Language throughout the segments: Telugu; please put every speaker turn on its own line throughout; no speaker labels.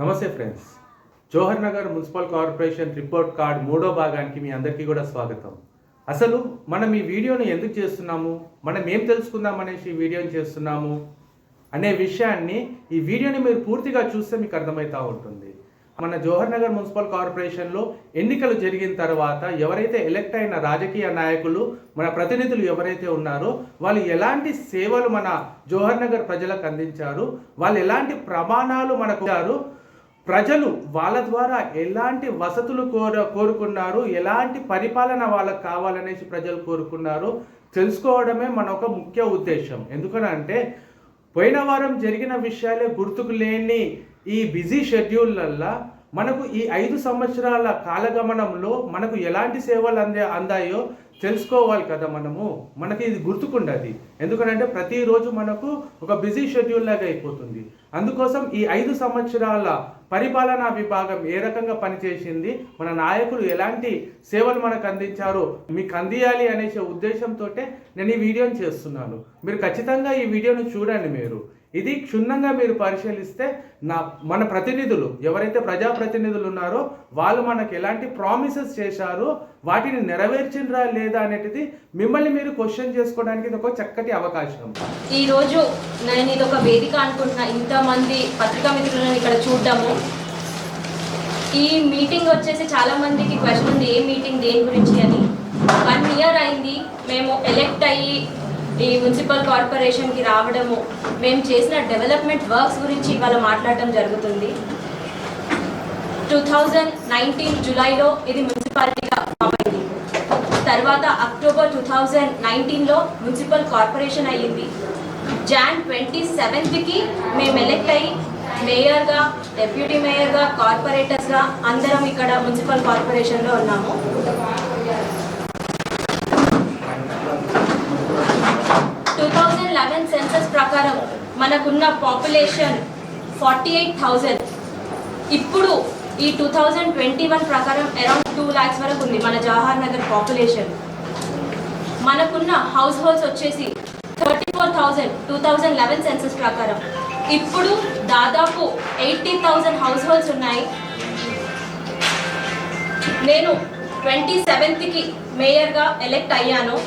నమస్తే friends. Jawahar Nagar municipal corporation report card 3వ భాగానికి మీ అందరికీ కూడా స్వాగతం. అసలు మనం ఈ వీడియోని ఎందుకు చేస్తున్నాము, మనం ఏం తెలుసుకుందాం అనేసి ఈ వీడియోని చేస్తున్నాము అనే విషయాన్ని ఈ వీడియోని మీరు పూర్తిగా చూస్తే మీకు అర్థమవుతూ ఉంటుంది. మన జోహర్ నగర్ మున్సిపల్ కార్పొరేషన్లో ఎన్నికలు జరిగిన తర్వాత ఎవరైతే ఎలక్ట్ అయిన రాజకీయ నాయకులు, మన ప్రతినిధులు ఎవరైతే ఉన్నారో వాళ్ళు ఎలాంటి సేవలు మన జోహర్ నగర్ ప్రజలకు అందించారు, వాళ్ళు ఎలాంటి ప్రమాణాలు మనకు ఇచ్చారు, ప్రజలు వాళ్ళ ద్వారా ఎలాంటి వసతులు కోరుకున్నారు, ఎలాంటి పరిపాలన వాళ్ళకు కావాలనేసి ప్రజలు కోరుకున్నారు తెలుసుకోవడమే మన ఒక ముఖ్య ఉద్దేశం. ఎందుకనంటే పోయిన వారం జరిగిన విషయాలే గుర్తుకు లేని ఈ బిజీ షెడ్యూళ్ళల్లో మనకు ఈ 5 సంవత్సరాల కాలగమనంలో మనకు ఎలాంటి సేవలు అందాయో తెలుసుకోవాలి కదా. మనకి ఇది గుర్తుకుండదు. ఎందుకంటే ప్రతిరోజు మనకు ఒక బిజీ షెడ్యూల్ లాగా అయిపోతుంది. అందుకోసం ఈ 5 సంవత్సరాల పరిపాలనా విభాగం ఏ రకంగా పనిచేసింది, మన నాయకులు ఎలాంటి సేవలు మనకు అందించారో మీకు అందియాలి అనే ఉద్దేశంతో నేను ఈ వీడియోని చేస్తున్నాను. మీరు ఖచ్చితంగా ఈ వీడియోని చూడండి. ఇది క్షుణ్ణంగా మీరు పరిశీలిస్తే మన ప్రతినిధులు ఎవరైతే ప్రజాప్రతినిధులు ఉన్నారో వాళ్ళు మనకు ఎలాంటి ప్రామిసెస్ చేశారో వాటిని నెరవేర్చిండ్రా లేదా అనేది మిమ్మల్ని మీరు క్వశ్చన్ చేసుకోవడానికి ఇది ఒక చక్కటి అవకాశం.
ఈ రోజు నేను ఇది ఒక వేదిక అనుకుంటున్నా, ఇంతమంది పత్రికా మిత్రులను ఇక్కడ చూడడము. ఈ మీటింగ్ వచ్చేసి చాలా మందికి క్వశ్చన్ ఉంది, ఏ మీటింగ్ దేని గురించి అని. 1 ఇయర్ అయింది మేము ఎలెక్ట్ అయ్యి ఈ మున్సిపల్ కార్పొరేషన్కి రావడము, మేము చేసిన డెవలప్మెంట్ వర్క్స్ గురించి ఇవాళ మాట్లాడటం జరుగుతుంది. 2019 జూలైలో ఇది మున్సిపాలిటీగా ఫామ్ అయింది. తర్వాత అక్టోబర్ 2019లో మున్సిపల్ కార్పొరేషన్ అయ్యింది. జాన్ 27కి మేము ఎలెక్ట్ అయ్యి మేయర్గా, డెప్యూటీ మేయర్గా, కార్పొరేటర్స్గా అందరం ఇక్కడ మున్సిపల్ కార్పొరేషన్లో ఉన్నాము. 2011 సెన్సస్ ప్రకారం మనకున్న పాపులేషన్ 48,000. ఇప్పుడు ఈ 2021 ప్రకారం అరౌండ్ 2 lakhs వరకు ఉంది మన జవహర్ నగర్ పాపులేషన్. మనకున్న హౌస్ హోల్డ్స్ వచ్చేసి 34,000 2011 సెన్సస్ ప్రకారం. ఇప్పుడు దాదాపు 80,000 హౌస్ హోల్డ్స్ ఉన్నాయి. నేను 27కి మేయర్గా ఎలెక్ట్ అయ్యాను.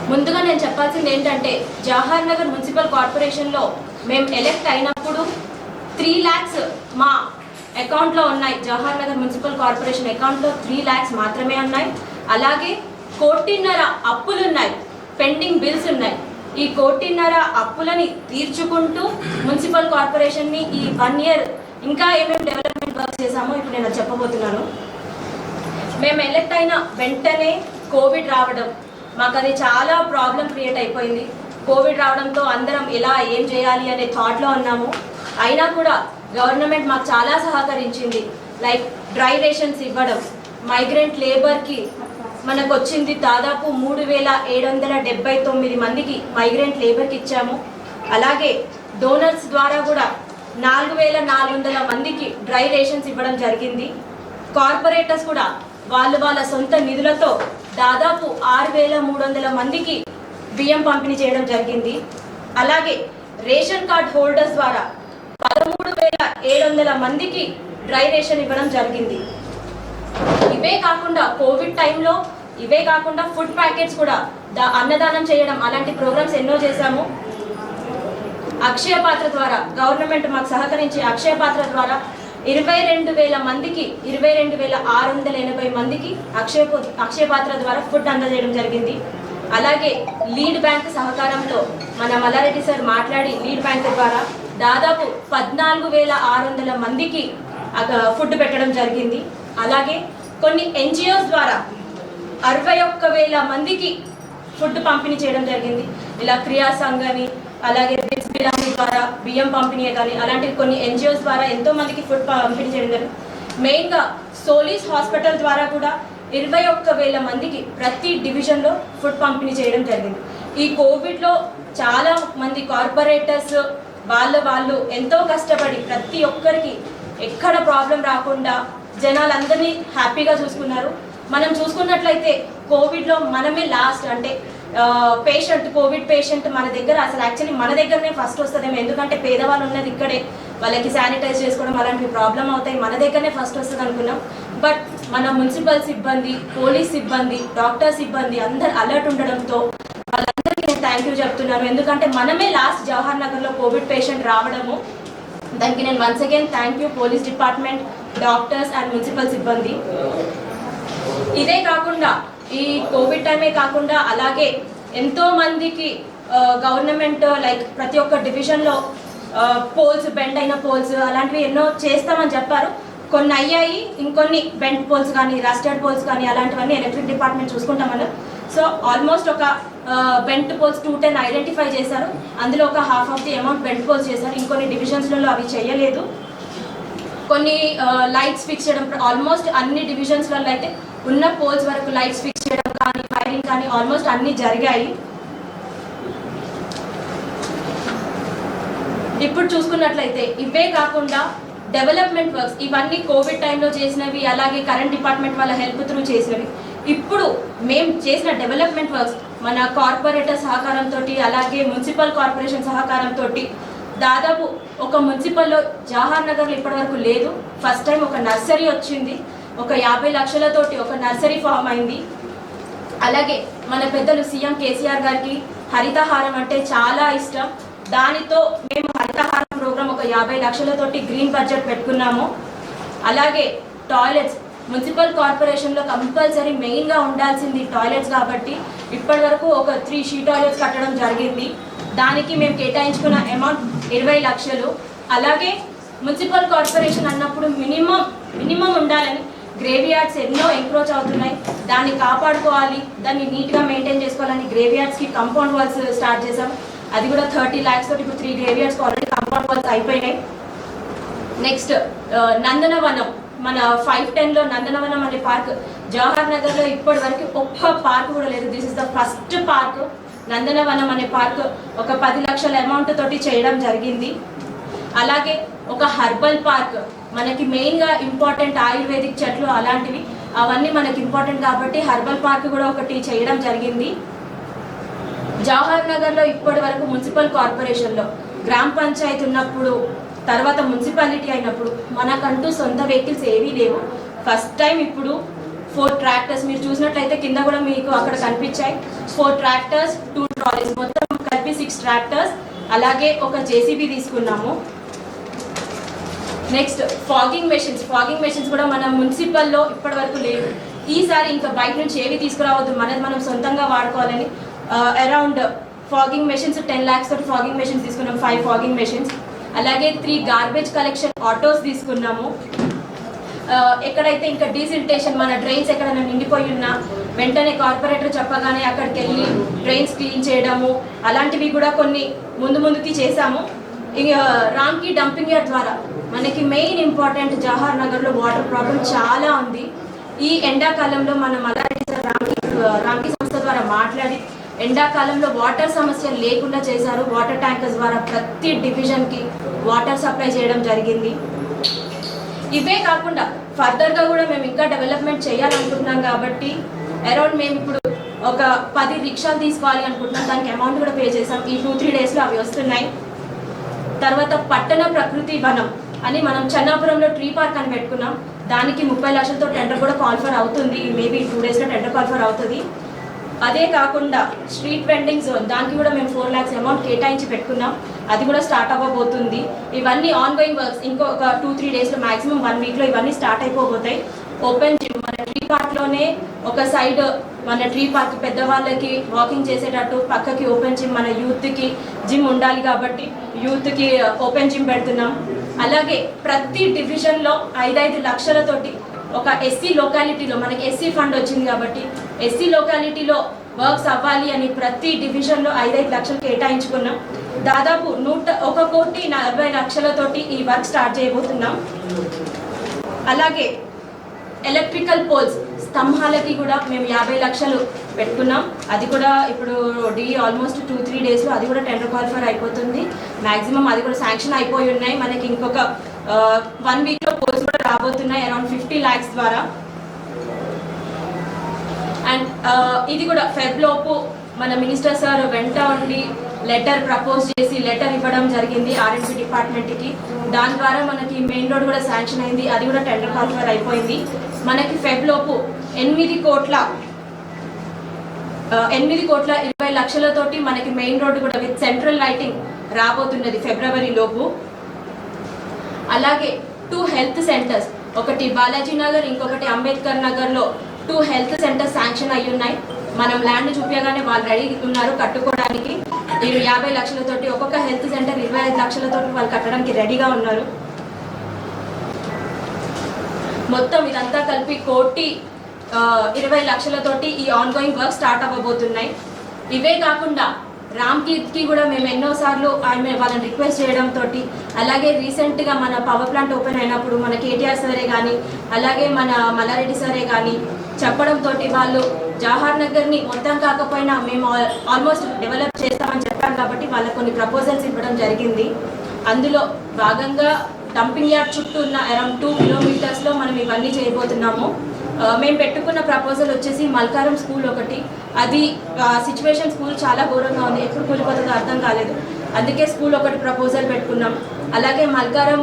ముందుగా నేను చెప్పాల్సింది ఏంటంటే జవహర్ నగర్ మున్సిపల్ కార్పొరేషన్లో మేము ఎలెక్ట్ అయినప్పుడు 3 lakhs మా అకౌంట్లో ఉన్నాయి. జవహర్ నగర్ మున్సిపల్ కార్పొరేషన్ అకౌంట్లో 3 lakhs మాత్రమే ఉన్నాయి. అలాగే 1.5 కోటి అప్పులు ఉన్నాయి, పెండింగ్ బిల్స్ ఉన్నాయి. ఈ 1.5 కోటి అప్పులని తీర్చుకుంటూ మున్సిపల్ కార్పొరేషన్ని ఈ 1 year ఇంకా ఏమేమి డెవలప్మెంట్ వర్క్ చేశామో ఇప్పుడు నేను చెప్పబోతున్నాను. మేము ఎలెక్ట్ అయిన వెంటనే కోవిడ్ రావడం, మాకు అది చాలా ప్రాబ్లం క్రియేట్ అయిపోయింది. కోవిడ్ రావడంతో అందరం ఎలా ఏం చేయాలి అనే థాట్లో ఉన్నాము. అయినా కూడా గవర్నమెంట్ మాకు చాలా సహకరించింది. లైక్ డ్రై రేషన్స్ ఇవ్వడం, మైగ్రెంట్ లేబర్కి మనకు వచ్చింది దాదాపు 3,779 మందికి మైగ్రెంట్ లేబర్కి ఇచ్చాము. అలాగే డోనర్స్ ద్వారా కూడా 4,400 మందికి డ్రై రేషన్స్ ఇవ్వడం జరిగింది. కార్పొరేటర్స్ కూడా వాళ్ళ సొంత నిధులతో దాదాపు 6,300 మందికి బియ్యం పంపిణీ చేయడం జరిగింది. అలాగే రేషన్ కార్డ్ హోల్డర్స్ ద్వారా 13,700 మందికి డ్రై రేషన్ ఇవ్వడం జరిగింది. ఇవే కాకుండా కోవిడ్ టైంలో ఫుడ్ ప్యాకెట్స్ కూడా అన్నదానం చేయడం, అలాంటి ప్రోగ్రామ్స్ ఎన్నో చేశాము. అక్షయ పాత్ర ద్వారా గవర్నమెంట్ మాకు సహకరించి అక్షయ పాత్ర ద్వారా 22,000 మందికి 22,680 మందికి అక్షయ పాత్ర ద్వారా ఫుడ్ అందజేయడం జరిగింది. అలాగే లీడ్ బ్యాంక్ సహకారంతో మన మల్లారెడ్డి సార్ మాట్లాడి లీడ్ బ్యాంక్ ద్వారా దాదాపు 14,600 మందికి ఫుడ్ పెట్టడం జరిగింది. అలాగే కొన్ని ఎన్జిఓస్ ద్వారా 61,000 మందికి ఫుడ్ పంపిణీ చేయడం జరిగింది. ఇలా క్రియా సంఘని, అలాగే బిర్యానీ ద్వారా బియ్యం పంపిణీ కానీ అలాంటి కొన్ని ఎన్జిఓస్ ద్వారా ఎంతో మందికి ఫుడ్ పంపిణీ చేయడం జరిగింది. మెయిన్గా సోలీస్ హాస్పిటల్ ద్వారా కూడా 21,000 మందికి ప్రతి డివిజన్లో ఫుడ్ పంపిణీ చేయడం జరిగింది. ఈ కోవిడ్లో చాలా మంది కార్పొరేటర్స్ వాళ్ళు ఎంతో కష్టపడి ప్రతి ఒక్కరికి ఎక్కడ ప్రాబ్లం రాకుండా జనాలందరినీ హ్యాపీగా చూసుకున్నారు. మనం చూసుకున్నట్లయితే కోవిడ్లో మనమే లాస్ట్, అంటే పేషెంట్ కోవిడ్ పేషెంట్ మన దగ్గర అసలు యాక్చువల్లీ మన దగ్గరనే ఫస్ట్ వస్తుందేమో, ఎందుకంటే పేదవాళ్ళు ఉన్నది ఇక్కడే, వాళ్ళకి శానిటైజ్ చేసుకోవడం అలాంటివి ప్రాబ్లం అవుతాయి, మన దగ్గరనే ఫస్ట్ వస్తుంది అనుకున్నాం. బట్ మన మున్సిపల్ సిబ్బంది, పోలీస్ సిబ్బంది, డాక్టర్ సిబ్బంది అందరు అలర్ట్ ఉండడంతో వాళ్ళందరికీ నేను థ్యాంక్ యూ చెప్తున్నాను. ఎందుకంటే మనమే లాస్ట్ జవహర్ నగర్లో కోవిడ్ పేషెంట్ రావడము, దానికి నేను once again thank you police department, doctors and municipal సిబ్బంది. ఇదే కాకుండా ఈ కోవిడ్ టైమే కాకుండా అలాగే ఎంతో మందికి గవర్నమెంట్ లైక్ ప్రతి ఒక్క డివిజన్లో పోల్స్, బెండ్ అయిన పోల్స్ అలాంటివి ఎన్నో చేస్తామని చెప్పారు. కొన్ని అయ్యాయి, ఇంకొన్ని బెండ్ పోల్స్ కానీ రస్టెడ్ పోల్స్ కానీ అలాంటివన్నీ ఎలక్ట్రిక్ డిపార్ట్మెంట్ చూసుకుంటామన్నారు. సో ఆల్మోస్ట్ ఒక బెంట్ పోల్స్ 210 ఐడెంటిఫై చేశారు. అందులో ఒక half of the amount bent poles చేశారు. ఇంకొన్ని డివిజన్స్లలో అవి చేయలేదు. కొన్ని లైట్స్ ఫిక్స్ చేయడం, ఆల్మోస్ట్ అన్ని డివిజన్స్లలో అయితే ఉన్న పోల్స్ వరకు లైట్స్ ఫిక్స్ చేయడం కానీ వైరింగ్ కానీ ఆల్మోస్ట్ అన్ని జరిగాయి. ఇప్పుడు చూసుకున్నట్లయితే ఇవే కాకుండా డెవలప్మెంట్ వర్క్స్ ఇవన్నీ కోవిడ్ టైంలో చేసినవి, అలాగే కరెంట్ డిపార్ట్మెంట్ వాళ్ళ హెల్ప్ త్రూ చేసినవి. ఇప్పుడు మేము చేసిన డెవలప్మెంట్ వర్క్స్ మన కార్పొరేటర్ సహకారంతో, అలాగే మున్సిపల్ కార్పొరేషన్ సహకారంతో దాదాపు ఒక మున్సిపల్లో జవహర్ నగర్లో ఇప్పటివరకు లేదు. ఫస్ట్ టైం ఒక నర్సరీ వచ్చింది, ఒక 50 లక్షలతోటి ఒక నర్సరీ ఫామ్ అయింది. అలాగే మన పెద్దలు సీఎం కేసీఆర్ గారికి హరితహారం అంటే చాలా ఇష్టం. దానితో మేము హరితహారం ప్రోగ్రామ్ ఒక 50 లక్షలతోటి గ్రీన్ బడ్జెట్ పెట్టుకున్నాము. అలాగే టాయిలెట్స్ మున్సిపల్ కార్పొరేషన్లో కంపల్సరీ మెయిన్గా ఉండాల్సింది టాయిలెట్స్ కాబట్టి ఇప్పటి వరకు ఒక 3 షీ టాయిలెట్స్ కట్టడం జరిగింది. దానికి మేము కేటాయించుకున్న అమౌంట్ 20 లక్షలు. అలాగే మున్సిపల్ కార్పొరేషన్ అన్నప్పుడు మినిమం ఉండాలని గ్రేవ్ యార్డ్స్ ఎన్నో ఎంక్రోచ్ అవుతున్నాయి, దాన్ని కాపాడుకోవాలి, దాన్ని నీట్గా మెయింటైన్ చేసుకోవాలని గ్రేవ్ యార్డ్స్కి కాంపౌండ్ వాల్స్ స్టార్ట్ చేసాం. అది కూడా 30 lakhs తోటి ఇప్పుడు 3 గ్రేవ్ యార్డ్స్కి ఆల్రెడీ కాంపౌండ్ వాల్స్ అయిపోయినాయి. నెక్స్ట్ నందనవనం, మన 510లో నందనవనం అనే పార్క్ జవహర్ నగర్లో ఇప్పటి వరకు ఒక్క పార్క్ కూడా లేదు. This is the first park. Nandanavanam అనే పార్క్ ఒక 10 లక్షల అమౌంట్ తోటి చేయడం జరిగింది. అలాగే ఒక హర్బల్ పార్క్, మనకి మెయిన్గా ఇంపార్టెంట్ ఆయుర్వేదిక్ చెట్లు అలాంటివి అవన్నీ మనకి ఇంపార్టెంట్ కాబట్టి హర్బల్ పార్క్ కూడా ఒకటి చేయడం జరిగింది. జవహర్ నగర్లో ఇప్పటి వరకు మున్సిపల్ కార్పొరేషన్లో గ్రామ పంచాయతీ ఉన్నప్పుడు, తర్వాత మున్సిపాలిటీ అయినప్పుడు మనకంటూ సొంత వెహికల్స్ ఏవీ లేవు. ఫస్ట్ టైం ఇప్పుడు 4 ట్రాక్టర్స్, మీరు చూసినట్లయితే కింద కూడా మీకు అక్కడ కనిపించాయి, 4 ట్రాక్టర్స్ 2 ట్రాలీస్, మొత్తం కలిపి 6 ట్రాక్టర్స్. అలాగే ఒక జేసీబీ తీసుకున్నాము. నెక్స్ట్ ఫాగింగ్ మెషిన్స్ కూడా మన మున్సిపల్లో ఇప్పటి వరకు లేవు. ఈసారి ఇంకా బయట నుంచి ఏవి తీసుకురావద్దు, మనం సొంతంగా వాడుకోవాలని అరౌండ్ ఫాగింగ్ మెషిన్స్ 10 lakhs తోటి ఫాగింగ్ మెషిన్స్ తీసుకున్నాం, 5 ఫాగింగ్ మెషిన్స్. అలాగే 3 గార్బేజ్ కలెక్షన్ ఆటోస్ తీసుకున్నాము. ఎక్కడైతే ఇంకా డీసిల్టేషన్, మన డ్రైన్స్ ఎక్కడైనా నిండిపోయి ఉన్నా వెంటనే కార్పొరేటర్ చెప్పగానే అక్కడికి వెళ్ళి డ్రైన్స్ క్లీన్ చేయడము అలాంటివి కూడా కొన్ని ముందుకి చేశాము. రామ్కి డంపింగ్ యార్డ్ ద్వారా మనకి మెయిన్ ఇంపార్టెంట్ జవహర్ నగర్లో వాటర్ ప్రాబ్లం చాలా ఉంది. ఈ ఎండాకాలంలో మనం అలాంటి రామ్కి సంస్థ ద్వారా మాట్లాడి ఎండాకాలంలో వాటర్ సమస్య లేకుండా చేశారు. వాటర్ ట్యాంకర్స్ ద్వారా ప్రతి డివిజన్కి వాటర్ సప్లై చేయడం జరిగింది. ఇవే కాకుండా ఫర్దర్గా కూడా మేము ఇంకా డెవలప్మెంట్ చేయాలనుకుంటున్నాం కాబట్టి అరౌండ్ మేము ఇప్పుడు ఒక 10 రిక్షాలు తీసుకోవాలి అనుకుంటున్నాం. దానికి అమౌంట్ కూడా పే చేసాం. ఈ 2-3 డేస్లో అవి వస్తున్నాయి. తర్వాత పట్టణ ప్రకృతి వనం అని మనం చెన్నాపురంలో ట్రీ పార్క్ అని పెట్టుకున్నాం. దానికి 30 లక్షలతో టెండర్ కూడా కాల్ఫర్ అవుతుంది. మేబీ 2 డేస్లో టెండర్ కాల్ఫర్ అవుతుంది. అదే కాకుండా స్ట్రీట్ వెండింగ్ జోన్, దానికి కూడా మేము 4 lakhs అమౌంట్ కేటాయించి పెట్టుకున్నాం. అది కూడా స్టార్ట్ అవ్వబోతుంది. ఇవన్నీ ఆన్ గోయింగ్ వర్క్స్. ఇంకొక 2-3 డేస్లో మ్యాక్సిమం 1 వీక్లో ఇవన్నీ స్టార్ట్ అయిపోతాయి. ఓపెన్ జిమ్, మన ట్రీ పార్క్లోనే ఒక సైడ్ మన ట్రీ పార్క్ పెద్దవాళ్ళకి వాకింగ్ చేసేటట్టు, పక్కకి ఓపెన్ జిమ్, మన యూత్కి జిమ్ ఉండాలి కాబట్టి యూత్కి ఓపెన్ జిమ్ పెడుతున్నాం. అలాగే ప్రతి డివిజన్లో 5-5 లక్షలతోటి ఒక ఎస్సీ లొకాలిటీలో, మనకి ఎస్సీ ఫండ్ వచ్చింది కాబట్టి ఎస్సీ లొకాలిటీలో వర్క్స్ అవ్వాలి అని ప్రతి డివిజన్లో 5-5 లక్షలు కేటాయించుకున్నాం. దాదాపు 1,40,40,00,000తోటి ఈ వర్క్ స్టార్ట్ చేయబోతున్నాం. అలాగే ఎలక్ట్రికల్ పోల్స్, స్తంభాలకి కూడా మేము 50 లక్షలు పెట్టుకున్నాం. అది కూడా ఇప్పుడు ఆల్మోస్ట్ 2-3 డేస్లో అది కూడా టెండర్ కాల్ఫర్ అయిపోతుంది. మ్యాక్సిమం అది కూడా శాంక్షన్ అయిపోయి ఉన్నాయి. మనకి ఇంకొక 1 వీక్లో పోల్స్ కూడా రాబోతున్నాయి అరౌండ్ 50 lakhs ద్వారా. అండ్ ఇది కూడా ఫెబ్లోపు మన మినిస్టర్ సార్ వెంట ఉండి లెటర్ ప్రపోజ్ చేసి లెటర్ ఇవ్వడం జరిగింది R&B డిపార్ట్మెంట్కి. దాని ద్వారా మనకి మెయిన్ రోడ్ కూడా శాంక్షన్ అయింది. అది కూడా టెండర్ కాల్ఫర్ అయిపోయింది. మనకి ఫెబ్లోపు 8,20,00,000తోటి మనకి మెయిన్ రోడ్ కూడా విత్ సెంట్రల్ లైటింగ్ రాబోతున్నది ఫిబ్రవరి లోపు. అలాగే 2 హెల్త్ సెంటర్స్, ఒకటి బాలాజీ నగర్, ఇంకొకటి అంబేద్కర్ నగర్లో 2 హెల్త్ సెంటర్స్ శాంక్షన్ అయ్యి ఉన్నాయి. మనం ల్యాండ్ చూపించగానే వాళ్ళు రెడీ ఉన్నారు కట్టుకోవడానికి. 50 లక్షలతోటి ఒక్కొక్క హెల్త్ సెంటర్ 25 లక్షలతోటి వాళ్ళు కట్టడానికి రెడీగా ఉన్నారు. మొత్తం ఇదంతా కలిపి 1,20,00,000తోటి ఈ ఆన్గోయింగ్ వర్క్ స్టార్ట్ అవ్వబోతున్నాయి. ఇవే కాకుండా రామ్కీర్కి కూడా మేము ఎన్నోసార్లు వాళ్ళని రిక్వెస్ట్ చేయడంతో, అలాగే రీసెంట్గా మన పవర్ ప్లాంట్ ఓపెన్ అయినప్పుడు మన కేటీఆర్ సరే కానీ అలాగే మన మల్లారెడ్డి సరే కానీ చెప్పడంతో వాళ్ళు జవహర్ నగర్ని మొత్తం కాకపోయినా మేము ఆల్మోస్ట్ డెవలప్ చేస్తామని చెప్పారు కాబట్టి వాళ్ళకి కొన్ని ప్రపోజల్స్ ఇవ్వడం జరిగింది. అందులో భాగంగా డంపింగ్ యార్డ్ చుట్టూ ఉన్న అరౌండ్ 2 కిలోమీటర్స్లో మనం ఇవన్నీ చేయబోతున్నాము. మేము పెట్టుకున్న ప్రపోజల్ వచ్చేసి మల్కారం స్కూల్ ఒకటి. అది సిచ్యువేషన్ స్కూల్ చాలా ఘోరంగా ఉంది, ఎప్పుడు కూలిపోతుందో అర్థం కాలేదు. అందుకే స్కూల్ ఒకటి ప్రపోజల్ పెట్టుకున్నాం. అలాగే మల్కారం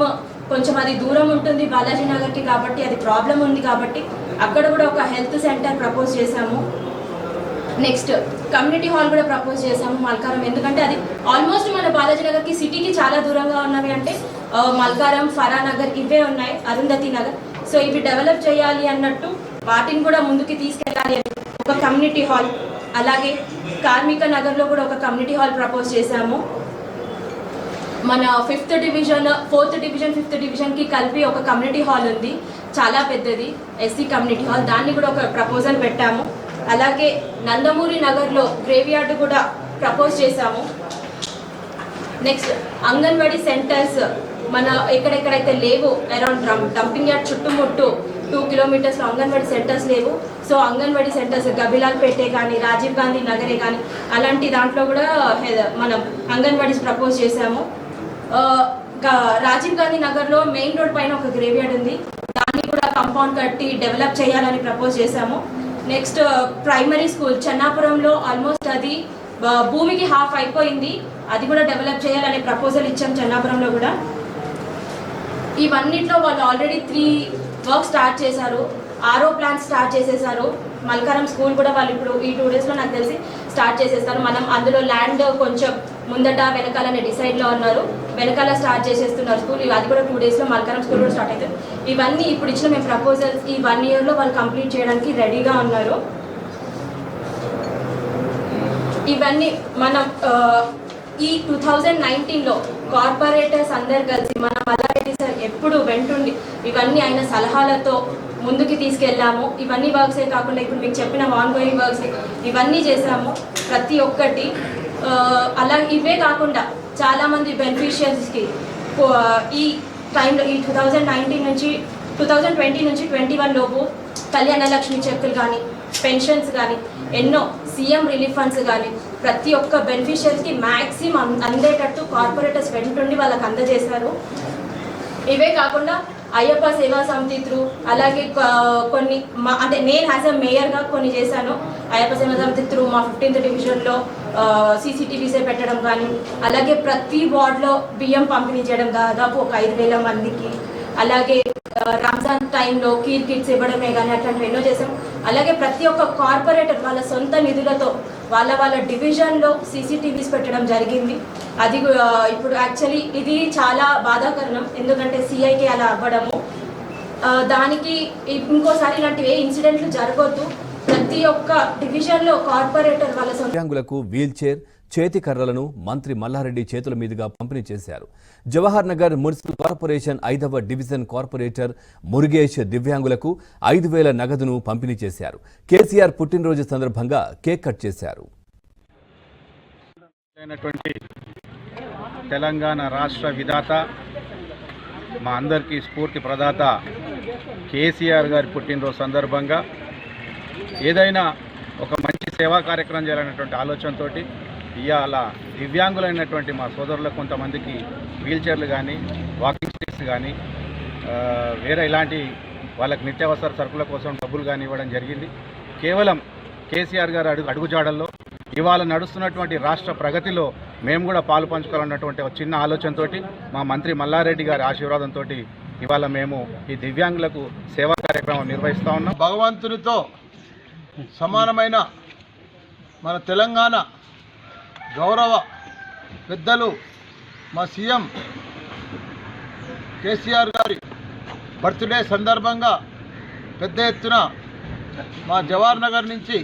కొంచెం అది దూరం ఉంటుంది బాలాజీ నగర్కి కాబట్టి, అది ప్రాబ్లం ఉంది కాబట్టి అక్కడ కూడా ఒక హెల్త్ సెంటర్ ప్రపోజ్ చేశాము. నెక్స్ట్ కమ్యూనిటీ హాల్ కూడా ప్రపోజ్ చేశాము మల్కారం. ఎందుకంటే అది ఆల్మోస్ట్ మన బాలాజీ నగర్కి సిటీకి చాలా దూరంగా ఉన్నవి. అంటే మల్కారం, ఫరా నగర్ ఇవే ఉన్నాయి, అరుంధతి నగర్. సో ఇవి డెవలప్ చేయాలి అన్నట్టు వాటిని కూడా ముందుకు తీసుకెళ్ళాలి అని ఒక కమ్యూనిటీ హాల్, అలాగే కార్మిక నగర్లో కూడా ఒక కమ్యూనిటీ హాల్ ప్రపోజ్ చేశాము. మన 5th division, 4th division, 5th డివిజన్కి కలిపి ఒక కమ్యూనిటీ హాల్ ఉంది, చాలా పెద్దది ఎస్సీ కమ్యూనిటీ హాల్. దాన్ని కూడా ఒక ప్రపోజల్ పెట్టాము. అలాగే నందమూరి నగర్లో గ్రేవ్ యార్డ్ కూడా ప్రపోజ్ చేశాము. నెక్స్ట్ అంగన్వాడీ సెంటర్స్ మన ఎక్కడెక్కడైతే లేవు అరౌండ్ డంపింగ్ యార్డ్ చుట్టుముట్టు 2 కిలోమీటర్స్లో అంగన్వాడీ సెంటర్స్ లేవు. సో అంగన్వాడీ సెంటర్స్ గబిలాల్పేటే కానీ రాజీవ్ గాంధీ నగరే కానీ అలాంటి దాంట్లో కూడా మనం అంగన్వాడీస్ ప్రపోజ్ చేశాము. రాజీవ్ గాంధీ నగర్లో మెయిన్ రోడ్ పైన ఒక గ్రేవ్ యార్డ్ ఉంది, దాన్ని కూడా కాంపౌండ్ కట్టి డెవలప్ చేయాలని ప్రపోజ్ చేశాము. నెక్స్ట్ ప్రైమరీ స్కూల్ చెన్నాపురంలో ఆల్మోస్ట్ అది భూమికి హాఫ్ అయిపోయింది, అది కూడా డెవలప్ చేయాలనే ప్రపోజల్ ఇచ్చాం చెన్నాపురంలో కూడా. ఇవన్నిట్లో వాళ్ళు ఆల్రెడీ 3 వర్క్ స్టార్ట్ చేశారు. RO ప్లాంట్ స్టార్ట్ చేసేసారు. మల్కారం స్కూల్ కూడా వాళ్ళు ఇప్పుడు ఈ 2 డేస్లో నాకు తెలిసి స్టార్ట్ చేసేస్తారు. మనం అందులో ల్యాండ్ కొంచెం ముందట వెనకాలనే డిసైడ్లో ఉన్నారు, వెనకాల స్టార్ట్ చేసేస్తున్నారు స్కూల్. అది కూడా 2 డేస్లో మల్కారం స్కూల్ కూడా స్టార్ట్ అవుతుంది. ఇవన్నీ ఇప్పుడు ఇచ్చిన మేము ప్రపోజల్స్ ఈ 1 ఇయర్లో వాళ్ళు కంప్లీట్ చేయడానికి రెడీగా ఉన్నారు. ఇవన్నీ మనం ఈ 2019లో కార్పొరేటర్స్ అందరు కలిసి మన మల్లారెడ్డి సార్ ఎప్పుడు వెంటుండి ఇవన్నీ ఆయన సలహాలతో ముందుకు తీసుకెళ్ళాము. ఇవన్నీ వర్క్సే కాకుండా ఇప్పుడు మీకు చెప్పిన ఆన్గోయింగ్ వర్క్స్ ఇవన్నీ చేశాము ప్రతి ఒక్కటి. అలా ఇవే కాకుండా చాలామంది బెనిఫిషియరీస్కి ఈ టైంలో ఈ 2020 నుంచి 21 లోపు కళ్యాణ లక్ష్మి చెక్కులు కానీ పెన్షన్స్ కానీ ఎన్నో సీఎం రిలీఫ్ ఫండ్స్ కానీ ప్రతి ఒక్క బెనిఫిషియరీస్కి మ్యాక్సిమం అందేటట్టు కార్పొరేటర్స్ వెంటుండి వాళ్ళకి అందజేశారు. ఇవే కాకుండా అయ్యప్ప సేవా సమితి త్రూ అలాగే కొన్ని అంటే నేను యాజ్ అ మేయర్గా కొన్ని చేశాను. అయ్యప్ప సేవా సమితి త్రూ మా 15th డివిజన్లో CCTVs పెట్టడం కానీ, అలాగే ప్రతి వార్డులో బియ్యం పంపిణీ చేయడం దాదాపు ఒక 5,000 మందికి, అలాగే రంజాన్ టైంలో కీర్ కిట్స్ ఇవ్వడమే కానీ అట్లాంటివి ఎన్నో చేసాం. అలాగే ప్రతి ఒక్క కార్పొరేటర్ వాళ్ళ సొంత నిధులతో వాళ్ళ డివిజన్లో CCTVs పెట్టడం జరిగింది. అది ఇప్పుడు యాక్చువల్లీ ఇది చాలా బాధాకరణం, ఎందుకంటే CIకి అలా అవ్వడము. దానికి ఇంకోసారి ఇలాంటివి ఏ ఇన్సిడెంట్లు జరగొద్దు. ప్రతి ఒక్క డివిజన్లో కార్పొరేటర్ వాళ్ళ సొంత
దివ్యాంగులకు వీల్ చైర్, చేతి కర్రలను మంత్రి మల్లారెడ్డి చేతుల మీదుగా పంపిణీ చేశారు. జవహర్ నగర్ మున్సిపల్ కార్పొరేషన్ 5వ డివిజన్ కార్పొరేటర్ మురుగేష్ దివ్యాంగులకు 5,000 నగదును పంపిణీ చేశారు. కేసీఆర్ పుట్టినరోజు సందర్భంగా కేక్ కట్ చేశారు.
తెలంగాణ రాష్ట్ర విధాత, మా అందరికీ స్ఫూర్తి ప్రదాత కేసీఆర్ గారి పుట్టినరోజు సందర్భంగా ఏదైనా ఒక మంచి సేవా కార్యక్రమం చేయాలనేటువంటి ఆలోచనతో ఇవాళ దివ్యాంగులైనటువంటి మా సోదరులకు కొంతమందికి వీల్ చైర్లు కానీ వాకింగ్ స్టిక్స్ కానీ వేరే ఇలాంటి వాళ్ళకి నిత్యావసర సరుకుల కోసం డబ్బులు కానీ ఇవ్వడం జరిగింది. కేవలం కేసీఆర్ గారు అడుగుజాడల్లో ఇవాళ నడుస్తున్నటువంటి రాష్ట్ర ప్రగతిలో మేము కూడా పాలు పంచుకోవాలన్నటువంటి ఒక చిన్న ఆలోచనతో మా మంత్రి మల్లారెడ్డి గారి ఆశీర్వాదంతో ఇవాళ మేము ఈ దివ్యాంగులకు సేవా కార్యక్రమం నిర్వహిస్తూ ఉన్నాం.
భగవంతునితో సమానమైన మన తెలంగాణ గౌరవ పెద్దలు మా సీఎం కేసీఆర్ గారి బర్త్డే సందర్భంగా పెద్ద ఎత్తున మా జవహర్ నగర్ నుంచి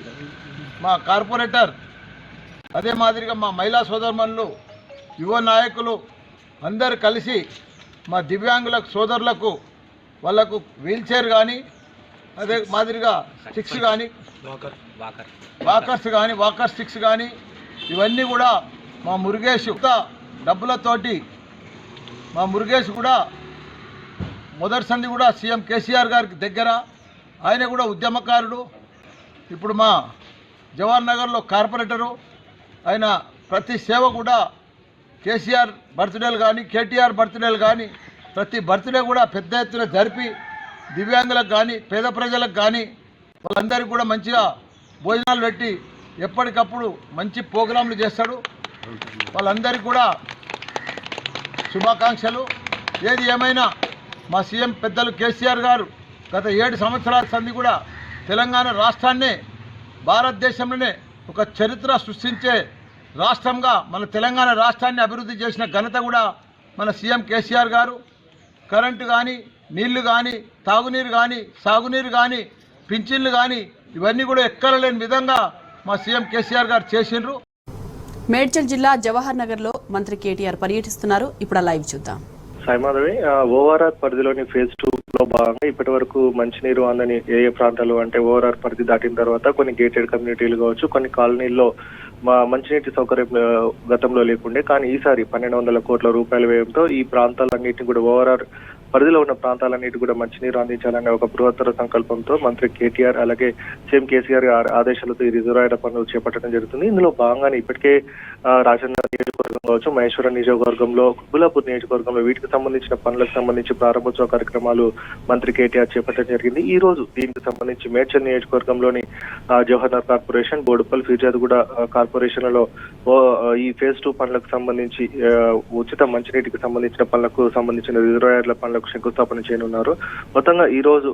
మా కార్పొరేటర్ అదే మాదిరిగా మా మహిళా సోదరుమణులు యువ నాయకులు అందరు కలిసి మా దివ్యాంగులకు సోదరులకు వాళ్ళకు వీల్చైర్ కానీ అదే మాదిరిగా స్టిక్స్ కానీ వాకర్ స్టిక్స్ కానీ ఇవన్నీ కూడా మా మురుగేష్ డబ్బులతోటి మా మురుగేష్ కూడా మొదటి సంది కూడా సీఎం కేసీఆర్ గారికి దగ్గర, ఆయన కూడా ఉద్యమకారుడు. ఇప్పుడు మా జవహర్ నగర్లో కార్పొరేటరు. ఆయన ప్రతి సేవ కూడా కేసీఆర్ బర్త్డేలు కానీ కేటీఆర్ బర్త్డేలు కానీ ప్రతి బర్త్డే కూడా పెద్ద ఎత్తున జరిపి దివ్యాంగులకు కానీ పేద ప్రజలకు కానీ వాళ్ళందరికీ కూడా మంచిగా భోజనాలు పెట్టి ఎప్పటికప్పుడు మంచి ప్రోగ్రాంలు చేస్తాడు. వాళ్ళందరికీ కూడా శుభాకాంక్షలు. ఏది ఏమైనా మా సీఎం పెద్దలు కేసీఆర్ గారు గత 7 సంవత్సరాల సంది కూడా తెలంగాణ రాష్ట్రాన్నే భారతదేశంలోనే ఒక చరిత్ర సృష్టించే రాష్ట్రంగా మన తెలంగాణ రాష్ట్రాన్ని అభివృద్ధి చేసిన ఘనత కూడా మన సీఎం కేసీఆర్ గారు. కరెంటు కానీ, నీళ్లు కానీ, తాగునీరు కానీ, సాగునీరు కానీ, పింఛన్లు కానీ ఇవన్నీ కూడా ఎక్కడలేని విధంగా మా సీఎం కేసీఆర్ గారు చేసిండ్రు.
మేడ్చల్ జిల్లా జవహర్ నగర్లో మంత్రి కేటీఆర్ పర్యటిస్తున్నారు. ఇప్పుడు లైవ్ చూద్దాం.
సాయిమాధవి, ఓఆర్ఆర్ పరిధిలోని ఫేజ్ 2లో భాగంగా ఇప్పటి వరకు మంచినీరు అందని ఏ ప్రాంతాలు అంటే ఓఆర్ఆర్ పరిధి దాటిన తర్వాత కొన్ని గేటెడ్ కమ్యూనిటీలు కావచ్చు, కొన్ని కాలనీల్లో మంచినీటి సౌకర్యం గతంలో లేకుండే. కానీ ఈసారి 1200 కోట్ల రూపాయల వ్యయంతో ఈ ప్రాంతాలన్నింటినీ కూడా ఓఆర్ఆర్ పరిధిలో ఉన్న ప్రాంతాలన్నిటి కూడా మంచినీరు అందించాలనే ఒక బృహత్తర సంకల్పంతో మంత్రి కేటీఆర్ అలాగే సీఎం కేసీఆర్ ఆదేశాలతో ఈ రిజర్వాయర్ పనులు చేపట్టడం జరుగుతుంది. ఇందులో భాగంగానే ఇప్పటికే రాజన్న నియోజకవర్గం కావచ్చు, మహేశ్వరం నియోజకవర్గంలో, కుబులాపూర్ నియోజకవర్గంలో వీటికి సంబంధించిన పనులకు సంబంధించి ప్రారంభోత్సవ కార్యక్రమాలు మంత్రి కేటీఆర్ చేపట్టడం జరిగింది. ఈ రోజు దీనికి సంబంధించి మేడ్చల్ నియోజకవర్గంలోని జవహర్ నగర్ కార్పొరేషన్, బోడుపల్, ఫిర్యాదుగూడ కార్పొరేషన్లలో ఈ ఫేజ్ 2 పనులకు సంబంధించి ఉచిత మంచినీటికి సంబంధించిన పనులకు సంబంధించిన రిజర్వాయర్ల పనులకు శంకుస్థాపన చేయనున్నారు. మొత్తంగా ఈ రోజు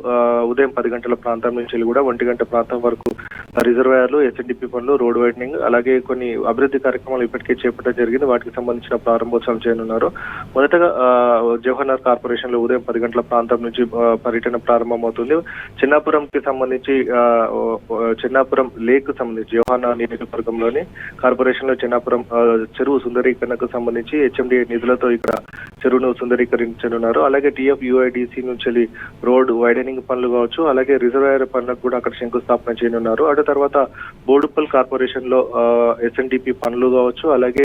ఉదయం 10 గంటల ప్రాంతం నుంచి కూడా 1 గంట ప్రాంతం వరకు రిజర్వాయర్లు, ఎస్ఎన్డిపి పనులు, రోడ్ వైడనింగ్ అలాగే కొన్ని అభివృద్ధి కార్యక్రమాలు ఇప్పటికే చేపట్టడం జరిగింది. వాటికి సంబంధించిన ప్రారంభోత్సవం చేయనున్నారు. మొదటగా జవహర్ నగర్ కార్పొరేషన్ లో ఉదయం 10 గంటల ప్రాంతం నుంచి పర్యటన ప్రారంభమవుతుంది. చిన్నాపురంకి సంబంధించి చిన్నాపురం లేక్ సంబంధించి జవహర్ నగర్ నియోజకవర్గంలోని కార్పొరేషన్ లో చిన్నాపురం చెరువు సుందరీకరణకు సంబంధించి హెచ్ఎండి నిధులతో ఇక్కడ చెరువును సుందరీకరించనున్నారు. అలాగే టీఎఫ్యుఐడిసి నుంచి రోడ్ వైడనింగ్ పనులు కావచ్చు, అలాగే రిజర్వాయర్ పనులకు కూడా అక్కడ శంకుస్థాపన చేయనున్నారు. అటు తర్వాత బోడుపల్ కార్పొరేషన్ లో ఎస్ఎన్డిపి పనులు కావచ్చు, అలాగే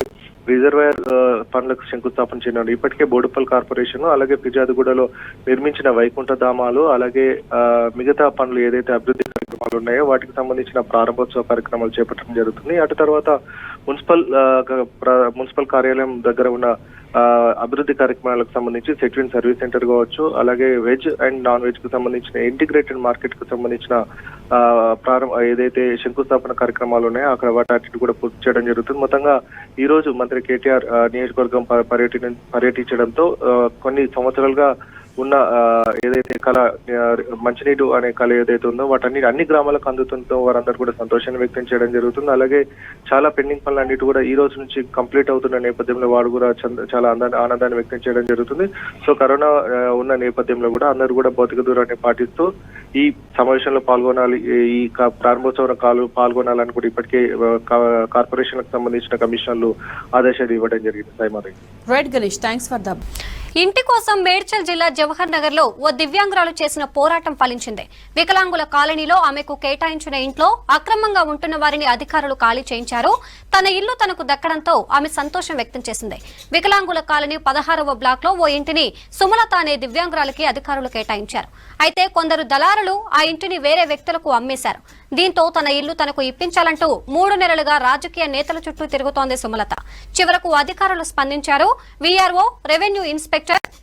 రిజర్వాయర్ పనులకు శంకుస్థాపన చేయనున్నారు. ఇప్పటికే బోడుపల్ కార్పొరేషన్ అలాగే ఫిర్యాదుగూడలో నిర్మించిన వైకుంఠ ధామాలు అలాగే మిగతా పనులు ఏదైతే అభివృద్ధి కార్యక్రమాలు ఉన్నాయో వాటికి సంబంధించిన ప్రారంభోత్సవ కార్యక్రమాలు చేపట్టడం జరుగుతుంది. అటు తర్వాత మున్సిపల్ కార్యాలయం దగ్గర ఉన్న అభివృద్ధి కార్యక్రమాలకు సంబంధించి సెట్విన్ సర్వీస్ సెంటర్ కావచ్చు, అలాగే వెజ్ అండ్ నాన్ వెజ్ కు సంబంధించిన ఇంటిగ్రేటెడ్ మార్కెట్ కు సంబంధించిన ఏదైతే శంకుస్థాపన కార్యక్రమాలు ఉన్నాయో అక్కడ వాటి కూడా పూర్తి చేయడం జరుగుతుంది. మొత్తంగా ఈ రోజు మంత్రి కేటీఆర్ నియోజకవర్గం పర్యటించడంతో కొన్ని సంవత్సరాలుగా ఉన్న ఏదైతే కళ మంచినీరు అనే కళ ఏదైతే ఉందో వాటన్ని అన్ని గ్రామాలకు అందుతుందో వారందరూ కూడా సంతోషాన్ని వ్యక్తం చేయడం జరుగుతుంది. అలాగే చాలా పెండింగ్ పనులు అన్నిటి కూడా ఈ రోజు నుంచి కంప్లీట్ అవుతున్న నేపథ్యంలో వాడు కూడా చాలా ఆనందాన్ని వ్యక్తం చేయడం జరుగుతుంది. సో కరోనా ఉన్న నేపథ్యంలో కూడా అందరూ కూడా భౌతిక దూరాన్ని పాటిస్తూ ఈ సమావేశంలో పాల్గొనాలి, ఈ ప్రారంభోత్సవం పాల్గొనాలని కూడా ఇప్పటికే కార్పొరేషన్లకు సంబంధించిన కమిషనర్లు ఆదేశాలు ఇవ్వడం జరిగింది. Saimadhavi.
Right Ganesh, thanks for the.
ఇంటి కోసం మేడ్చల్ జిల్లా జవహర్ నగర్ లో ఓ దివ్యాంగురాలు చేసిన పోరాటం ఫలించింది. వికలాంగుల కాలనీలో ఆమెకు కేటాయించిన ఇంట్లో అక్రమంగా ఉంటున్న వారిని అధికారులు ఖాళీ చేయించారు. తన ఇల్లు తనకు దక్కడంతో ఆమె సంతోషం వ్యక్తం చేసింది. వికలాంగుల కాలనీ 16వ బ్లాక్ లో ఓ ఇంటిని సుమలత అనే దివ్యాంగురాలకి అధికారులు కేటాయించారు. అయితే కొందరు దళారులు ఆ ఇంటిని వేరే వ్యక్తులకు అమ్మేశారు. దీంతో తన ఇల్లు తనకు ఇప్పించాలంటూ 3 నెలలుగా రాజకీయ నేతల చుట్టూ తిరుగుతోంది సుమలత. చివరకు అధికారులు స్పందించారు. వీఆర్ఓ, రెవెన్యూ ఇన్స్పెక్టర్,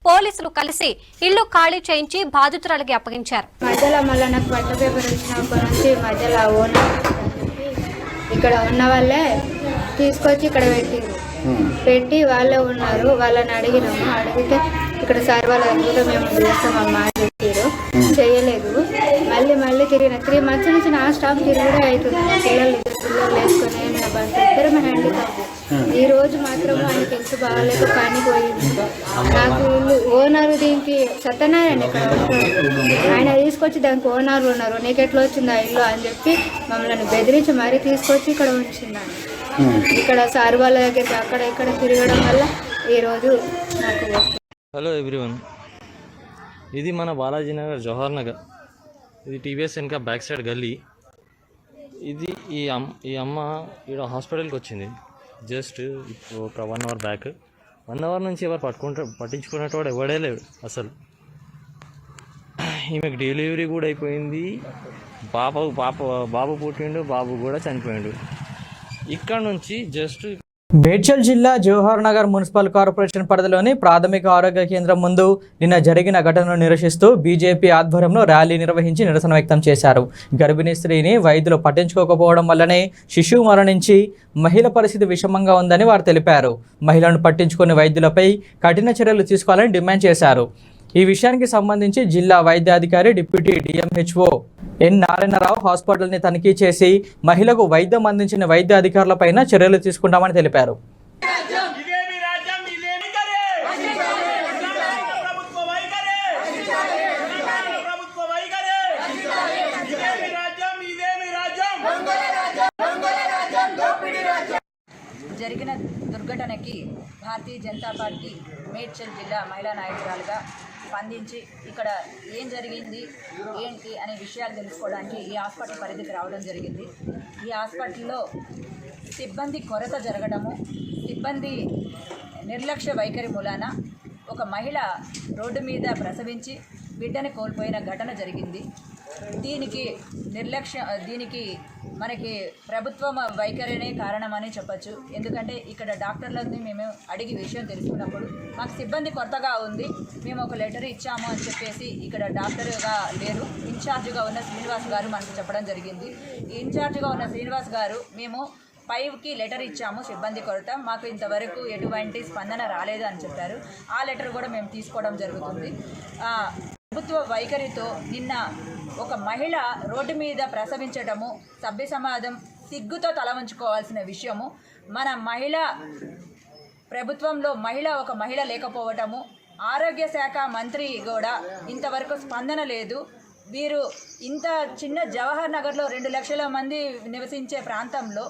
పోలీసులు కలిసి ఇల్లు ఖాళీ చేయించి బాధితురాలకి అప్పగించారు.
మధ్యలో నాకు పట్ట పేపర్ ఇచ్చినప్పటి నుంచి మధ్యలో ఓనర్ ఇక్కడ ఉన్న వాళ్ళే తీసుకొచ్చి ఇక్కడ పెట్టి వాళ్ళే ఉన్నారు. వాళ్ళని అడిగినాము. అడిగితే ఇక్కడ సార్ వాళ్ళ దగ్గర మేము చేస్తామమ్మా అని చెప్పారు. చేయలేదు. మళ్ళీ తిరిగిన 3 months నుంచి నా స్టాఫ్ తిరుగుడే అవుతుంది. పిల్లలు వేసుకొని ఇద్దరు హ్యాండిక్యాప్. ఈ రోజు మాత్రం ఆయనకి ఎంత బాగాలేక పని పోయింది. నాకు ఓనర్ దీనికి సత్యనారాయణ ఇక్కడ ఆయన తీసుకొచ్చి దానికి ఓనర్ ఉన్నారు. నీకు ఎట్లా వచ్చింది ఆ ఇల్లు అని చెప్పి మమ్మల్ని బెదిరించి మరీ తీసుకొచ్చి ఇక్కడ ఉంచిందని. ఇక్కడ సార్ వాళ్ళ దగ్గరికి అక్కడ ఇక్కడ తిరగడం వల్ల ఈరోజు నాకు.
హలో ఎవ్రీవన్, ఇది మన బాలాజీ నగర్ జవహర్ నగర్. ఇది టీవీఎస్ వెనక బ్యాక్ సైడ్ గల్లీ. ఇది ఈ అమ్మ ఇక్కడ హాస్పిటల్కి వచ్చింది జస్ట్ ఒక 1 hour బ్యాక్. 1 hour నుంచి ఎవరు పట్టించుకున్నట్టు ఎవడే లేడు అసలు. ఈమెకు డెలివరీ కూడా అయిపోయింది. బాబు పుట్టిండు, బాబు కూడా చనిపోయిండు. ఇక్కడ నుంచి జస్ట్
మేడ్చల్ జిల్లా జవహర్ నగర్ మున్సిపల్ కార్పొరేషన్ పరిధిలోని ప్రాథమిక ఆరోగ్య కేంద్రం ముందు నిన్న జరిగిన ఘటనను నిరసిస్తూ బీజేపీ ఆధ్వర్యంలో ర్యాలీ నిర్వహించి నిరసన వ్యక్తం చేశారు. గర్భిణీ స్త్రీని వైద్యులు పట్టించుకోకపోవడం వల్లనే శిశువు మరణించి మహిళ పరిస్థితి విషమంగా ఉందని వారు తెలిపారు. మహిళలను పట్టించుకునే వైద్యులపై కఠిన చర్యలు తీసుకోవాలని డిమాండ్ చేశారు. ఈ విషయానికి సంబంధించి జిల్లా వైద్యాధికారి డిప్యూటీ డిఎంహెచ్ఓ ఎన్ నారాయణరావు హాస్పిటల్ని తనిఖీ చేసి మహిళకు వైద్యం అందించిన వైద్య అధికారులపైన చర్యలు తీసుకుంటామని తెలిపారు.
జరిగిన దుర్ఘటనకి భారతీయ జనతా పార్టీ మేడ్చల్ జిల్లా మహిళా నాయకురాలుగా స్పందించి ఇక్కడ ఏం జరిగింది ఏంటి అనే విషయాలు తెలుసుకోవడానికి ఈ హాస్పిటల్ పరిధికి రావడం జరిగింది. ఈ హాస్పిటల్లో సిబ్బంది కొరత జరగడము, సిబ్బంది నిర్లక్ష్య వైఖరి మూలాన ఒక మహిళ రోడ్డు మీద ప్రసవించి బిడ్డని కోల్పోయిన ఘటన జరిగింది. దీనికి మనకి ప్రభుత్వం వైఖరినే కారణమని చెప్పచ్చు. ఎందుకంటే ఇక్కడ డాక్టర్లని మేము అడిగి విషయం తెలుసుకున్నప్పుడు మాకు సిబ్బంది కొరతగా ఉంది, మేము ఒక లెటర్ ఇచ్చాము అని చెప్పేసి ఇక్కడ డాక్టర్గా లేరు, ఇన్ఛార్జ్గా ఉన్న శ్రీనివాస్ గారు మనకు చెప్పడం జరిగింది. ఇన్ఛార్జ్గా ఉన్న శ్రీనివాస్ గారు మేము 5కి లెటర్ ఇచ్చాము, సిబ్బంది కొరత, మాకు ఇంతవరకు ఎటువంటి స్పందన రాలేదు అని చెప్పారు. ఆ లెటర్ కూడా మేము తీసుకోవడం జరుగుతుంది. ప్రభుత్వ వైఖరితో నిన్న ఒక మహిళ రోడ్డు మీద ప్రసవించడము సభ్య సమాజం సిగ్గుతో తల వంచుకోవాల్సిన విషయము. మన ప్రభుత్వంలో ఒక మహిళ లేకపోవటము, ఆరోగ్య శాఖ మంత్రి కూడా ఇంతవరకు స్పందన లేదు. వీరు ఇంత చిన్న జవహర్ నగర్లో 2 లక్షల మంది నివసించే ప్రాంతంలో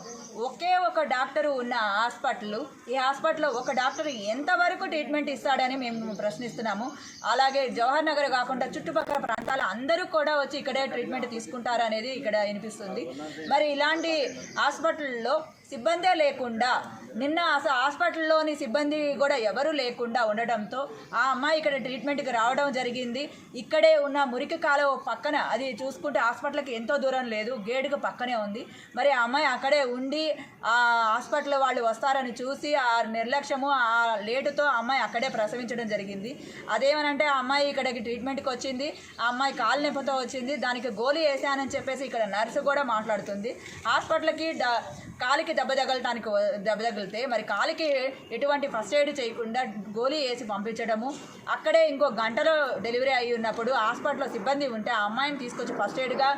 ఒకే ఒక డాక్టరు ఉన్న హాస్పిటల్, ఈ హాస్పిటల్లో ఒక డాక్టర్ ఎంతవరకు ట్రీట్మెంట్ ఇస్తాడని మేము ప్రశ్నిస్తున్నాము. అలాగే జవహర్ నగర్ కాకుండా చుట్టుపక్కల ప్రాంతాల అందరూ కూడా వచ్చి ఇక్కడే ట్రీట్మెంట్ తీసుకుంటారనేది ఇక్కడ వినిపిస్తుంది. మరి ఇలాంటి హాస్పిటల్లో సిబ్బందే లేకుండా నిన్న అసలు హాస్పిటల్లోని సిబ్బంది కూడా ఎవరూ లేకుండా ఉండడంతో ఆ అమ్మాయి ఇక్కడ ట్రీట్మెంట్కి రావడం జరిగింది. ఇక్కడే ఉన్న మురికి కాలువ పక్కన, అది చూసుకుంటే హాస్పిటల్కి ఎంతో దూరం లేదు, గేటుకు పక్కనే ఉంది. మరి ఆ అమ్మాయి అక్కడే ఉండి ఆ హాస్పిటల్ వాళ్ళు వస్తారని చూసి ఆ నిర్లక్ష్యము, ఆ లేటుతో ఆ అమ్మాయి అక్కడే ప్రసవించడం జరిగింది. అదేమనంటే ఆ అమ్మాయి ఇక్కడికి ట్రీట్మెంట్కి వచ్చింది, ఆ అమ్మాయి కాలు నొప్పితో వచ్చింది, దానికి గోళీ వేసానని చెప్పేసి ఇక్కడ నర్సు కూడా మాట్లాడుతుంది. హాస్పిటల్కి కాలికి దెబ్బ తగిలితే మరి కాలికి ఎటువంటి ఫస్ట్ ఎయిడ్ చేయకుండా గోళీ వేసి పంపించడము, అక్కడే ఇంకో గంటలో డెలివరీ అయి ఉన్నప్పుడు హాస్పిటల్లో సిబ్బంది ఉంటే ఆ అమ్మాయిని తీసుకొచ్చి ఫస్ట్ ఎయిడ్గా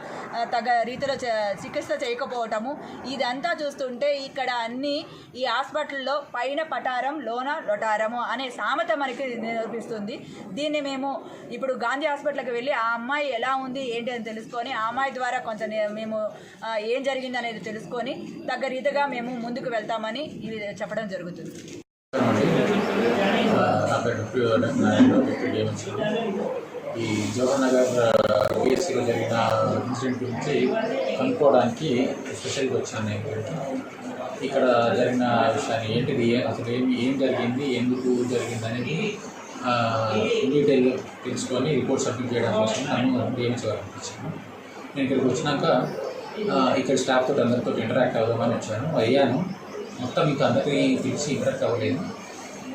తగ్గ రీతిలో చికిత్స చేయకపోవటము, ఇదంతా చూస్తుంటే ఇక్కడ అన్నీ ఈ హాస్పిటల్లో పైన పటారం లోన లొటారము అనే సామెత మనకి నిరూపిస్తుంది. దీన్ని మేము ఇప్పుడు గాంధీ హాస్పిటల్కి వెళ్ళి ఆ అమ్మాయి ఎలా ఉంది ఏంటి అని తెలుసుకొని ఆ అమ్మాయి ద్వారా కొంచెం మేము ఏం జరిగింది అనేది తెలుసుకొని తగ్గ రీతిగా మేము ముందుకు వెళ్తామని ఇది చెప్పడం జరుగుతుంది.
ఈ జవహర్ నగర్ పిఎస్సిలో జరిగిన ఇన్సిడెంట్ గురించి కనుక్కోవడానికి స్పెషల్గా వచ్చాను. ఇక్కడ జరిగిన విషయాన్ని ఏంటిది, అసలు ఏం జరిగింది, ఎందుకు జరిగింది అనేది డీటెయిల్గా తెలుసుకొని రిపోర్ట్ సబ్మిట్ చేయడం కోసం నన్ను డిఎంహెచ్ఓ నేను ఇక్కడికి వచ్చినాక ఇక్కడ స్టాఫ్ తోటి అందరితో ఇంటరాక్ట్ అవుదామని అయ్యాను. మొత్తం మీకు అందరికీ తెలిసి ఇంటరాక్ట్ అవ్వలేదు.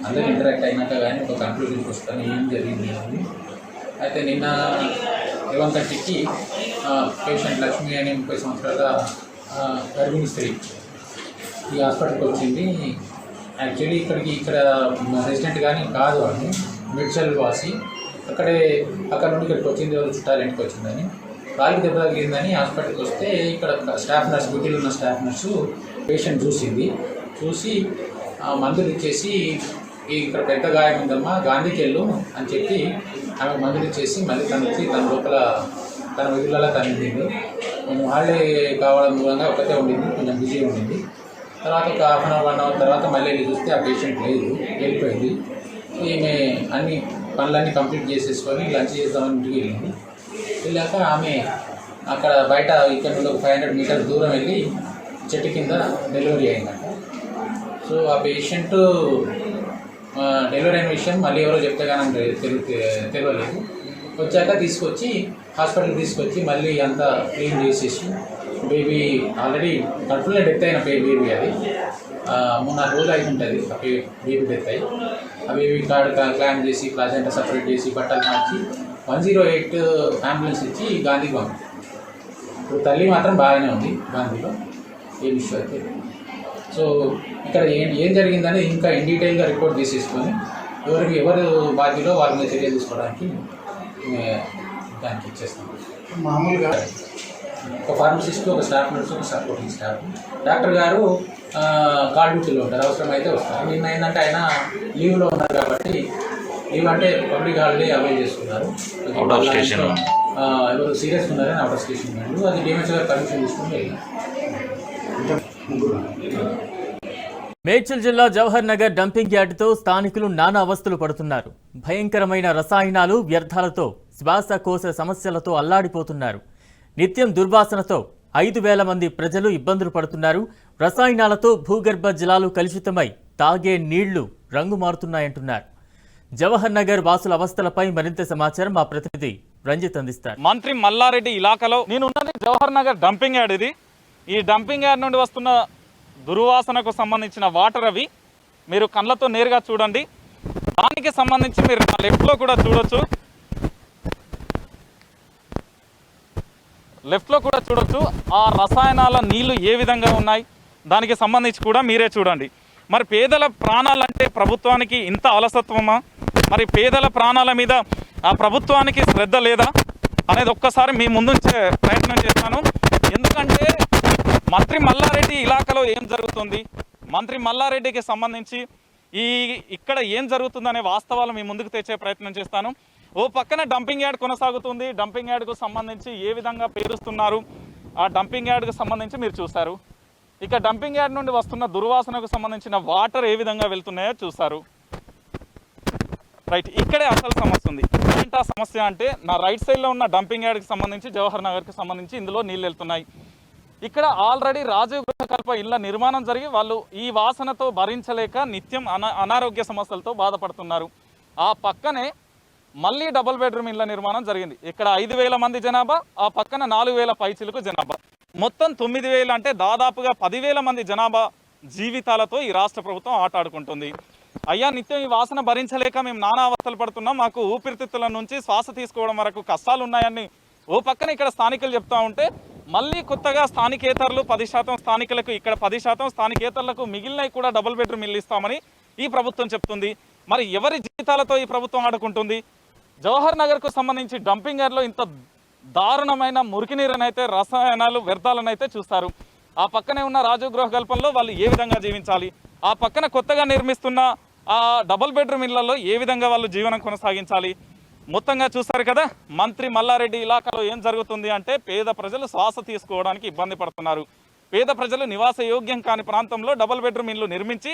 అందరూ ఇంటరాక్ట్ అయినాక కానీ ఒక కంక్లూజన్కి వస్తాను ఏం జరిగింది అనేది. అయితే నిన్న 11:30కి పేషెంట్ లక్ష్మి అనే 30 సంవత్సరాల గర్భిణీ స్త్రీ ఈ హాస్పిటల్కి వచ్చింది. యాక్చువల్లీ ఇక్కడ రెసిడెంట్ కానీ కాదు అని మిడ్చల్ వాసి అక్కడ నుండి ఇక్కడికి వచ్చింది, ఎవరు చుట్టాలు ఇంటికి వచ్చిందని కాలికి దెబ్బ తగిలిందని హాస్పిటల్కి వస్తే ఇక్కడ స్టాఫ్ నర్స్, డ్యూటీలో ఉన్న స్టాఫ్ నర్సు పేషెంట్ చూసి మందులు ఇచ్చేసి ఇక్కడ పెద్ద గాయం ఉందమ్మా గాంధీకి వెళ్ళు అని చెప్పి ఆమె మందులు ఇచ్చేసి మళ్ళీ తన లోపల తన విధులలో తనింది. నేను హాలిడే కావడం మూలంగా ఒకటే ఉండింది, కొంచెం బిజీ ఉండింది. తర్వాత ఒక హాఫ్ అన్ అవర్ 1 అవర్ తర్వాత మళ్ళీ వెళ్ళి చూస్తే ఆ పేషెంట్ లేదు, వెళ్ళిపోయింది. ఈమె అన్ని పనులన్నీ కంప్లీట్ చేసేసుకొని లంచ్ చేద్దామని ఇంటికి వెళ్ళింది. వెళ్ళాక ఆమె అక్కడ బయట ఇక్కడ నుండి ఒక 500 మీటర్స్ దూరం వెళ్ళి చెట్టు కింద డెలివరీ అయిందంట. సో ఆ పేషెంట్ డెలివరీ అయిన విషయం మళ్ళీ ఎవరో చెప్తే కానీ తెలియలేదు. వచ్చాక హాస్పిటల్కి తీసుకొచ్చి మళ్ళీ అంతా క్లీన్ చేసేసి బేబీ ఆల్రెడీ కడుపులో డెత్ అయిన బేబీ అది 3-4 రోజులు అయి ఉంటుంది. ఆ బేబీ డెత్ అయ్యి ఆ బేబీ క్లామ్ చేసి ప్లాజెంటా సపరేట్ చేసి బట్టలు మార్చి 108 అంబులెన్స్ ఇచ్చి గాంధీకి పంపింది. ఇప్పుడు తల్లి మాత్రం బాగానే ఉంది, గాంధీలో ఏం ఇష్యూ అయితే. సో ఇక్కడ ఏం జరిగిందని ఇంకా ఇన్ డీటెయిల్గా రిపోర్ట్ తీసేసుకొని ఎవరు బాధ్యులో వాళ్ళ మీద చర్య తీసుకోవడానికి దానికి ఇచ్చేస్తాం. మామూలుగా ఒక ఫార్మసిస్ట్, ఒక స్టాఫ్ నర్స్, ఒక సపోర్టింగ్ స్టాఫ్, డాక్టర్ గారు కాల్ డ్యూటీలో ఉంటారు, అవసరమైతే వస్తారు. నిన్న ఏంటంటే ఆయన లీవ్లో ఉన్నారు కాబట్టి లీవ్ అంటే పబ్లిక్ హాలిడే అవైల్ చేసుకున్నారు. ఎవరు సీరియస్ ఉన్నారని అవుట్ ఆఫ్ స్టేషన్ వెళ్ళి అది డిఎంహెచ్ గారు పర్మిషన్ తీసుకుని వెళ్ళారు.
మేడ్చల్ జిల్లా జవహర్ నగర్ డంపింగ్ యార్డుతో స్థానికులు నానా అవస్థలు పడుతున్నారు. భయంకరమైన రసాయనాలు, వ్యర్థాలతో శ్వాసకోశ సమస్యలతో అల్లాడిపోతున్నారు. నిత్యం దుర్వాసనతో 5,000 మంది ప్రజలు ఇబ్బందులు పడుతున్నారు. రసాయనాలతో భూగర్భ జలాలు కలుషితమై తాగే నీళ్లు రంగు మారుతున్నాయంటున్నారు. జవహర్ నగర్ వాసుల అవస్థలపై మరింత సమాచారం మా ప్రతినిధి రంజిత్ అందిస్తారు.
మంత్రి మల్లారెడ్డి ఇలాకాలో నేనున్నది జవహర్ నగర్ డంపింగ్ యార్డ్. ఇది ఈ డంపింగ్ యార్డ్ నుండి వస్తున్న దుర్వాసనకు సంబంధించిన వాటర్ అవి మీరు కళ్ళతో నేరుగా చూడండి. దానికి సంబంధించి మీరు నా లెఫ్ట్లో కూడా చూడొచ్చు, ఆ రసాయనాల నీళ్లు ఏ విధంగా ఉన్నాయి దానికి సంబంధించి కూడా మీరే చూడండి. మరి పేదల ప్రాణాలంటే ప్రభుత్వానికి ఇంత అలసత్వమా? మరి పేదల ప్రాణాల మీద ఆ ప్రభుత్వానికి శ్రద్ధ లేదా అనేది ఒక్కసారి మీ ముందుంచే ప్రయత్నం చేస్తాను. ఎందుకంటే మంత్రి మల్లారెడ్డి ఇలాకాలో ఏం జరుగుతుంది, మంత్రి మల్లారెడ్డికి సంబంధించి ఇక్కడ ఏం జరుగుతుందనే వాస్తవాలు మీ ముందుకు తెచ్చే ప్రయత్నం చేస్తాను. ఓ పక్కన డంపింగ్ యార్డ్ కొనసాగుతుంది. డంపింగ్ యార్డ్కు సంబంధించి ఏ విధంగా పేరుస్తున్నారు, ఆ డంపింగ్ యార్డ్కు సంబంధించి మీరు చూశారు. ఇక డంపింగ్ యార్డ్ నుండి వస్తున్న దుర్వాసనకు సంబంధించిన వాటర్ ఏ విధంగా వెళ్తున్నాయో చూశారు. రైట్, ఇక్కడే అసలు సమస్య ఉంది. ఏంటా సమస్య అంటే నా రైట్ సైడ్లో ఉన్న డంపింగ్ యార్డ్కి సంబంధించి జవహర్ నగర్కి సంబంధించి ఇందులో నీళ్ళు వెళ్తున్నాయి. ఇక్కడ ఆల్రెడీ రాజీవ్ గృహకల్ప ఇళ్ల నిర్మాణం జరిగి వాళ్ళు ఈ వాసనతో భరించలేక నిత్యం అనారోగ్య సమస్యలతో బాధపడుతున్నారు. ఆ పక్కనే మళ్ళీ డబుల్ బెడ్రూమ్ ఇళ్ల నిర్మాణం జరిగింది. ఇక్కడ 5,000 మంది జనాభా, ఆ పక్కన 4,000 పైచిలకు జనాభా, మొత్తం 9,000 అంటే దాదాపుగా 10,000 మంది జనాభా జీవితాలతో ఈ రాష్ట్ర ప్రభుత్వం ఆటాడుకుంటుంది. అయ్యా, నిత్యం ఈ వాసన భరించలేక మేము నానా అవస్థలు పడుతున్నాం, మాకు ఊపిరితిత్తుల నుంచి శ్వాస తీసుకోవడం వరకు కష్టాలు ఉన్నాయని ఓ పక్కన ఇక్కడ స్థానికులు చెప్తా ఉంటే, మళ్ళీ కొత్తగా స్థానికేతరులు 10% స్థానికులకు, ఇక్కడ 10% స్థానికేతరులకు మిగిలినవి కూడా డబుల్ బెడ్రూమ్ ఇల్లు ఇస్తామని ఈ ప్రభుత్వం చెప్తుంది. మరి ఎవరి జీవితాలతో ఈ ప్రభుత్వం ఆడుకుంటుంది? జవహర్ నగర్కు సంబంధించి డంపింగ్ యార్డ్లో ఇంత దారుణమైన మురికి నీరునైతే, రసాయనాలు, వ్యర్థాలనైతే చూస్తారు. ఆ పక్కనే ఉన్న రాజీవ్ గృహకల్పంలో వాళ్ళు ఏ విధంగా జీవించాలి, ఆ పక్కన కొత్తగా నిర్మిస్తున్న ఆ డబుల్ బెడ్రూమ్ ఇళ్లలో ఏ విధంగా వాళ్ళు జీవనం కొనసాగించాలి? మొత్తంగా చూస్తారు కదా మంత్రి మల్లారెడ్డి ఇలాకాలో ఏం జరుగుతుంది అంటే, పేద ప్రజలు శ్వాస తీసుకోవడానికి ఇబ్బంది పడుతున్నారు. పేద ప్రజలు నివాస యోగ్యం కాని ప్రాంతంలో డబుల్ బెడ్రూమ్ ఇల్లు నిర్మించి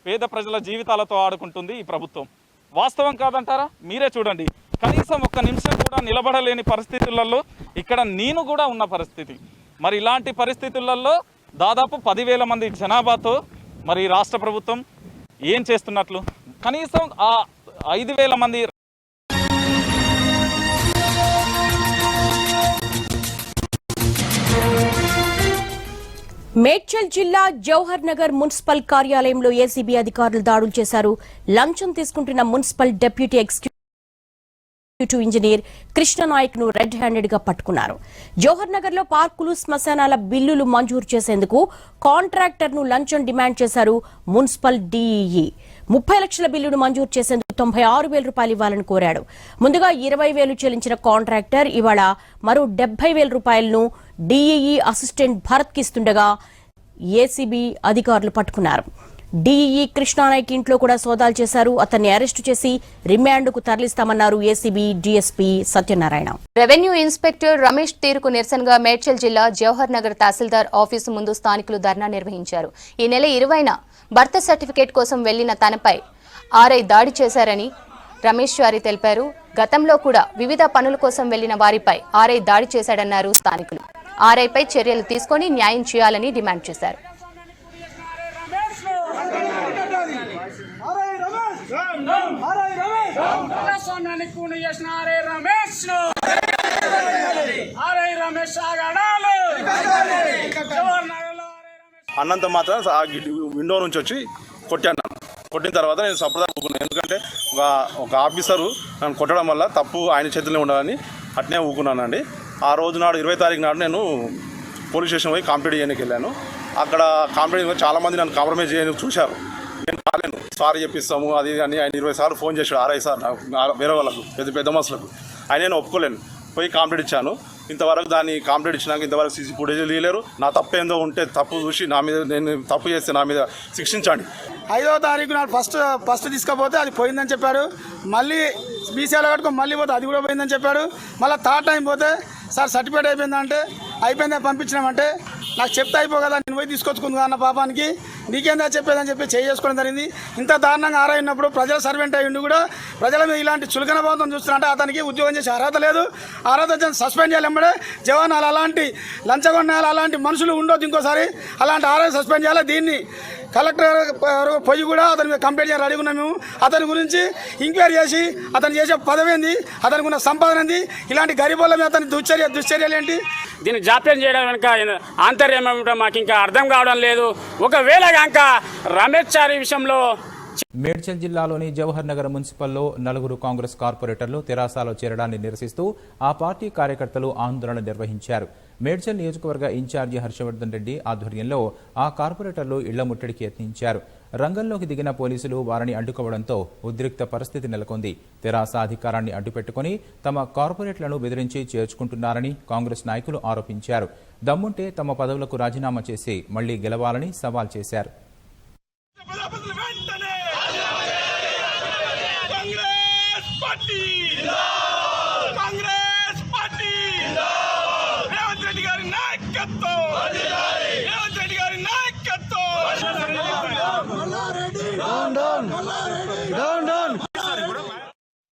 పేద ప్రజల జీవితాలతో ఆడుకుంటుంది ఈ ప్రభుత్వం. వాస్తవం కాదంటారా? మీరే చూడండి. కనీసం ఒక్క నిమిషం కూడా నిలబడలేని పరిస్థితులలో ఇక్కడ నేను కూడా ఉన్న పరిస్థితి. మరి ఇలాంటి పరిస్థితులలో దాదాపు 10,000 మంది జనాభాతో మరి రాష్ట్ర ప్రభుత్వం ఏం చేస్తున్నట్లు? కనీసం ఆ 5,000 మంది
మేడ్చల్ జిల్లా జవహర్ నగర్ మున్సిపల్ కార్యాలయంలో ఏసీబీ అధికారులు దాడులు చేశారు. లంచం తీసుకుంటున్న municipal deputy executive executive engineer Krishna Nayak ను రెడ్ హ్యాండెడ్ గా పట్టుకున్నారు. జవహర్ నగర్ లో పార్కులు, శ్మశానాల బిల్లులు మంజూరు చేసేందుకు కాంట్రాక్టర్ ను లంచం డిమాండ్ చేశారు మున్సిపల్ డీఈఈ. 30 లక్షల బిల్లును మంజూరు చేసేందుకు 96,000 రూపాయలు ఇవ్వాలని కోరాడు. ముందుగా 20,000 చెల్లించిన కాంట్రాక్టర్ ఇవాళ మరో 70,000 రూపాయలను డీఈఈ అసిస్టెంట్ భరత్ కి ఇస్తుండగా ఏసీబీ అధికారులు పట్టుకున్నారు. డీఈఈ కృష్ణానాయక్ ఇంట్లో కూడా సోదాలు చేశారు. అతన్ని అరెస్టు చేసి రిమాండ్కు తరలిస్తామన్నారు ACB DSP Satyanarayana.
Revenue inspector Ramesh తీరుకు నిరసనగా మేడ్చల్ జిల్లా జవహర్ నగర్ తహసీల్దార్ ఆఫీసు ముందు స్థానికులు ధర్నా నిర్వహించారు. ఈ నెల 20న బర్త్ సర్టిఫికేట్ కోసం వెళ్లిన తనపై ఆర్ఐ దాడి చేశారని రమేష్ చారి తెలిపారు. గతంలో కూడా వివిధ పనుల కోసం వెళ్లిన వారిపై ఆర్ఐ దాడి చేశాడన్నారు స్థానికులు. ఆర్ఐపై చర్యలు తీసుకొని న్యాయం చేయాలని డిమాండ్ చేశారు.
అన్నంత మాత్రం ఆ విండో నుంచి వచ్చి కొట్టాను. కొట్టిన తర్వాత నేను సంప్రదాయం ఊకున్నాను. ఎందుకంటే ఒక ఆఫీసరు నన్ను కొట్టడం వల్ల తప్పు ఆయన చేతుల్లో ఉండాలని అట్నే ఊకున్నానండి. ఆ రోజు నాడు 20 తారీఖు నాడు నేను పోలీస్ స్టేషన్ పోయి కంప్లైంట్ చేయడానికి వెళ్ళాను. అక్కడ కంప్లైంట్ చాలామంది నన్ను కాంప్రమైజ్ చేయడానికి చూశారు. నేను రాలేను, సారీ చెప్పిస్తాము అది అని ఆయన 20 సార్లు ఫోన్ చేశాడు. ఆర్ఐ సార్ వేరే వాళ్ళకు పెద్ద మనుషులకు. ఆయన నేను ఒప్పుకోలేను. పోయి కంప్లైంట్ ఇచ్చాను. ఇంతవరకు దాన్ని కంప్లైంట్ ఇచ్చినాక ఇంతవరకు సీసీ ఫుటేజ్ తీయలేరు. నా తప్పు ఏందో ఉంటే తప్పు చూసి నా మీద, నేను తప్పు చేస్తే నా మీద శిక్షించండి.
5వ తారీఖు నాడు ఫస్ట్ తీసుకపోతే అది పోయిందని చెప్పాడు. మళ్ళీ బీసీఆర్ కట్టుకొని మళ్ళీ పోతే అది కూడా పోయిందని చెప్పాడు. మళ్ళీ థర్డ్ టైం పోతే సార్ సర్టిఫికేట్ అయిపోయిందంటే అయిపోయిందని పంపించినామంటే నాకు చెప్తే అయిపో కదా, నేను పోయి తీసుకొచ్చుకుందా అన్న పాపానికి నీకేందా చెప్పేదని చెప్పి చేసుకోవడం జరిగింది. ఇంత దారుణంగా ఆరైనప్పుడు ప్రజల సర్వెంట్ అయ్యిండి కూడా ప్రజల మీద ఇలాంటి చులకన భావం చూస్తున్నట్టే అతనికి ఉద్యోగం చేసే అర్హత లేదు. అర్హత సస్పెండ్ చేయాలి. వెంబడే జవానాలు అలాంటి లంచగొండాలు అలాంటి మనుషులు ఉండొద్దు. ఇంకోసారి అలాంటి ఆర్ఐ సస్పెండ్ చేయాలి. దీన్ని కలెక్టర్ పోయి కూడా అతని మీద కంప్లైంట్ చేయాలి రెడీగా ఉన్నాం మేము. అతని గురించి ఎంక్వైరీ చేసి అతను చేసే పదవి ఏంది, అతనికి ఉన్న సంపాదన ఏంది, ఇలాంటి గరీబుల మీద అతని దుశ్చర్యలు ఏంటి,
దీన్ని జాప్యం చేయడం వెనుక ఆంతర్యం ఏమిటో మాకు ఇంకా అర్థం కావడం లేదు. ఒకవేళ కనుక రమేష్ చారి విషయంలో
మేడ్చల్ జిల్లాలోని జవహర్ నగర్ మున్సిపల్లో 4 కాంగ్రెస్ కార్పొరేటర్లు తెరాసలో చేరడాన్ని నిరసిస్తూ ఆ పార్టీ కార్యకర్తలు ఆందోళన నిర్వహించారు. మేడ్చల్ నియోజకవర్గ ఇన్ఛార్జి హర్షవర్ధన్ రెడ్డి ఆధ్వర్యంలో ఆ కార్పొరేటర్లు ఇళ్ల ముట్టడికి యత్నించారు. రంగంలోకి దిగిన పోలీసులు వారిని అడ్డుకోవడంతో ఉద్రిక్త పరిస్థితి నెలకొంది. తెరాస అధికారాన్ని అడ్డుపెట్టుకుని తమ కార్పొరేట్లను బెదిరించి చేర్చుకుంటున్నారని కాంగ్రెస్ నాయకులు ఆరోపించారు. దమ్ముంటే తమ పదవులకు రాజీనామా చేసి మళ్లీ గెలవాలని సవాల్ చేశారు.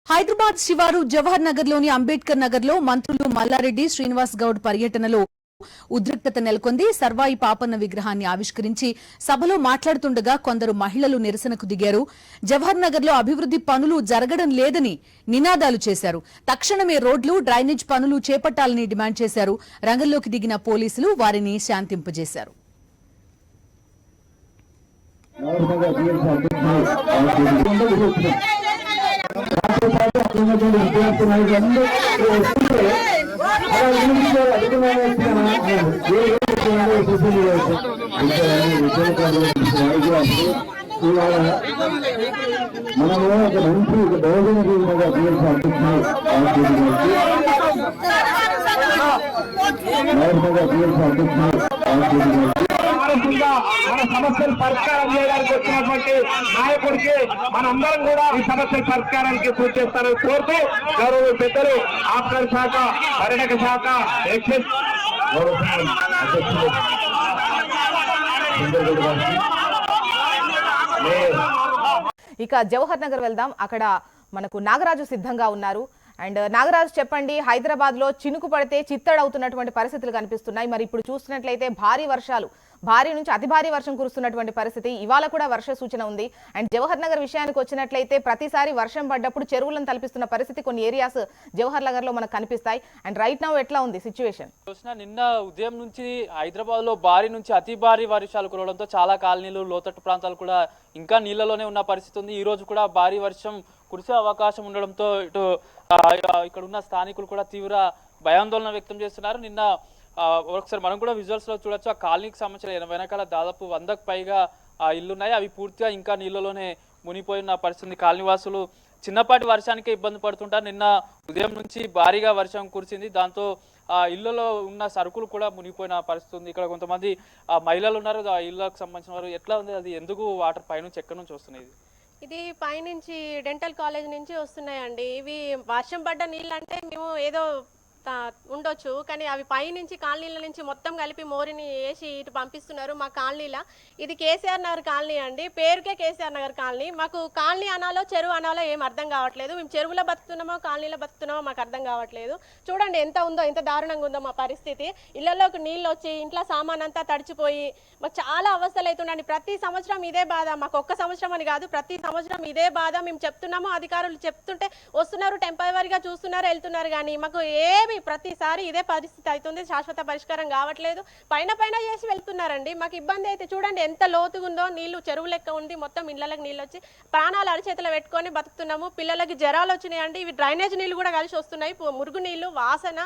హైదరాబాద్ శివారు జవహర్ నగర్ లోని అంబేద్కర్ నగర్ లో మంత్రులు మల్లారెడ్డి, శ్రీనివాస్ గౌడ్ పర్యటనలో ఉద్రిక్తత నెలకొంది. సర్వాయి పాపన్న విగ్రహాన్ని ఆవిష్కరించి సభలో మాట్లాడుతుండగా కొందరు మహిళలు నిరసనకు దిగారు. జవహర్ నగర్ లో అభివృద్ధి పనులు జరగడం లేదని నినాదాలు చేశారు. తక్షణమే రోడ్లు, డ్రైనేజ్ పనులు చేపట్టాలని డిమాండ్ చేశారు. రంగంలోకి దిగిన పోలీసులు వారిని శాంతింపజేశారు.
మన సమస్యలు పరిష్కారం చేయడానికి వచ్చినటువంటి నాయకుడికి మనందరం కూడా ఈ సమస్యల పరిష్కారానికి కృషి చేస్తారని కోరుతూ గౌరవ పెద్దలు ఆబ్కారీ శాఖ, పర్యాటక శాఖ, ఎక్సైజ్
ఇక జవహర్ నగర్ వెళ్దాం. అక్కడ మనకు నాగరాజు సిద్ధంగా ఉన్నారు. అండ్ నాగరాజు చెప్పండి, హైదరాబాద్ లో చినుకు పడితే చిత్తడవుతున్నటువంటి పరిస్థితులు కనిపిస్తున్నాయి. మరి ఇప్పుడు చూస్తున్నట్లయితే భారీ నుంచి అతి భారీ వర్షం కురుస్తున్నటువంటి పరిస్థితి. ఇవాళ కూడా వర్ష సూచన ఉంది. అండ్ జవహర్ నగర్ విషయానికి వచ్చినట్లయితే ప్రతిసారి వర్షం పడ్డప్పుడు చెరువులను తలపిస్తున్న పరిస్థితి కొన్ని ఏరియాస్ జవహర్ నగర్ లో మనకు కనిపిస్తాయి. అండ్ రైట్ నౌ ఎట్లా ఉంది సిచ్యువేషన్?
నిన్న ఉదయం నుంచి హైదరాబాద్ లో భారీ నుంచి అతి భారీ వర్షాలు కురవడంతో చాలా కాలనీలు, లోతట్టు ప్రాంతాలు కూడా ఇంకా నీళ్లలోనే ఉన్న పరిస్థితి ఉంది. ఈ రోజు కూడా భారీ వర్షం కురిసే అవకాశం ఉండడంతో ఇటు ఇక్కడ ఉన్న స్థానికులు కూడా తీవ్ర భయాందోళన వ్యక్తం చేస్తున్నారు. నిన్న ఒకసారి మనం కూడా విజువల్స్లో చూడొచ్చు, ఆ కాలనీకి సంబంధించిన వెనకాల దాదాపు 100కు పైగా ఇల్లున్నాయి. అవి పూర్తిగా ఇంకా నీళ్ళలోనే మునిగిపోయిన పరిస్థితి. కాలనీవాసులు చిన్నపాటి వర్షానికే ఇబ్బంది పడుతుంటారు. నిన్న ఉదయం నుంచి భారీగా వర్షం కురిసింది. దాంతో ఇళ్లలో ఉన్న సరుకులు కూడా మునిగిపోయిన పరిస్థితి ఉంది. ఇక్కడ కొంతమంది మహిళలు ఉన్నారు, ఆ ఇళ్ళకు సంబంధించిన వారు. ఎట్లా ఉంది అది? ఎందుకు వాటర్ పైనుంచి ఎక్కడి నుంచి వస్తున్నాయి?
ఇది పైనుంచి డెంటల్ కాలేజ్ నుంచి వస్తున్నాయండి. ఇవి వర్షం పడ్డ నీళ్ళు అంటే మేము ఏదో ఉండొచ్చు, కానీ అవి పైనుంచి కాలనీల నుంచి మొత్తం కలిపి మోరిని వేసి ఇటు పంపిస్తున్నారు మా కాలనీల. ఇది కేసీఆర్ నగర్ కాలనీ అండి, పేరుకే కేసీఆర్ నగర్ కాలనీ. మాకు కాలనీ అనాలో చెరువు అనాలో ఏం అర్థం కావట్లేదు. మేము చెరువులో బతుకుతున్నామో కాలనీలో బతుకుతున్నామో మాకు అర్థం కావట్లేదు. చూడండి ఎంత ఉందో, ఎంత దారుణంగా ఉందో మా పరిస్థితి. ఇళ్లలోకి నీళ్ళు వచ్చి ఇంట్లో సామాన్ అంతా తడిచిపోయి మాకు చాలా అవస్థలు అవుతుండండి. ప్రతి సంవత్సరం ఇదే బాధ, మాకు ఒక్క సంవత్సరం అని కాదు, ప్రతి సంవత్సరం ఇదే బాధ. మేము చెప్తున్నాము, అధికారులు చెప్తుంటే వస్తున్నారు, టెంపరీగా చూస్తున్నారు, వెళ్తున్నారు, కానీ మాకు ఏమి ప్రతిసారి ఇదే పరిస్థితి అవుతుంది. శాశ్వత పరిష్కారం కావట్లేదు. పైన చేసి వెళ్తున్నారండి. మాకు ఇబ్బంది అయితే చూడండి ఎంత లోతుగా ఉందో. నీళ్లు చెరువు లెక్క ఉంది, మొత్తం ఇళ్లకి నీళ్ళు వచ్చి ప్రాణాలు అరిచేతులు పెట్టుకొని బతుకుతున్నాము. పిల్లలకి జ్వరాలు వచ్చినాయండి. ఇవి డ్రైనేజ్ నీళ్ళు కూడా కలిసి వస్తున్నాయి, మురుగు నీళ్లు వాసన.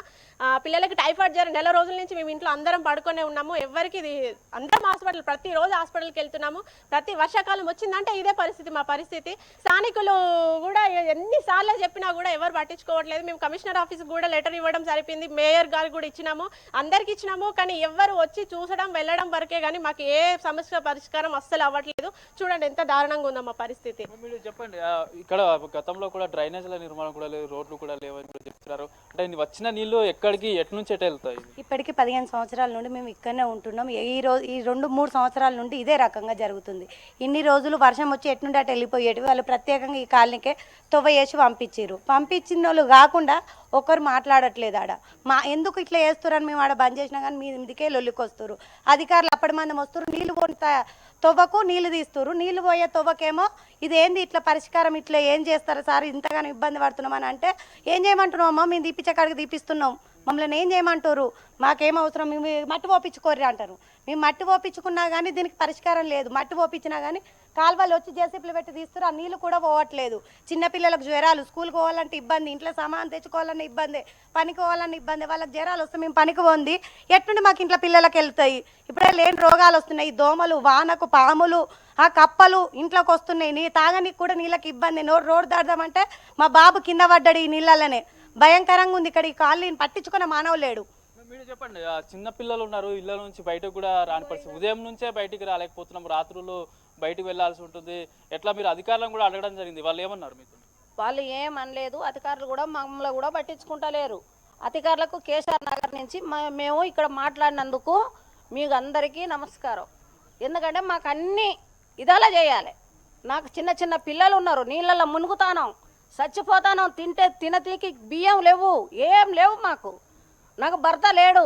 పిల్లలకి టైఫాయిడ్ జ్వరం నెల రోజుల నుంచి మేము ఇంట్లో అందరం పడుకొనే ఉన్నాము. ఎవరికి ఇది అందరం హాస్పిటల్, ప్రతిరోజు హాస్పిటల్కి వెళ్తున్నాము. ప్రతి వర్షాకాలం వచ్చిందంటే ఇదే పరిస్థితి మా పరిస్థితి. స్థానికులు కూడా ఎన్నిసార్లు చెప్పినా కూడా ఎవరు పట్టించుకోవట్లేదు. మేము కమిషనర్ ఆఫీస్కి కూడా లెటర్ ఇవ్వడం సరిపోయింది, మేయర్ గారికి కూడా ఇచ్చినాము, అందరికి ఇచ్చినాము, కానీ ఎవరు వచ్చి చూసడం వెళ్ళడం వరకే, కానీ మాకు ఏ సమస్య పరిష్కారం అస్సలు అవ్వట్లేదు. చూడండి ఎంత దారుణంగా ఉందో మా పరిస్థితి.
మీరు చెప్పండి, ఇక్కడ గతంలో కూడా డ్రైనేజ్ల నిర్మాణం కూడా లేదు, రోడ్లు కూడా లేవని కూడా చెప్తున్నారు. అంటే వచ్చిన నీళ్లు ఎక్కడికి ఎటు నుంచి ఎటు వెళ్తాయి?
ఇప్పటికీ 15 సంవత్సరాల నుండి మేము ఇక్కడనే ఉంటున్నాం. ఈ 2-3 సంవత్సరాల నుండి ఇదే రకంగా జరుగుతుంది. ఇన్ని రోజులు వర్షం వచ్చి ఎటు నుండి అటు వెళ్ళిపోయేటివి. వాళ్ళు ప్రత్యేకంగా ఈ కాలనీకే తొవ్వ వేసి పంపించిన వాళ్ళు కాకుండా ఒకరు మాట్లాడట్లేదు. ఆడ ఎందుకు ఇట్లా వేస్తారని మేము ఆడ బంద్ చేసినా కానీ మీదికే లొల్లికి వస్తారు అధికారులు. అప్పటి మంది వస్తారు, నీళ్లు కొంత తొవ్వకు నీళ్లు తీస్తారు, నీళ్లు పోయే తొవ్వకేమో ఇదేంది ఇట్లా పరిష్కారం, ఇట్లా ఏం చేస్తారు సార్, ఇంతగానో ఇబ్బంది పడుతున్నామని అంటే ఏం చేయమంటున్నామమ్మా, మేము తీపిచ్చే కాడికి తీపిస్తున్నాం, మమ్మల్ని ఏం చేయమంటారు, మాకేం అవసరం, మేము మట్టి పోపించుకోర్రి అంటారు. మేము మట్టి పోపించుకున్నా కానీ దీనికి పరిష్కారం లేదు. మట్టి పోపించినా కానీ కాలువలు వచ్చి జేసీపీలు పెట్టి తీస్తారు, ఆ నీళ్ళు కూడా పోవట్లేదు. చిన్నపిల్లలకు జ్వరాలు, స్కూల్కి పోవాలంటే ఇబ్బంది, ఇంట్లో సామాన్ తెచ్చుకోవాలన్న ఇబ్బంది, పనికి పోవాలన్న ఇబ్బంది. వాళ్ళకి జ్వరాలు వస్తే మేము పనికి పోంది ఎట్టుండి మాకు ఇంట్లో పిల్లలకి వెళ్తాయి. ఇప్పుడే లేని రోగాలు వస్తున్నాయి, దోమలు, వానకు పాములు, ఆ కప్పలు ఇంట్లోకి వస్తున్నాయి. తాగనికి కూడా నీళ్ళకి ఇబ్బంది. రోడ్డు దాడదామంటే మా బాబు కింద పడ్డాడు ఈ నీళ్ళనే. భయంకరంగా ఉంది ఇక్కడ. ఈ కాలనీని పట్టించుకున్న మానవ లేడు.
మీరు చెప్పండి, చిన్న పిల్లలు ఉన్నారు, ఇళ్ళ నుంచి బయటకు కూడా రాని పరిస్థితి. ఉదయం నుంచే బయటికి రాలేకపోతున్నాం, రాత్రులు బయటకు వెళ్లాల్సి ఉంటుంది. ఎట్లా మీరు అధికారులను కూడా అడగడం జరిగింది, వాళ్ళు ఏమన్నారు మీకు?
వాళ్ళు ఏమనలేదు. అధికారులు కూడా మమ్మల్ని కూడా పట్టించుకుంటలేరు. అధికారులకు కేసీఆర్ నగర్ నుంచి మేము ఇక్కడ మాట్లాడినందుకు మీకు అందరికీ నమస్కారం. ఎందుకంటే మాకు అన్ని ఇదాలా చేయాలి. నాకు చిన్న పిల్లలు ఉన్నారు, నీళ్ళల్లో మునుగుతాను, చచ్చిపోతాను, తినతీకి బియ్యం లేవు, ఏం లేవు మాకు. నాకు భర్త లేడు,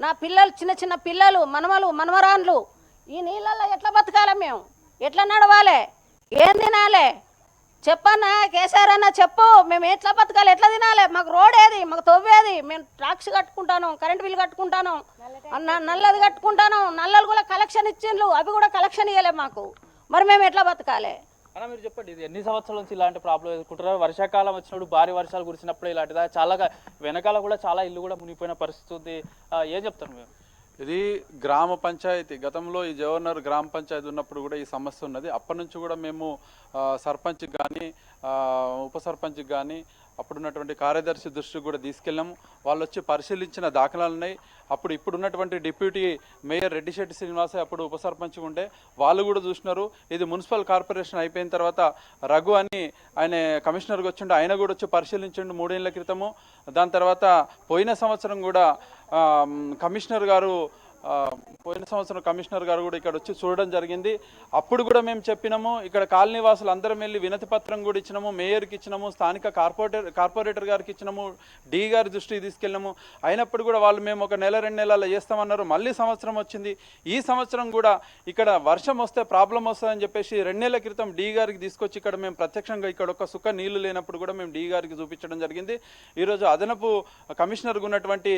నా పిల్లలు చిన్న పిల్లలు, మనవరాన్లు. ఈ నీళ్ళల్లో ఎట్లా బతకాలి మేము, ఎట్లా నడవాలి, ఏం తినాలి చెప్పన్నా కేసీఆర్ అన్న చెప్పు. మేము ఎట్లా బతకాలి, ఎట్లా తినాలి, మాకు రోడ్ ఏది, మాకు తవ్వేది, మేము ట్యాక్స్ కట్టుకుంటాను, కరెంట్ బిల్ కట్టుకుంటాను, నల్లది కట్టుకుంటాను. నల్లలు కూడా కలెక్షన్ ఇచ్చిండ్రు, అవి కూడా కలెక్షన్ ఇవ్వలే మాకు. మరి మేము ఎట్లా బతకాలి
అన్న? మీరు చెప్పండి, ఇది ఎన్ని సంవత్సరాల నుంచి ఇలాంటి ప్రాబ్లం ఎదుర్కొంటారు? వర్షాకాలం వచ్చినప్పుడు, భారీ వర్షాలు కురిసినప్పుడు ఇలాంటిదా? చాలా వెనకాల కూడా చాలా ఇల్లు కూడా మునిగిపోయిన పరిస్థితి ఉంది. ఏం చెప్తారు మీరు?
ఇది గ్రామ పంచాయతీ. గతంలో ఈ జవహర్నగర్ గ్రామ పంచాయతీ ఉన్నప్పుడు కూడా ఈ సమస్య ఉన్నది. అప్పటి నుంచి కూడా మేము సర్పంచ్కి కానీ ఉప సర్పంచ్కి కానీ అప్పుడున్నటువంటి కార్యదర్శి దృష్టికి కూడా తీసుకెళ్ళాము. వాళ్ళు వచ్చి పరిశీలించిన దాఖలాలు ఉన్నాయి. ఇప్పుడున్నటువంటి డిప్యూటీ మేయర్ రెడ్డిశెట్టి శ్రీనివాస అప్పుడు ఉప సర్పంచ్గా ఉండే, వాళ్ళు కూడా చూసినారు. ఇది మున్సిపల్ కార్పొరేషన్ అయిపోయిన తర్వాత రఘు అని ఆయన కమిషనర్గా వచ్చిండు, ఆయన కూడా వచ్చి పరిశీలించిండు 3 ఏళ్ల క్రితము. దాని తర్వాత పోయిన సంవత్సరం కూడా కమిషనర్ గారు కూడా ఇక్కడ వచ్చి చూడడం జరిగింది. అప్పుడు కూడా మేము చెప్పినాము, ఇక్కడ కాలనీ వాసులు అందరం వెళ్ళి వినతి పత్రం కూడా ఇచ్చినాము, మేయర్కి ఇచ్చినాము, స్థానిక కార్పొరేటర్ గారికి ఇచ్చినాము, డి గారి దృష్టికి తీసుకెళ్ళాము. అయినప్పుడు కూడా వాళ్ళు మేము ఒక 1-2 నెలల్లో చేస్తామన్నారు. మళ్ళీ సంవత్సరం వచ్చింది. ఈ సంవత్సరం కూడా ఇక్కడ వర్షం వస్తే ప్రాబ్లం వస్తుందని చెప్పేసి 2 నెలల క్రితం డి గారికి తీసుకొచ్చి ఇక్కడ మేము ప్రత్యక్షంగా ఇక్కడ ఒక సుక్క నీళ్లు లేనప్పుడు కూడా మేము డి గారికి చూపించడం జరిగింది. ఈరోజు అదనపు కమిషనర్గా ఉన్నటువంటి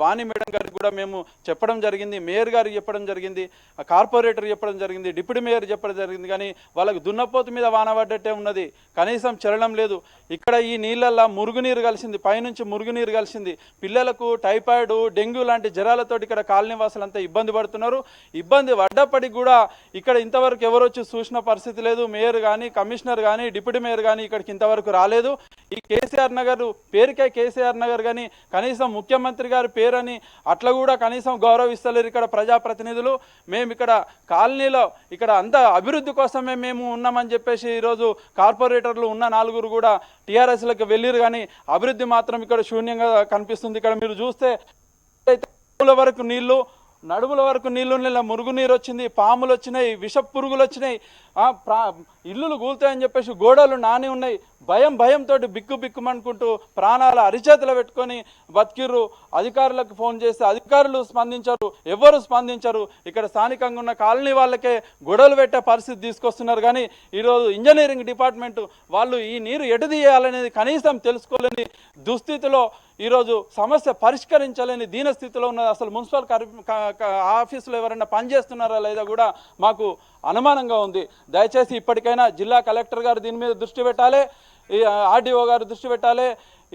వాణి మేడం గారికి కూడా మేము చెప్పడం జరిగింది. జరిగింది, మేయర్ గారికి చెప్పడం జరిగింది, కార్పొరేటర్ చెప్పడం జరిగింది, డిప్యూటీ మేయర్ చెప్పడం జరిగింది, కానీ వాళ్ళకు దున్నపోతు మీద వాన పడ్డట్టే ఉన్నది, కనీసం చలనం లేదు. ఇక్కడ ఈ నీళ్ళల్లో మురుగునీరు కలిసింది, పైనుంచి మురుగునీరు కలిసింది. పిల్లలకు టైఫాయిడ్, డెంగ్యూ లాంటి జ్వరాలతో ఇక్కడ కాలనీ వాసులంతా ఇబ్బంది పడుతున్నారు. ఇబ్బంది పడ్డప్పటికి కూడా ఇక్కడ ఇంతవరకు ఎవరు వచ్చి చూసిన పరిస్థితి లేదు. మేయర్ కానీ, కమిషనర్ కానీ, డిప్యూటీ మేయర్ కానీ ఇక్కడికి ఇంతవరకు రాలేదు. ఈ కేసీఆర్ నగర్ పేరుకే కేసీఆర్ నగర్ కానీ కనీసం ముఖ్యమంత్రి గారి పేరని అట్లా కూడా కనీసం గౌరవిస్తలేరు ఇక్కడ ప్రజాప్రతినిధులు. మేము ఇక్కడ కాలనీలో ఇక్కడ అంతా అభివృద్ధి కోసమే మేము ఉన్నామని చెప్పేసి ఈరోజు కార్పొరేటర్లు ఉన్న 4 కూడా టీఆర్ఎస్లకు వెళ్ళిరు, కానీ అభివృద్ధి మాత్రం ఇక్కడ శూన్యంగా కనిపిస్తుంది. ఇక్కడ మీరు చూస్తే వరకు నీళ్లు, నడుముల వరకు నీళ్లు, మురుగునీరు వచ్చింది, పాములు వచ్చినాయి, విష పురుగులు వచ్చినాయి, ఇల్లులు కూలుతాయని చెప్పేసి గోడలు నాని ఉన్నాయి. భయంతో బిక్కుమనుకుంటూ ప్రాణాల అరిచేతులు పెట్టుకొని బతికిర్రు. అధికారులకు ఫోన్ చేస్తే అధికారులు స్పందించరు, ఎవరు స్పందించరు. ఇక్కడ స్థానికంగా ఉన్న కాలనీ వాళ్ళకే గొడవలు పెట్టే పరిస్థితి తీసుకొస్తున్నారు. కానీ ఈరోజు ఇంజనీరింగ్ డిపార్ట్మెంట్ వాళ్ళు ఈ నీరు ఎటు తీయాలనేది కనీసం తెలుసుకోలేని దుస్థితిలో, ఈరోజు సమస్య పరిష్కరించలేని దీనస్థితిలో ఉన్నది. అసలు మున్సిపల్ ఆఫీసులో ఎవరైనా పనిచేస్తున్నారా లేదా కూడా మాకు అనుమానంగా ఉంది. దయచేసి ఇప్పటికైనా జిల్లా కలెక్టర్ గారు దీని మీద దృష్టి పెట్టాలి, ఆర్డీఓ గారు దృష్టి పెట్టాలి.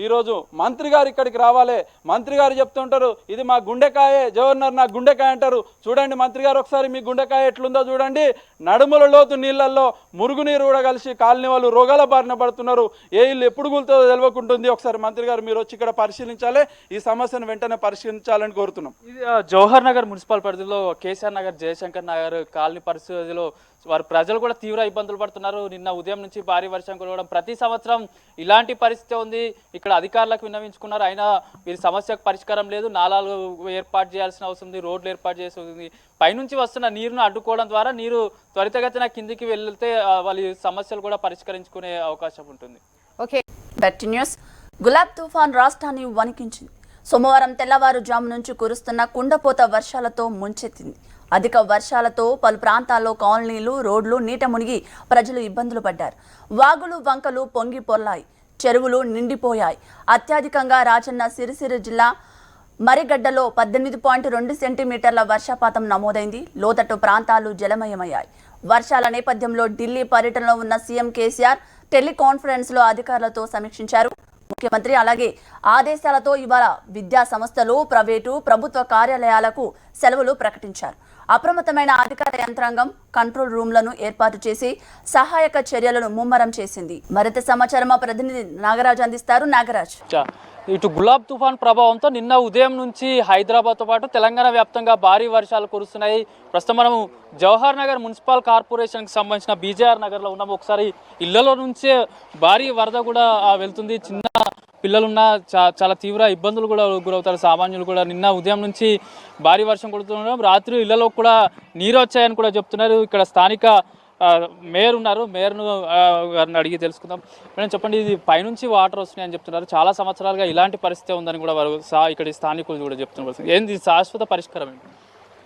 ఈరోజు మంత్రి గారు ఇక్కడికి రావాలి. మంత్రి గారు చెప్తుంటారు ఇది మా గుండెకాయే, గవర్నర్ నా గుండెకాయ అంటారు. చూడండి మంత్రి గారు ఒకసారి మీ గుండెకాయ ఎట్లుందో చూడండి. నడుముల లోతు నీళ్ళల్లో మురుగునీరు కూడా కలిసి కాలనీ వాళ్ళు రోగాల బారిన పడుతున్నారు. ఏ ఇల్లు ఎప్పుడు కూలుతుందో తెలియకుంటుంది. ఒకసారి మంత్రి గారు మీరు వచ్చి ఇక్కడ పరిశీలించాలి, ఈ సమస్యను వెంటనే పరిశీలించాలని కోరుతున్నాం.
ఇది జవహర్ నగర్ మున్సిపల్ పరిధిలో కేసీఆర్ నగర్, జయశంకర్ నగర్ కాలనీ పరిస్థితిలో వారు ప్రజలు కూడా తీవ్ర ఇబ్బందులు పడుతున్నారు. నిన్న ఉదయం నుంచి భారీ వర్షం కురవడం, ప్రతి సంవత్సరం ఇలాంటి పరిస్థితి ఉంది. ఇక్కడ అధికారులకు విన్నవించుకున్నారు, అయినా వీరి సమస్యకు పరిష్కారం లేదు. నాలాలు ఏర్పాటు చేయాల్సిన అవసరం ఉంది, రోడ్లు ఏర్పాటు చేయాల్సి ఉంది. పైనుంచి వస్తున్న నీరును అడ్డుకోవడం ద్వారా నీరు త్వరితగతిన కిందికి వెళ్తే వాళ్ళ సమస్యలు కూడా పరిష్కరించుకునే అవకాశం ఉంటుంది.
Okay, bet news. గులాబ్ తుఫాన్ రాష్ట్రాన్ని వణికించింది. సోమవారం తెల్లవారుజాము నుంచి కురుస్తున్న కుండపోత వర్షాలతో ముంచెత్తింది. అధిక వర్షాలతో పలు ప్రాంతాల్లో కాలనీలు, రోడ్లు నీట మునిగి ప్రజలు ఇబ్బందులు పడ్డారు. వాగులు, వంకలు పొంగి పొర్లాయి, చెరువులు నిండిపోయాయి. అత్యధికంగా రాజన్న సిరిసిల్ల జిల్లా మరిగడ్డలో 18.2 సెంటీమీటర్ల వర్షపాతం నమోదైంది. లోతట్టు ప్రాంతాలు జలమయమయ్యాయి. వర్షాల నేపథ్యంలో ఢిల్లీ పర్యటనలో ఉన్న సీఎం కేసీఆర్ టెలికాన్ఫరెన్స్లో అధికారులతో సమీక్షించారు. ముఖ్యమంత్రి అలాగే ఆదేశాలతో ఇవాళ విద్యా సంస్థలు, ప్రైవేటు, ప్రభుత్వ కార్యాలయాలకు సెలవులు ప్రకటించారు. అప్రమత్తమైన అధికార యంత్రాంగం కంట్రోల్ రూమ్లను ఏర్పాటు చేసి సహాయక చర్యలను ముమ్మరం చేసింది. మరింత సమాచారం మా ప్రతినిధి నాగరాజ్ అందిస్తారు. నాగరాజ్,
ఇటు గులాబ్ తుఫాన్ ప్రభావంతో నిన్న ఉదయం నుంచి హైదరాబాద్తో పాటు తెలంగాణ వ్యాప్తంగా భారీ వర్షాలు కురుస్తున్నాయి. ప్రస్తుతం మనము జవహర్ నగర్ మున్సిపల్ కార్పొరేషన్కి సంబంధించిన బీజేఆర్ నగర్లో ఉన్నాము. ఒకసారి ఇళ్లలో నుంచే భారీ వరద కూడా వెళ్తుంది. చిన్న పిల్లలున్న చాలా తీవ్ర ఇబ్బందులు కూడా గురవుతారు సామాన్యులు కూడా. నిన్న ఉదయం నుంచి భారీ వర్షం కొడుతుండడం, రాత్రి ఇళ్లలో కూడా నీరు వచ్చాయని కూడా చెప్తున్నారు. ఇక్కడ స్థానిక మేయర్ ఉన్నారు, మేయర్ను గారిని అడిగి తెలుసుకుందాం. మేడం చెప్పండి, ఇది పైనుంచి వాటర్ వస్తున్నాయని చెప్తున్నారు. చాలా సంవత్సరాలుగా ఇలాంటి పరిస్థితి ఉందని కూడా వారు ఇక్కడ స్థానికులు కూడా చెప్తున్నారు. ఏంది శాశ్వత పరిష్కారం ఏంటి?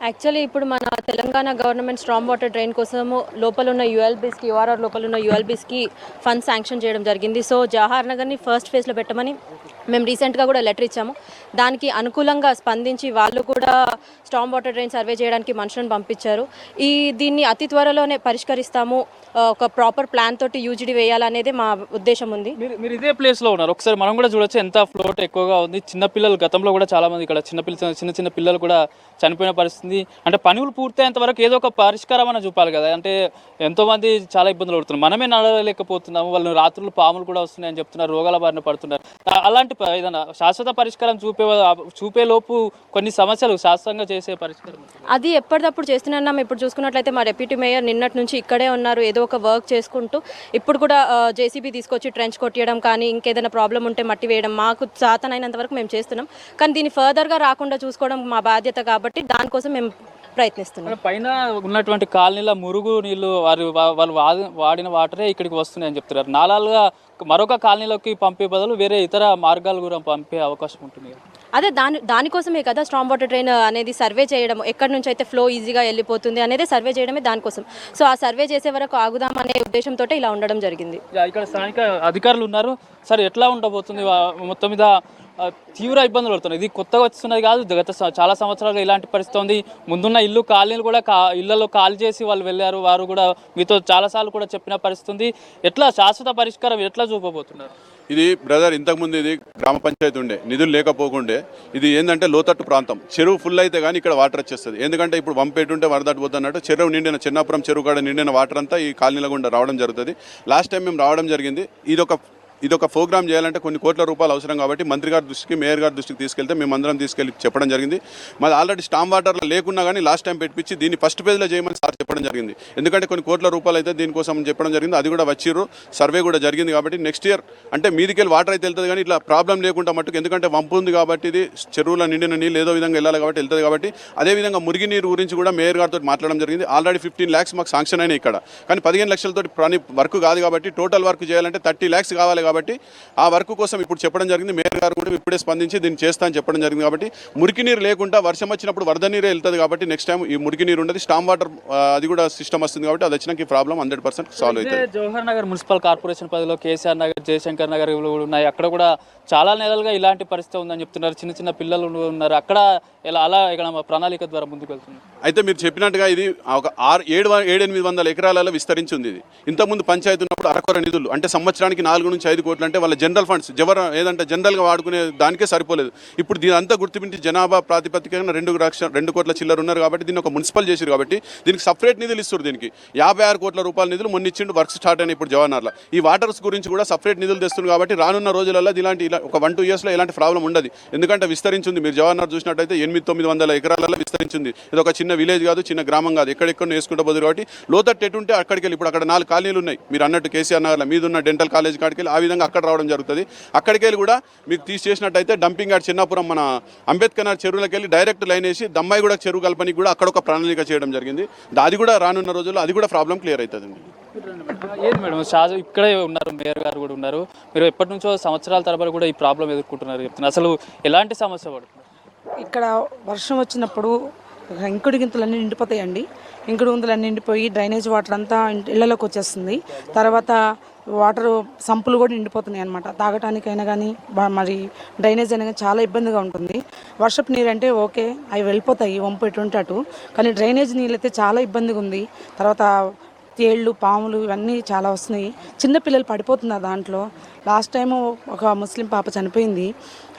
యాక్చువల్లీ ఇప్పుడు మన Telangana government strong water drain కోసము లోపల ఉన్న యూఎల్బీస్కి, యూఆర్ఆర్ లోపల ఉన్న యూఎల్బీస్కి ఫండ్స్ శాంక్షన్ చేయడం జరిగింది. సో జవహర్ నగర్ని ఫస్ట్ ఫేజ్లో పెట్టమని మేము రీసెంట్గా కూడా లెటర్ ఇచ్చాము. దానికి అనుకూలంగా స్పందించి వాళ్ళు కూడా స్ట్రాంగ్ వాటర్ డ్రైన్ సర్వే చేయడానికి మనుషులను పంపించారు. దీన్ని అతి త్వరలోనే పరిష్కరిస్తాము, ఒక ప్రాపర్ ప్లాన్ తోటి యూజీడీ వేయాలనేది మా ఉద్దేశం ఉంది.
మీరు ఇదే ప్లేస్లో ఉన్నారు, ఒకసారి మనం కూడా చూడొచ్చు ఎంత ఫ్లోట్ ఎక్కువగా ఉంది. చిన్నపిల్లలు గతంలో కూడా చాలామంది ఇక్కడ చిన్న పిల్లలు కూడా చనిపోయిన పరిస్థితి. అంటే పనులు పూర్తయ్యేంత వరకు ఏదో ఒక పరిష్కారం అని చూపాలి కదా. అంటే ఎంతోమంది చాలా ఇబ్బందులు పడుతున్నారు, మనమే నడవలేకపోతున్నాము. వాళ్ళు రాత్రులు పాములు కూడా వస్తున్నాయని చెప్తున్నారు, రోగాల బారిన పడుతున్నారు. అలాంటి ఏదైనా శాశ్వత పరిష్కారం చూపే లోపు కొన్ని సమస్యలు శాశ్వతంగా చేసే పరిష్కారం
అది ఎప్పటికప్పుడు చేస్తున్నాం. ఇప్పుడు చూసుకున్నట్లయితే మా డిప్యూటీ మేయర్ నిన్నటి నుంచి ఇక్కడే ఉన్నారు, ఏదో ఒక వర్క్ చేసుకుంటూ. ఇప్పుడు కూడా జేసీబీ తీసుకొచ్చి ట్రెంచ్ కొట్టడం కానీ ఇంకేదైనా ప్రాబ్లం ఉంటే మట్టి వేయడం మాకు చేతనైనంత వరకు మేము చేస్తున్నాం. కానీ దీన్ని ఫర్దర్గా రాకుండా చూసుకోవడం మా బాధ్యత కాబట్టి దానికోసం మేము ప్రయత్నిస్తున్నాం.
పైన ఉన్నటువంటి కాలనీల మురుగు నీళ్లు వాళ్ళు వాడిన వాటరే ఇక్కడికి వస్తున్నాయని చెప్తున్నారు. నాలాలుగా మరొక కాలనీలోకి పంపే బదులు వేరే ఇతర మార్గాలు కూడా పంపే అవకాశం ఉంటుంది.
అదే దానికోసమే కదా స్ట్రాంగ్ వాటర్ డ్రైన్ అనేది సర్వే చేయడం, ఎక్కడి నుంచి అయితే ఫ్లో ఈజీగా వెళ్ళిపోతుంది అనేది సర్వే చేయడమే దానికోసం. సో ఆ సర్వే చేసే వరకు ఆగుదాం అనే ఉద్దేశంతో ఇలా ఉండడం జరిగింది.
ఇక్కడ స్థానిక అధికారులు ఉన్నారు. సరే, ఎట్లా ఉండబోతుంది మొత్తం మీద తీవ్ర ఇబ్బందులు పడుతున్నాయి. ఇది కొత్తగా వస్తున్నది కాదు, గత చాలా సంవత్సరాలుగా ఇలాంటి పరిస్థితి ఉంది. ముందున్న ఇల్లు కాలనీలు కూడా ఇళ్లలో ఖాళీ చేసి వాళ్ళు వెళ్ళారు. వారు కూడా మీతో చాలాసార్లు కూడా చెప్పిన పరిస్థితి ఉంది. ఎట్లా శాశ్వత పరిష్కారం ఎట్లా చూపబోతున్నారు?
ఇది బ్రదర్ ఇంతకుముందు ఇది గ్రామ పంచాయతీ ఉండే, నిధులు లేకపోకుండే. ఇది ఏంటంటే లోతట్టు ప్రాంతం, చెరువు ఫుల్ అయితే కానీ ఇక్కడ వాటర్ వచ్చేస్తుంది. ఎందుకంటే ఇప్పుడు వంపేటు ఉంటే వరదట్టు పోతున్నట్టు చెరువు నిండిన చిన్నాపురం చెరువు కాడ నిండిన వాటర్ అంతా ఈ కాలనీల గుండా రావడం జరుగుతుంది. లాస్ట్ టైం మేము రావడం జరిగింది. ఇదొక ప్రోగ్రామ్ చేయాలంటే కొన్ని కోట్ల రూపాయలు అవసరం కాబట్టి మంత్రి గారి దృష్టికి, మేయర్ గారి దృష్టికి తీసుకెళ్తే మేము అందరం తీసుకెళ్ళి చెప్పడం జరిగింది. మాది ఆల్రెడీ స్టామ్ వాటర్లో లేకున్నా కానీ లాస్ట్ టైం పెట్టించి దీన్ని ఫస్ట్ పేజ్లో చేయమని సార్ చెప్పడం జరిగింది. ఎందుకంటే కొన్ని కోట్ల రూపాయలు అయితే దీనికోసం చెప్పడం జరిగింది. అది కూడా వచ్చిర్రు, సర్వే కూడా జరిగింది. కాబట్టి నెక్స్ట్ ఇయర్ అంటే మీదికెళ్ళి వాటర్ అయితే వెళ్తుంది కానీ ఇట్లా ప్రాబ్లం లేకుండా మట్టుకు, ఎందుకంటే వంపు ఉంది కాబట్టి ఇది చెరువులో నిండిన నీళ్ళు ఏదో విధంగా వెళ్ళాలి కాబట్టి వెళ్తుంది. కాబట్టి అదేవిధంగా మురిగి నీరు గురించి కూడా మేయర్ గారితో మాట్లాడడం జరిగింది. ఆల్రెడీ 15 lakhs మాకు శాంక్షన్ అయినాయి ఇక్కడ, కానీ 15 లక్షలతో వర్క్ కాదు కాబట్టి టోటల్ వర్క్ చేయాలంటే 30 lakhs కావాలి. కాబట్టి ఆ వర్క్ కోసం ఇప్పుడు చెప్పడం జరిగింది. మేయర్ గారు కూడా ఇప్పుడే స్పందించి దీన్ని చేస్తా అని చెప్పడం జరిగింది. కాబట్టి మురికి నీరు లేకుండా వర్షం వచ్చినప్పుడు వరద నీరే వెళ్తుంది. కాబట్టి నెక్స్ట్ టైం ఈ మురికి నీరు ఉండదు, స్టామ్ వాటర్ అది కూడా సిస్టమ్ వస్తుంది. కాబట్టి అది వచ్చినాక ఈ ప్రాబ్లం 100% సాల్వ్ అవుతుంది.
జవహర్ నగర్ మున్సిపల్ కార్పొరేషన్ పరిధిలో కేసీఆర్ నగర్, జయశంకర్ నగర్ కూడా ఉన్నాయి. అక్కడ కూడా చాలా నెలలుగా ఇలాంటి పరిస్థితి ఉందని చెప్తున్నారు. చిన్న చిన్న పిల్లలు ఉన్నారు అక్కడ. అలా ఇక్కడ ప్రణాళిక ద్వారా ముందుకు వెళ్తుంది.
అయితే మీరు చెప్పినట్టుగా ఇది ఒక 700-800 ఎకరాలలో విస్తరించింది. ఇది ఇంతకుముందు పంచాయతీ ఉన్నప్పుడు అరకొర నిధులు అంటే సంవత్సరానికి 4 నుంచి 5 కోట్లు అంటే వాళ్ళ జనరల్ ఫండ్స్ ఏదంటే జనరల్గా వాడుకునే దానికే సరిపోలేదు. ఇప్పుడు దీని అంతా గుర్తించి జనాభా ప్రాతిపదికన 2 కోట్ల చిల్లర ఉన్నారు. కాబట్టి దీన్ని ఒక మున్సిపల్ చేశారు. కాబట్టి దీనికి సపరేట్ నిధులు ఇస్తారు. దీనికి 56 కోట్ల రూపాయల నిధులు మొన్న ఇచ్చిండు, వర్క్ స్టార్ట్ అయినాయి ఇప్పుడు జవహర్నగర్లో. ఈ వాటర్స్ గురించి కూడా సపరేట్ నిధులు తెస్తుంది. కాబట్టి రానున్న రోజులలో ఇలాంటి ఒక 1-2 yearsలో ఇలాంటి ప్రాబ్లం ఉండదు. ఎందుకంటే విస్తరించింది. మీరు జవహర్నగర్ చూసినట్టయితే 800-900 ఎకరాలలో విస్తరించింది. ఇది ఒక చిన్న విలేజ్ కాదు, చిన్న గ్రామం కాదు, ఎక్కడెక్కడ వేసుకుంటూ పోదు. కాబట్టి లోతట్టు ఎటుంటే అక్కడికి వెళ్ళి ఇప్పుడు అక్కడ 4 కాలనీలు ఉన్నాయి. మీరు అన్నట్టు కేసీఆర్ నగర్లో మీదున్న డెంటల్ కాలేజ్ కాడికి వెళ్ళి ఆ విధంగా అక్కడ రావడం జరుగుతుంది. అక్కడికి వెళ్ళి కూడా మీకు తీసేసినట్టయితే డంపింగ్ యార్డ్ చిన్నాపురం మన అంబేద్కర్ నగర్ చెరువులకు వెళ్ళి డైరెక్ట్ లైన్ వేసి దమ్మాయి కూడా చెరువు కల్పనకి కూడా అక్కడ ఒక ప్రణాళిక చేయడం జరిగింది. అది కూడా రానున్న రోజుల్లో అది కూడా ప్రాబ్లం క్లియర్ అవుతుంది.
ఏంది మేడం, ఇక్కడే ఉన్నారు, మేయర్ గారు కూడా ఉన్నారు. మీరు ఎప్పటి నుంచో సంవత్సరాల తరబడి కూడా ఈ ప్రాబ్లం ఎదుర్కొంటున్నారు చెప్తున్నారు. అసలు ఎలాంటి సమస్య పడుతుంది?
ఇక్కడ వర్షం వచ్చినప్పుడు ఇంకుడు గింతలన్నీ నిండిపోతాయండి. ఇంకుడు గుంతలన్నీ నిండిపోయి డ్రైనేజ్ వాటర్ అంతా ఇళ్లలోకి వచ్చేస్తుంది. తర్వాత వాటర్ సంపులు కూడా నిండిపోతున్నాయి అన్నమాట. తాగటానికైనా కానీ మరి డ్రైనేజ్ అయినా కానీ చాలా ఇబ్బందిగా ఉంటుంది. వర్షపు నీరు అంటే ఓకే, అవి వెళ్ళిపోతాయి వంపు ఎటువంటి అటు, కానీ డ్రైనేజ్ నీళ్ళు అయితే చాలా ఇబ్బందిగా ఉంది. తర్వాత తేళ్ళు, పాములు ఇవన్నీ చాలా వస్తున్నాయి. చిన్నపిల్లలు పడిపోతున్నారు దాంట్లో. లాస్ట్ టైము ఒక ముస్లిం పాప చనిపోయింది,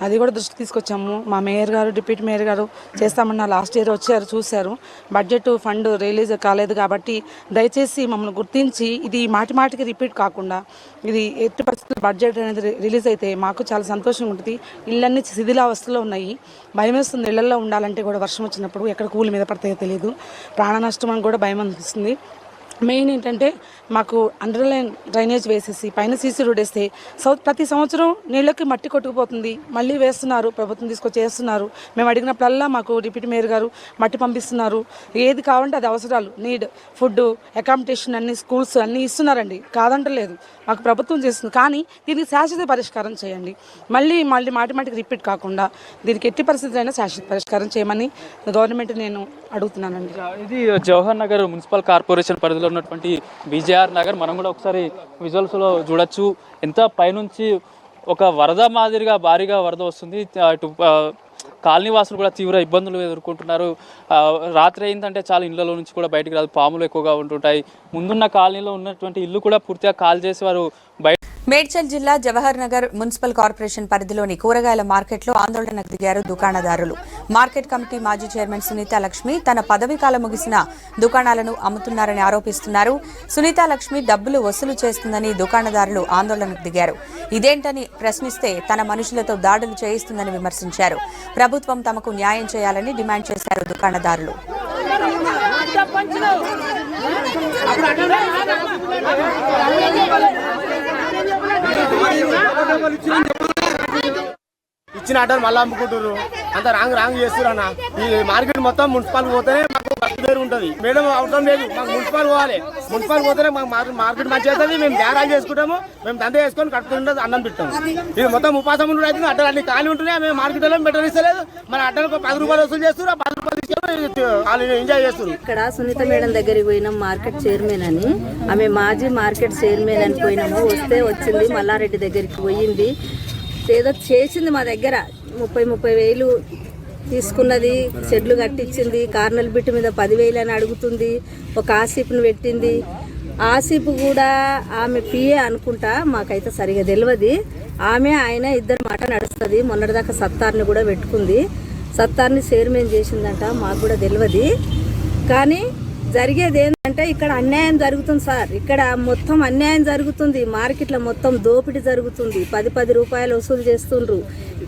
అది కూడా దృష్టికి తీసుకొచ్చాము. మా మేయర్ గారు, డిప్యూటీ మేయర్ గారు చేస్తామన్న లాస్ట్ ఇయర్ వచ్చారు, చూశారు. బడ్జెట్ ఫండ్ రిలీజ్ కాలేదు. కాబట్టి దయచేసి మమ్మల్ని గుర్తించి ఇది మాటికి రిపీట్ కాకుండా ఇది ఎట్టి పరిస్థితుల్లో బడ్జెట్ అనేది రిలీజ్ అయితే మాకు చాలా సంతోషంగా ఉంటుంది. ఇళ్ళన్నీ శిథిలావస్థలో ఉన్నాయి. భయం వేస్తుంది ఇళ్లలో ఉండాలంటే కూడా. వర్షం వచ్చినప్పుడు ఎక్కడ కూలి మీద పడతాయో తెలియదు, ప్రాణ నష్టం అని కూడా భయం అనిపిస్తుంది. మెయిన్ ఏంటంటే మాకు అండర్లైన్ డ్రైనేజ్ వేసేసి పైన సీసీ రోడ్ వేస్తే ప్రతి సంవత్సరం నీళ్ళకి మట్టి కొట్టుకుపోతుంది. మళ్ళీ వేస్తున్నారు, ప్రభుత్వం తీసుకొచ్చి వేస్తున్నారు. మేము అడిగినప్పుడల్లా మాకు డిప్యూటీ మేయర్ గారు మట్టి పంపిస్తున్నారు. ఏది కావాలంటే అది అవసరాలు, నీడ్, ఫుడ్, అకామిడేషన్ అన్ని, స్కూల్స్ అన్నీ ఇస్తున్నారండి, కాదంటలేదు. మాకు ప్రభుత్వం చేస్తుంది. కానీ దీనికి శాశ్వత పరిష్కారం చేయండి. మళ్ళీ మాటికి రిపీట్ కాకుండా దీనికి ఎట్టి పరిస్థితులైనా శాశ్వత పరిష్కారం చేయమని గవర్నమెంట్ నేను అడుగుతున్నానండి.
ఇది జవహర్ నగర్ మున్సిపల్ కార్పొరేషన్ పరిధిలో ఉన్నటువంటి బీజేఆర్ నగర్. మనం కూడా ఒకసారి విజువల్స్లో చూడొచ్చు. ఎంత పైనుంచి ఒక వరద మాదిరిగా భారీగా వరద వస్తుంది. ఇటు కాలనీ వాసులు కూడా తీవ్ర ఇబ్బందులు ఎదుర్కొంటున్నారు. రాత్రి అయిందంటే చాలా ఇళ్లలో నుంచి కూడా బయటకు రాదు, పాములు ఎక్కువగా ఉంటుంటాయి. ముందున్న కాలనీలో ఉన్నటువంటి ఇల్లు కూడా పూర్తిగా కాల్ చేసి వారు బయట.
మేడ్చల్ జిల్లా జవహర్ నగర్ మున్సిపల్ కార్పొరేషన్ పరిధిలోని కూరగాయల మార్కెట్లో ఆందోళనకు దిగారు దుకాణదారులు. మార్కెట్ కమిటీ మాజీ చైర్మన్ సునీతా లక్ష్మి తన పదవీ కాలం ముగిసిన దుకాణాలను అమ్ముతున్నారని ఆరోపిస్తున్నారు. సునీతా లక్ష్మి డబ్బులు వసూలు చేస్తుందని దుకాణదారులు ఆందోళనకు దిగారు. ఇదేంటని ప్రశ్నిస్తే తన మనుషులతో దాడులు చేయిస్తుందని విమర్శించారు. ప్రభుత్వం తమకు న్యాయం చేయాలని డిమాండ్ చేశారు దుకాణదారులు.
ఇచ్చిన ఆటలు మళ్ళీ అమ్ముకుంటారు. అంత రాంగ్ చేస్తారు అన్న. ఈ మార్కెట్ మొత్తం మున్సిపల్ పోతేనే మాకు ఫస్ట్ పేరు ఉంటుంది. మేడం అవసరం లేదు, మాకు మున్సిపల్ పోవాలి. మున్సిపల్ పోతేనే మాకు మార్కెట్ మంచి అవుతుంది. మేము బేరాలు చేసుకుంటాము, మేము దందా చేసుకొని కట్టుకుంటే అన్నం పెట్టాము. ఇది మొత్తం ఉపాసం ఉండే అయితే అడ్డలు అన్ని ఖాళీ ఉంటున్నాయి. మేము మార్కెట్లో బెటర్ ఇస్తలేదు. మన అడ్డలకు 10 రూపాయలు వసూలు చేస్తారు, 10 రూపాయలు తీసుకొని ఎంజాయ్ చేస్తారు.
ఇక్కడ సునీత మేడం దగ్గరికి పోయినాం, మార్కెట్ చైర్మన్ అని. ఆమె మాజీ మార్కెట్ చైర్మన్ అని పోయినాము. వచ్చింది మల్లారెడ్డి దగ్గరికి పోయింది. ఏదో చేసింది మా దగ్గర 30,000 తీసుకున్నది, షెడ్లు కట్టించింది, కార్నల్ బిట్ మీద 10,000 అని అడుగుతుంది, ఒక ఆసిప్ను పెట్టింది. ఆసిప్ కూడా ఆమె పిఏ అనుకుంటా, మాకైతే సరిగా తెలియదు. ఆమె ఆయన ఇద్దరు మాట నడుస్తుంది. మొన్నటిదాకా సత్తార్ని కూడా పెట్టుకుంది, సత్తార్ని చైర్మన్ చేసిందంట, మాకు కూడా తెలియదు. కానీ జరిగేది ఏంటంటే ఇక్కడ అన్యాయం జరుగుతుంది సార్. ఇక్కడ మొత్తం అన్యాయం జరుగుతుంది. మార్కెట్లో మొత్తం దోపిడీ జరుగుతుంది. 10 రూపాయలు వసూలు చేస్తుండ్రు.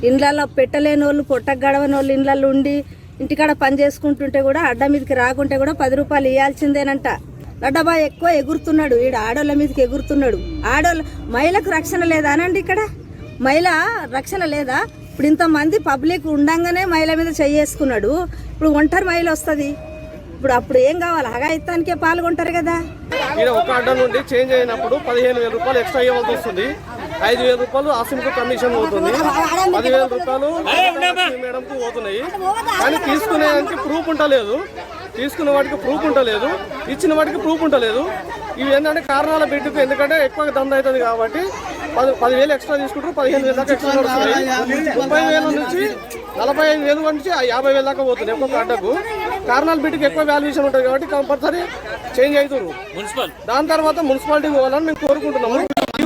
ఇండ్లలో పెట్టలేని వాళ్ళు, పొట్టకు గడవని వాళ్ళు ఇండ్లలో ఉండి ఇంటికాడ పని చేసుకుంటుంటే కూడా అడ్డ మీదకి రాకుంటే కూడా 10 రూపాయలు ఇవ్వాల్సిందేనంట. లడ్డబా ఎక్కువ ఎగురుతున్నాడు, ఈడ ఆడోళ్ళ మీదకి ఎగురుతున్నాడు. మహిళకు రక్షణ లేదా అనండి, ఇక్కడ మహిళ రక్షణ లేదా? ఇప్పుడు ఇంతమంది పబ్లిక్ ఉండంగానే మహిళ మీద చేసుకున్నాడు. ఇప్పుడు ఒంటరి మహిళ వస్తుంది, అప్పుడు ఏం కావాలి? హగాయిత్తానికే పాల్గొంటారు కదా.
ఈడ ఒక అడ్డ నుండి చేంజ్ అయినప్పుడు 15,000 రూపాయలు ఎక్స్ట్రా ఇవ్వాల్సి వస్తుంది. 5,000 రూపాయలు ఆసిమ్కు కమిషన్ పోతుంది, 10,000 రూపాయలు మేడంకు పోతున్నాయి. కానీ తీసుకునేదానికి ప్రూఫ్ ఉండలేదు, తీసుకున్న వాటికి ప్రూఫ్ ఉండలేదు, ఇచ్చిన వాటికి ప్రూఫ్ ఉండలేదు. ఇవి ఏంటంటే కారణాల బిడ్డకు, ఎందుకంటే ఎక్కువ దంద అవుతుంది కాబట్టి 10,000 ఎక్స్ట్రా తీసుకుంటారు. 15,000 దాకా ఎక్స్ట్రా వస్తున్నాయి. 30,000 నుంచి 45,000 నుంచి 50,000 దాకా పోతుంది ఒక్కొక్క అడ్డకు. కారణాల బిడ్డకు ఎక్కువ వాల్యుయేషన్ ఉంటుంది కాబట్టి కంపల్సరీ చేంజ్ అవుతారు. దాని తర్వాత మున్సిపాలిటీకి పోవాలని మేము కోరుకుంటున్నాము.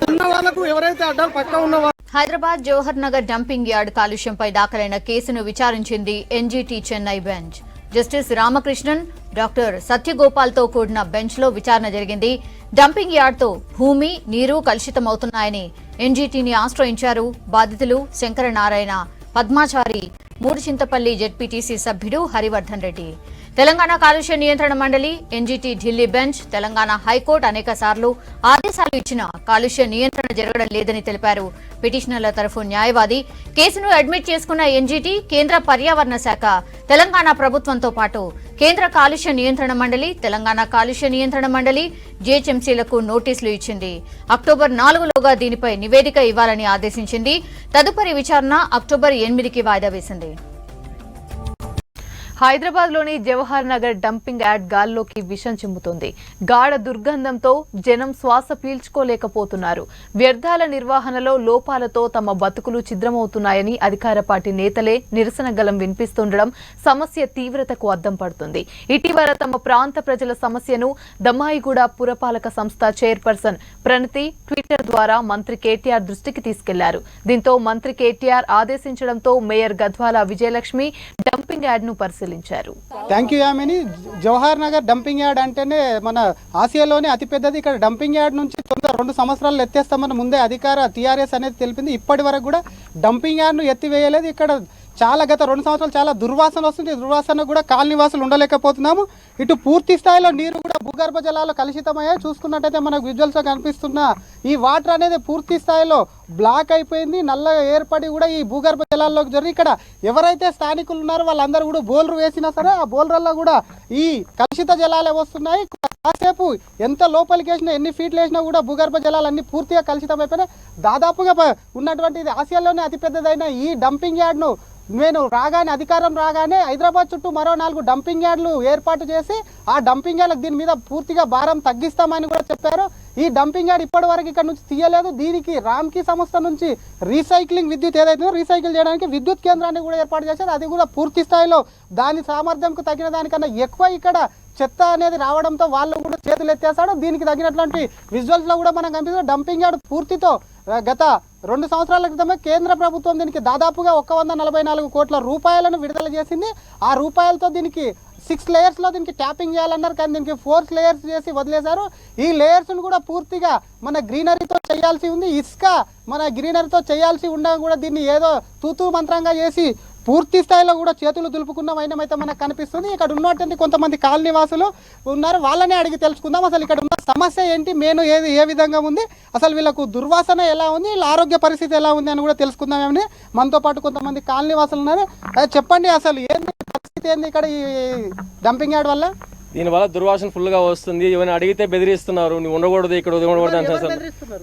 ఉన్న వాళ్ళకు ఎవరైతే అడ్డాలు పక్క ఉన్న
హైదరాబాద్ జవహర్ నగర్ డంపింగ్ యార్డ్ కాలుష్యంపై దాఖలైన కేసును విచారించింది NGT Chennai bench. Justice Ramakrishnan, doctor సత్యగోపాల్తో కూడిన బెంచ్లో విచారణ జరిగింది. డంపింగ్ యార్డ్తో భూమి, నీరు కలుషితమవుతున్నాయని ఎన్జీటీని ఆశ్రయించారు బాధితులు శంకరనారాయణ, పద్మాచారి, మూడుచింతపల్లి జెడ్పీటీసీ సభ్యుడు హరివర్ధన్ రెడ్డి. తెలంగాణ కాలుష్య నియంత్రణ మండలి, NGT Delhi bench, Telangana high court అనేక సార్లు ఆదేశాలు ఇచ్చినా కాలుష్య నియంత్రణ జరగడం లేదని తెలిపారు పిటిషనర్ల తరఫు న్యాయవాది. కేసును అడ్మిట్ చేసుకున్న ఎన్జీటీ, కేంద్ర పర్యావరణ శాఖ, తెలంగాణ ప్రభుత్వంతో పాటు కేంద్ర కాలుష్య నియంత్రణ మండలి, తెలంగాణ కాలుష్య నియంత్రణ మండలి, జీహెచ్ఎంసీలకు నోటీసులు ఇచ్చింది. అక్టోబర్ 4లోగా దీనిపై నివేదిక ఇవ్వాలని ఆదేశించింది. తదుపరి విచారణ అక్టోబర్ 8కి వాయిదా వేసింది.
హైదరాబాద్లోని జవహర్ నగర్ డంపింగ్ యార్డ్ గాల్లోకి విషం చిమ్ముతోంది. గాఢ దుర్గంధంతో జనం శ్వాస పీల్చుకోలేకపోతున్నారు. వ్యర్థాల నిర్వహణలో లోపాలతో తమ బతుకులు ఛిద్రమవుతున్నాయని అధికార పార్టీ నేతలే నిరసన గలం వినిపిస్తుండడం సమస్య తీవ్రతకు అద్దం పడుతుంది. ఇటీవల తమ ప్రాంత ప్రజల సమస్యను దమ్మాయిగూడ పురపాలక సంస్థ చైర్పర్సన్ ప్రణతి ట్విట్టర్ ద్వారా మంత్రి కేటీఆర్ దృష్టికి తీసుకెళ్లారు. దీంతో మంత్రి కేటీఆర్ ఆదేశించడంతో mayor Gadwal Vijayalakshmi dumping yard ను పరిశీలించారు.
Thank you Yamini. Jawahar Nagar dumping yard అంటేనే మన ఆసియాలోనే అతిపెద్దది. ఇక్కడ డంపింగ్ యార్డ్ నుంచి 2 సంవత్సరాలు ఎత్తేస్తామని ముందే అధికార టీఆర్ఎస్ అనేది తెలిపింది. ఇప్పటి వరకు కూడా డంపింగ్ యార్డ్ను ఎత్తివేయలేదు. ఇక్కడ గత 2 సంవత్సరాలు చాలా దుర్వాసన వస్తుంది. దుర్వాసన కూడా కాలనీవాసులు ఉండలేకపోతున్నాము. ఇటు పూర్తి స్థాయిలో నీరు కూడా భూగర్భ జలాలు కలుషితమయ్యాయి. చూసుకున్నట్టయితే మనకు విజువల్స్లో కనిపిస్తున్న ఈ వాటర్ అనేది పూర్తి స్థాయిలో బ్లాక్ అయిపోయింది. నల్లగా ఏర్పడి కూడా ఈ భూగర్భ జలాల్లోకి జరిగి ఇక్కడ ఎవరైతే స్థానికులు ఉన్నారో వాళ్ళందరూ కూడా బోర్లు వేసినా సరే ఆ బోర్లలో కూడా ఈ కలుషిత జలాలే వస్తున్నాయి. కాసేపు ఎంత లోపలికి వేసినా, ఎన్ని ఫీట్లు వేసినా కూడా భూగర్భ జలాలు అన్ని పూర్తిగా కలుషితమైపోయినాయి. దాదాపుగా ఉన్నటువంటి ఇది ఆసియాలోనే అతిపెద్దదైన ఈ డంపింగ్ యార్డ్ను నేను అధికారం రాగానే హైదరాబాద్ చుట్టూ మరో 4 డంపింగ్ యార్డ్లు ఏర్పాటు చేసి ఆ డంపింగ్ యార్డ్లకు దీని మీద పూర్తిగా భారం తగ్గిస్తామని కూడా చెప్పారు. ఈ డంపింగ్ యార్డ్ ఇప్పటి వరకు ఇక్కడ నుంచి తీయలేదు. దీనికి రామ్కీ సంస్థ నుంచి రీసైక్లింగ్ విద్యుత్ ఏదైతే రీసైకిల్ చేయడానికి విద్యుత్ కేంద్రాన్ని కూడా ఏర్పాటు చేశారు. అది కూడా పూర్తి స్థాయిలో దాని సామర్థ్యంకు తగిన దానికన్నా ఎక్కువ ఇక్కడ చెత్త అనేది రావడంతో వాళ్ళు కూడా చేతులు ఎత్తేస్తాడు. దీనికి తగినటువంటి విజువల్స్లో కూడా మనం కనిపిస్తుంది. డంపింగ్ యార్డ్ పూర్తితో గత 2 సంవత్సరాల క్రితమే కేంద్ర ప్రభుత్వం దీనికి దాదాపుగా 144 కోట్ల రూపాయలను విడుదల చేసింది. ఆ రూపాయలతో దీనికి 6 లేయర్స్లో దీనికి ట్యాపింగ్ చేయాలన్నారు, కానీ దీనికి 4 లేయర్స్ చేసి వదిలేశారు. ఈ లేయర్స్ను కూడా పూర్తిగా మన గ్రీనరీతో చేయాల్సి ఉంది. ఇసుక మన గ్రీనరీతో చేయాల్సి ఉండగా కూడా దీన్ని ఏదో తూతూ మంత్రంగా చేసి పూర్తి స్థాయిలో కూడా చేతులు దులుపుకున్న వైనమైతే మనకు కనిపిస్తుంది. ఇక్కడ ఉన్నటువంటి కొంతమంది కాలనీవాసులు ఉన్నారు, వాళ్ళనే అడిగి తెలుసుకుందాం. అసలు ఇక్కడ ఉన్న సమస్య ఏంటి, మెయిన్ ఏ విధంగా ఉంది, అసలు వీళ్ళకు దుర్వాసన ఎలా ఉంది, వీళ్ళ ఆరోగ్య పరిస్థితి ఎలా ఉంది అని కూడా తెలుసుకుందామని మనతో పాటు కొంతమంది కాలనీవాసులు ఉన్నారు. చెప్పండి అసలు ఏంటి పరిస్థితి, ఏంది ఇక్కడ ఈ డంపింగ్ యార్డ్ వల్ల?
దీనివల్ల దుర్వాసన ఫుల్గా వస్తుంది. ఏమైనా అడిగితే బెదిరిస్తున్నారు, నువ్వు ఉండకూడదు ఇక్కడ ఉండకూడదు అంటారు.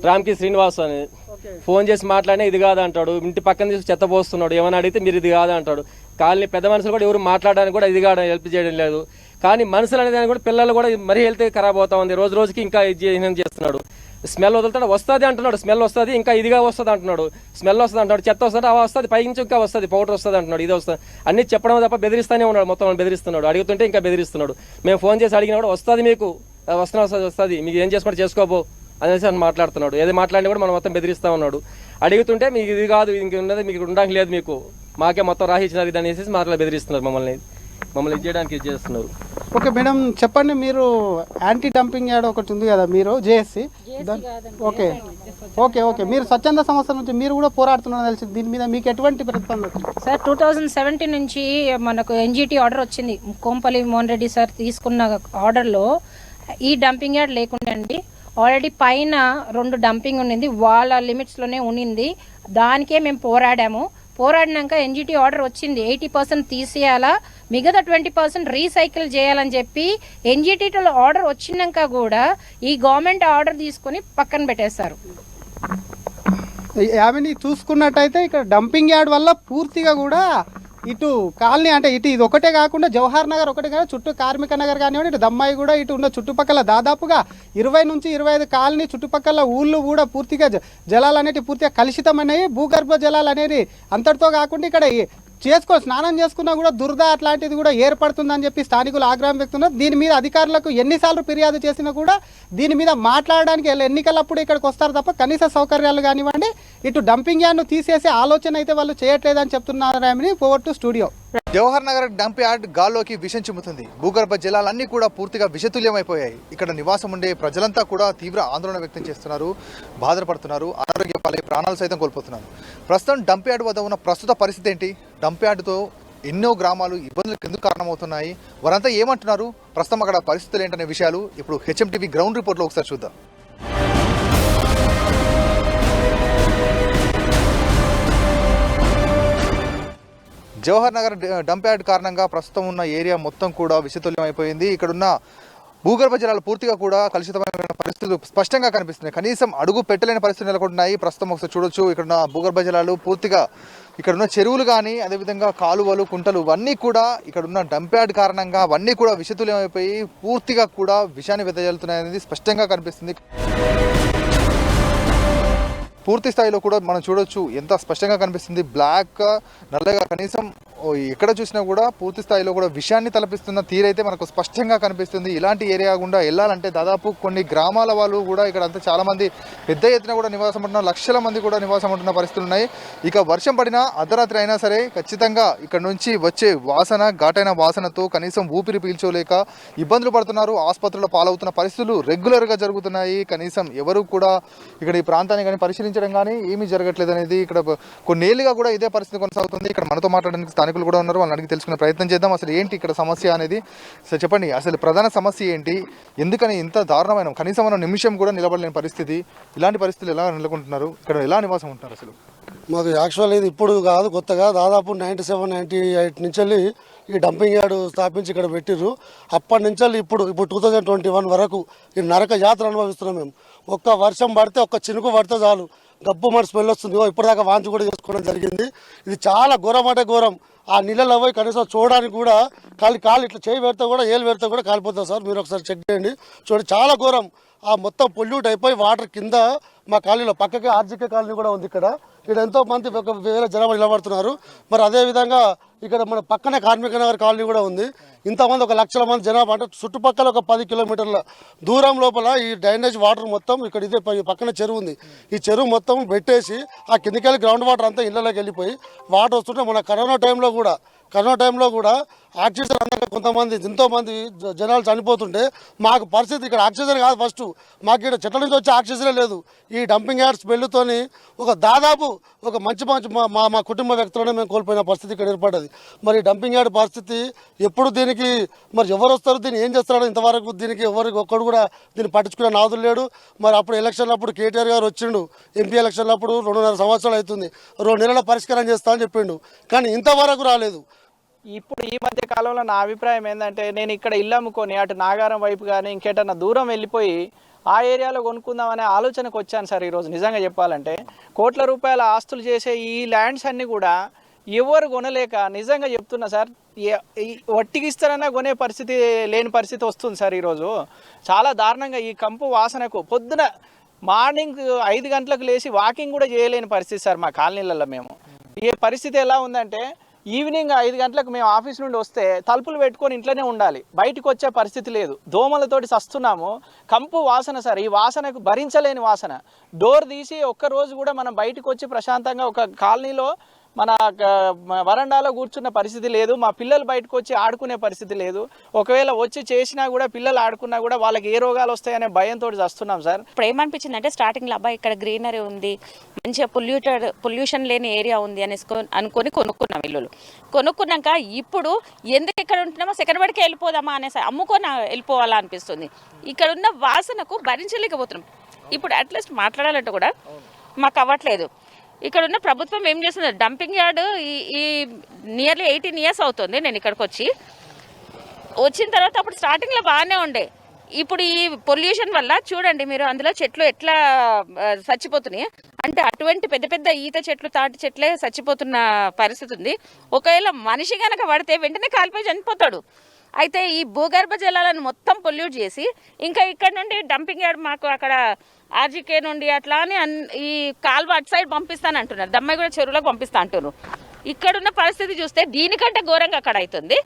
రామ్కి శ్రీనివాస్ అని ఫోన్ చేసి మాట్లాడినా ఇది కాదు అంటాడు. ఇంటి పక్కన తీసి చెత్త పోస్తున్నాడు, ఏమైనా అడిగితే మీరు ఇది కాదు అంటాడు. కాలనీ పెద్ద మనుషులు కూడా ఎవరు మాట్లాడడానికి కూడా ఇది కాదు హెల్ప్ చేయడం లేదు. కానీ మనుషులు అనేది కూడా పిల్లలు కూడా మరీ హెల్త్ ఖరాబ్ అవుతా ఉంది. రోజు రోజుకి ఇంకా ఇది చేస్తున్నాడు. స్మెల్ వదులుతాడు, వస్తుంది అంటున్నాడు, స్మెల్ వస్తుంది, ఇంకా ఇదిగా వస్తుంది అంటున్నాడు, స్మెల్ వస్తుంది అంటున్నాడు, చెత్త వస్తుంది, అవి వస్తుంది, పై నుంచి ఇంకా వస్తుంది, పౌడర్ వస్తుంది అంటున్నాడు, ఇది వస్తుంది అన్ని చెప్పడం తప్ప బెదిరిస్తూనే ఉన్నాడు, మొత్తం బెదిరిస్తున్నాడు, అడుగుతుంటే ఇంకా బెదిరిస్తున్నాడు. మేము ఫోన్ చేసి అడిగినా కూడా వస్తుంది, మీకు వస్తుంది, మీకు ఏం చేసుకుంటే చేసుకోబో అనేసి అని మాట్లాడుతున్నాడు. ఏది మాట్లాడినా కూడా మనం మొత్తం బెదిరిస్తూ ఉన్నాడు. అడుగుతుంటే మీకు ఇది కాదు, ఇంక ఉన్నది మీకు ఉండడానికి లేదు, మీకు మాకే మొత్తం రాసిచ్చినారు ఇది అనేసి బెదిరిస్తున్నారు, మమ్మల్ని ఇది చేయడానికి ఇది చేస్తున్నారు.
ఓకే మేడం, చెప్పండి, మీరు యాంటీ డంపింగ్ యార్డ్ ఒకటి ఉంది కదా, మీరు జేఎస్సీ, ఓకే ఓకే ఓకే మీరు స్వచ్ఛంద సంస్థ నుంచి మీరు కూడా పోరాడుతున్నారని తెలిసి దీని మీద మీకు ఎటువంటి ప్రతిస్పందన వచ్చింది?
సార్ 2017 నుంచి మనకు ఎన్జిటి ఆర్డర్ వచ్చింది. కోంపల్లి మోహన్ రెడ్డి సార్ తీసుకున్న ఆర్డర్లో ఈ డంపింగ్ యార్డ్ లేకుండండి, ఆల్రెడీ పైన 2 డంపింగ్ ఉండింది, వాళ్ళ లిమిట్స్లోనే ఉండింది. దానికే మేము పోరాడినాక ఎన్జిటి ఆర్డర్ వచ్చింది, 80% తీసేయాలా, మిగతా 20% రీసైకిల్ చేయాలని చెప్పి ఎన్జిటిలో ఆర్డర్ వచ్చినాక కూడా ఈ గవర్నమెంట్ ఆర్డర్ తీసుకొని పక్కన పెట్టేశారు.
యామిని చూసుకున్నట్టయితే ఇక్కడ డంపింగ్ యార్డ్ వల్ల పూర్తిగా కూడా ఇటు కాలనీ అంటే ఇటు ఇది ఒకటే కాకుండా జవహర్ నగర్ ఒకటే కాదు, చుట్టూ కార్మిక నగర్ కానివ్వండి, ఇటు దమ్మాయి కూడా, ఇటు ఉన్న చుట్టుపక్కల దాదాపుగా 20 నుంచి 25 కాలనీ చుట్టుపక్కల ఊళ్ళు కూడా పూర్తిగా జలాలు అనేవి పూర్తిగా కలుషితమైనవి. భూగర్భ జలాలు అనేది అంతటితో కాకుండా ఇక్కడ స్నానం చేసుకున్నా కూడా దురద అట్లాంటిది కూడా ఏర్పడుతుందని చెప్పి స్థానికులు ఆగ్రహం వ్యక్తున్నారు. దీని మీద అధికారులకు ఎన్నిసార్లు ఫిర్యాదు చేసినా కూడా దీని మీద మాట్లాడడానికి ఎన్నికలప్పుడు ఇక్కడికి వస్తారు తప్ప కనీస సౌకర్యాలు కానివ్వండి, ఇటు డంపింగ్ యార్డ్ను తీసేసే ఆలోచన అయితే వాళ్ళు చేయట్లేదని చెప్తున్నారు. Over to studio.
Jawahar Nagar dump yard గాల్లోకి విషం చిమ్ముతుంది. భూగర్భ జలాలన్నీ కూడా పూర్తిగా విషతుల్యమైపోయాయి. ఇక్కడ నివాసం ఉండే ప్రజలంతా కూడా తీవ్ర ఆందోళన వ్యక్తం చేస్తున్నారు, బాధపడుతున్నారు, అనారోగ్య పాలై ప్రాణాలు సైతం కోల్పోతున్నారు. ప్రస్తుతం డంప్ యార్డ్ వద్ద ఉన్న ప్రస్తుత పరిస్థితి ఏంటి? డంప్ యార్డ్తో ఎన్నో గ్రామాలు ఇబ్బందులకు ఎందుకు కారణమవుతున్నాయి? వారంతా ఏమంటున్నారు? ప్రస్తుతం అక్కడ పరిస్థితులు ఏంటనే విషయాలు ఇప్పుడు హెచ్ఎంటీవీ గ్రౌండ్ రిపోర్ట్లో ఒకసారి చూద్దాం. జవహర్ నగర్ డంప్ యార్డ్ కారణంగా ప్రస్తుతం ఉన్న ఏరియా మొత్తం కూడా విషతుల్యం అయిపోయింది. ఇక్కడున్న భూగర్భ జలాలు పూర్తిగా కూడా కలుషితమైన పరిస్థితులు స్పష్టంగా కనిపిస్తున్నాయి. కనీసం అడుగు పెట్టలేని పరిస్థితులు నెలకొంటున్నాయి. ప్రస్తుతం ఒకసారి చూడొచ్చు, ఇక్కడున్న భూగర్భ జలాలు పూర్తిగా ఇక్కడున్న చెరువులు కానీ, అదేవిధంగా కాలువలు, కుంటలు ఇవన్నీ కూడా ఇక్కడున్న డంప్ యార్డ్ కారణంగా అవన్నీ కూడా విషతుల్యం అయిపోయి పూర్తిగా కూడా విషాన్ని వెదజల్లుతున్నాయి అనేది స్పష్టంగా కనిపిస్తుంది. పూర్తి స్థాయిలో కూడా మనం చూడొచ్చు, ఎంత స్పష్టంగా కనిపిస్తుంది. బ్లాక్ నల్లగా కనీసం ఎక్కడ చూసినా కూడా పూర్తి స్థాయిలో కూడా విషయాన్ని తలపిస్తున్న తీరైతే మనకు స్పష్టంగా కనిపిస్తుంది. ఇలాంటి ఏరియా గుండా వెళ్ళాలంటే దాదాపు కొన్ని గ్రామాల వాళ్ళు కూడా ఇక్కడ అంతా చాలామంది పెద్ద ఎత్తున కూడా నివాసం ఉంటున్న, లక్షల మంది కూడా నివాసం ఉంటున్న పరిస్థితులు ఉన్నాయి. ఇక వర్షం పడినా అర్ధరాత్రి అయినా సరే ఖచ్చితంగా ఇక్కడ నుంచి వచ్చే వాసన, ఘాటైన వాసనతో కనీసం ఊపిరి పీల్చోలేక ఇబ్బందులు పడుతున్నారు. ఆసుపత్రుల పాలవుతున్న పరిస్థితులు రెగ్యులర్గా జరుగుతున్నాయి. కనీసం ఎవరు కూడా ఇక్కడ ఈ ప్రాంతాన్ని కానీ పరిశీలించడం కానీ ఏమీ జరగట్లేదు అనేది ఇక్కడ కొన్నేళ్లుగా కూడా ఇదే పరిస్థితి కొనసాగుతుంది. ఇక్కడ మనతో మాట్లాడడానికి స్థానికులు కూడా ఉన్నారు, వాళ్ళని అడిగి తెలుసుకునే ప్రయత్నం చేద్దాం. అసలు ఏంటి ఇక్కడ సమస్య అనేది? సార్ చెప్పండి, అసలు ప్రధాన సమస్య ఏంటి? ఎందుకని ఇంత దారుణమైన, కనీసం మనం నిమిషం కూడా నిలబడలేని పరిస్థితి? ఇలాంటి పరిస్థితులు ఎలా నెలకొంటున్నారు? ఇక్కడ ఎలా నివాసం ఉంటున్నారు? అసలు
మాకు యాక్చువల్ ఇది ఇప్పుడు కాదు, కొత్తగా దాదాపు 97, 98 నుంచి వెళ్ళి ఈ డంపింగ్ యార్డు స్థాపించి ఇక్కడ పెట్టిర్రు. అప్పటి నుంచి ఇప్పుడు 2021 వరకు ఈ నరక యాత్ర అనుభవిస్తున్నాం మేము. ఒక్క వర్షం పడితే, ఒక్క చినుకు పడితే చాలు గబ్బు మరి స్మెల్ వస్తుంది. ఇప్పటిదాకా వాంతి కూడా చేసుకోవడం జరిగింది. ఇది చాలా ఘోరం అంటే ఘోరం. ఆ నీళ్ళలో పోయి కనీసం చూడడానికి కూడా కాలు ఇట్లా చేయి పెడితే కూడా, ఏలు పెడితే కూడా కాలిపోతుంది సార్. మీరు ఒకసారి చెక్ చేయండి, చూడండి చాలా ఘోరం. ఆ మొత్తం పొల్యూట్ అయిపోయి వాటర్ కింద మా కాలనీలో పక్కకే ఆర్జికే కాలనీ కూడా ఉంది. ఇక్కడ ఎంతో మంది వేల జనాభా నిలబడుతున్నారు. మరి అదేవిధంగా ఇక్కడ మన పక్కనే కార్మిక నగర్ కాలనీ కూడా ఉంది. ఇంతమంది 1 లక్షల మంది జనాభా, అంటే చుట్టుపక్కల ఒక 10 కిలోమీటర్ల దూరం లోపల ఈ డ్రైనేజ్ వాటర్ మొత్తం ఇక్కడ ఇదే పక్కన చెరువు ఉంది. ఈ చెరువు మొత్తం పెట్టేసి ఆ కిందికెళ్ళి గ్రౌండ్ వాటర్ అంతా ఇళ్ళలోకి వెళ్ళిపోయి వాటర్ వస్తుంటే మన కరోనా టైంలో కూడా ఆక్సిజన్ అందక కొంతమంది ఎంతోమంది జనాలు చనిపోతుంటే మాకు పరిస్థితి ఇక్కడ ఆక్సిజన్ కాదు, ఫస్ట్ మాకు ఇక్కడ చెట్ల నుంచి వచ్చే ఆక్సిజనే లేదు. ఈ డంపింగ్ యార్డ్స్ స్మెల్తోని దాదాపు ఒక మంచి మా కుటుంబ వ్యక్తులనే మేము కోల్పోయిన పరిస్థితి ఇక్కడ ఏర్పడ్డది. మరి డంపింగ్ యార్డ్ పరిస్థితి ఎప్పుడు దీనికి మరి ఎవరు వస్తారు, దీన్ని ఏం చేస్తారో ఇంతవరకు దీనికి ఒక్కడు కూడా దీన్ని పట్టించుకునే నాదులు లేడు. మరి అప్పుడు ఎలక్షన్లప్పుడు కేటీఆర్ గారు వచ్చిండు, ఎంపీ ఎలక్షన్లప్పుడు 2.5 సంవత్సరాలు అవుతుంది, 2 నెలల పరిష్కారం చేస్తా అని చెప్పిండు, కానీ ఇంతవరకు రాలేదు.
ఇప్పుడు ఈ మధ్య కాలంలో నా అభిప్రాయం ఏంటంటే, నేను ఇక్కడ ఇల్లు అమ్ముకొని అటు నాగారం వైపు కానీ ఇంకేటన్నా దూరం వెళ్ళిపోయి ఆ ఏరియాలో కొనుక్కుందామనే ఆలోచనకు వచ్చాను సార్. ఈరోజు నిజంగా చెప్పాలంటే కోట్ల రూపాయల ఆస్తులు చేసే ఈ ల్యాండ్స్ అన్నీ కూడా ఎవరు కొనలేక, నిజంగా చెప్తున్నా సార్, వట్టికి ఇస్తారన్నా కొనే పరిస్థితి లేని పరిస్థితి వస్తుంది సార్. ఈరోజు చాలా దారుణంగా ఈ కంపు వాసనకు పొద్దున మార్నింగ్ 5 గంటలకు లేచి వాకింగ్ కూడా చేయలేని పరిస్థితి సార్ మా కాలనీలలో. మేము ఈ పరిస్థితి ఎలా ఉందంటే ఈవినింగ్ 5 గంటలకు మేము ఆఫీస్ నుండి వస్తే తలుపులు పెట్టుకొని ఇంట్లోనే ఉండాలి, బయటకు వచ్చే పరిస్థితి లేదు. దోమలతోటి సస్తున్నాము. కంపు వాసన సార్, ఈ వాసనకు భరించలేని వాసన. డోర్ తీసి ఒక్కరోజు కూడా మనం బయటకు వచ్చి ప్రశాంతంగా ఒక కాలనీలో మన వరండాలో కూర్చున్న పరిస్థితి లేదు. మా పిల్లలు బయటకు వచ్చి ఆడుకునే పరిస్థితి లేదు. ఒకవేళ వచ్చి చేసినా కూడా పిల్లలు ఆడుకున్నా కూడా వాళ్ళకి ఏ రోగాలు వస్తాయనే భయంతో వస్తున్నాం సార్.
ఇప్పుడు ఏమనిపించింది అంటే స్టార్టింగ్లో అబ్బాయి ఇక్కడ గ్రీనరీ ఉంది, మంచిగా పొల్యూషన్ లేని ఏరియా ఉంది అనుకొని కొనుక్కున్నాం ఇల్లులు. కొనుక్కున్నాక ఇప్పుడు ఎందుకు ఇక్కడ ఉంటున్నామో సెకండ్ బడికి వెళ్ళిపోదామా అనేసి అమ్ముకొని వెళ్ళిపోవాలా అనిపిస్తుంది. ఇక్కడ ఉన్న వాసనకు భరించలేకపోతున్నాం. ఇప్పుడు అట్లీస్ట్ మాట్లాడాలంటే కూడా మాకు అవ్వట్లేదు. ఇక్కడ ఉన్న ప్రభుత్వం ఏం చేస్తుంది, డంపింగ్ యార్డ్ ఈ నియర్లీ 18 years అవుతుంది నేను ఇక్కడికి వచ్చిన తర్వాత. అప్పుడు స్టార్టింగ్లో బాగానే ఉండే. ఇప్పుడు ఈ పొల్యూషన్ వల్ల చూడండి మీరు, అందులో చెట్లు ఎట్లా చచ్చిపోతున్నాయి అంటే అటువంటి పెద్ద పెద్ద ఈత చెట్లు, తాటి చెట్లే చచ్చిపోతున్న పరిస్థితి ఉంది. ఒకవేళ మనిషి కనుక పడితే వెంటనే కాలిపోయి చనిపోతాడు. అయితే ఈ భూగర్భ జలాలను మొత్తం పొల్యూట్ చేసి ఇంకా ఇక్కడ నుండి డంపింగ్ యార్డ్ మాకు అక్కడ ఆర్జీకే నుండి అట్లా అని ఈ కాల్వ అటు సైడ్ పంపిస్తానంటున్నారు, దమ్మాయి కూడా చెరువులకు పంపిస్తా అంటున్నారు. ఇక్కడున్న పరిస్థితి చూస్తే దీనికంటే ఘోరంగా అక్కడ అవుతుంది.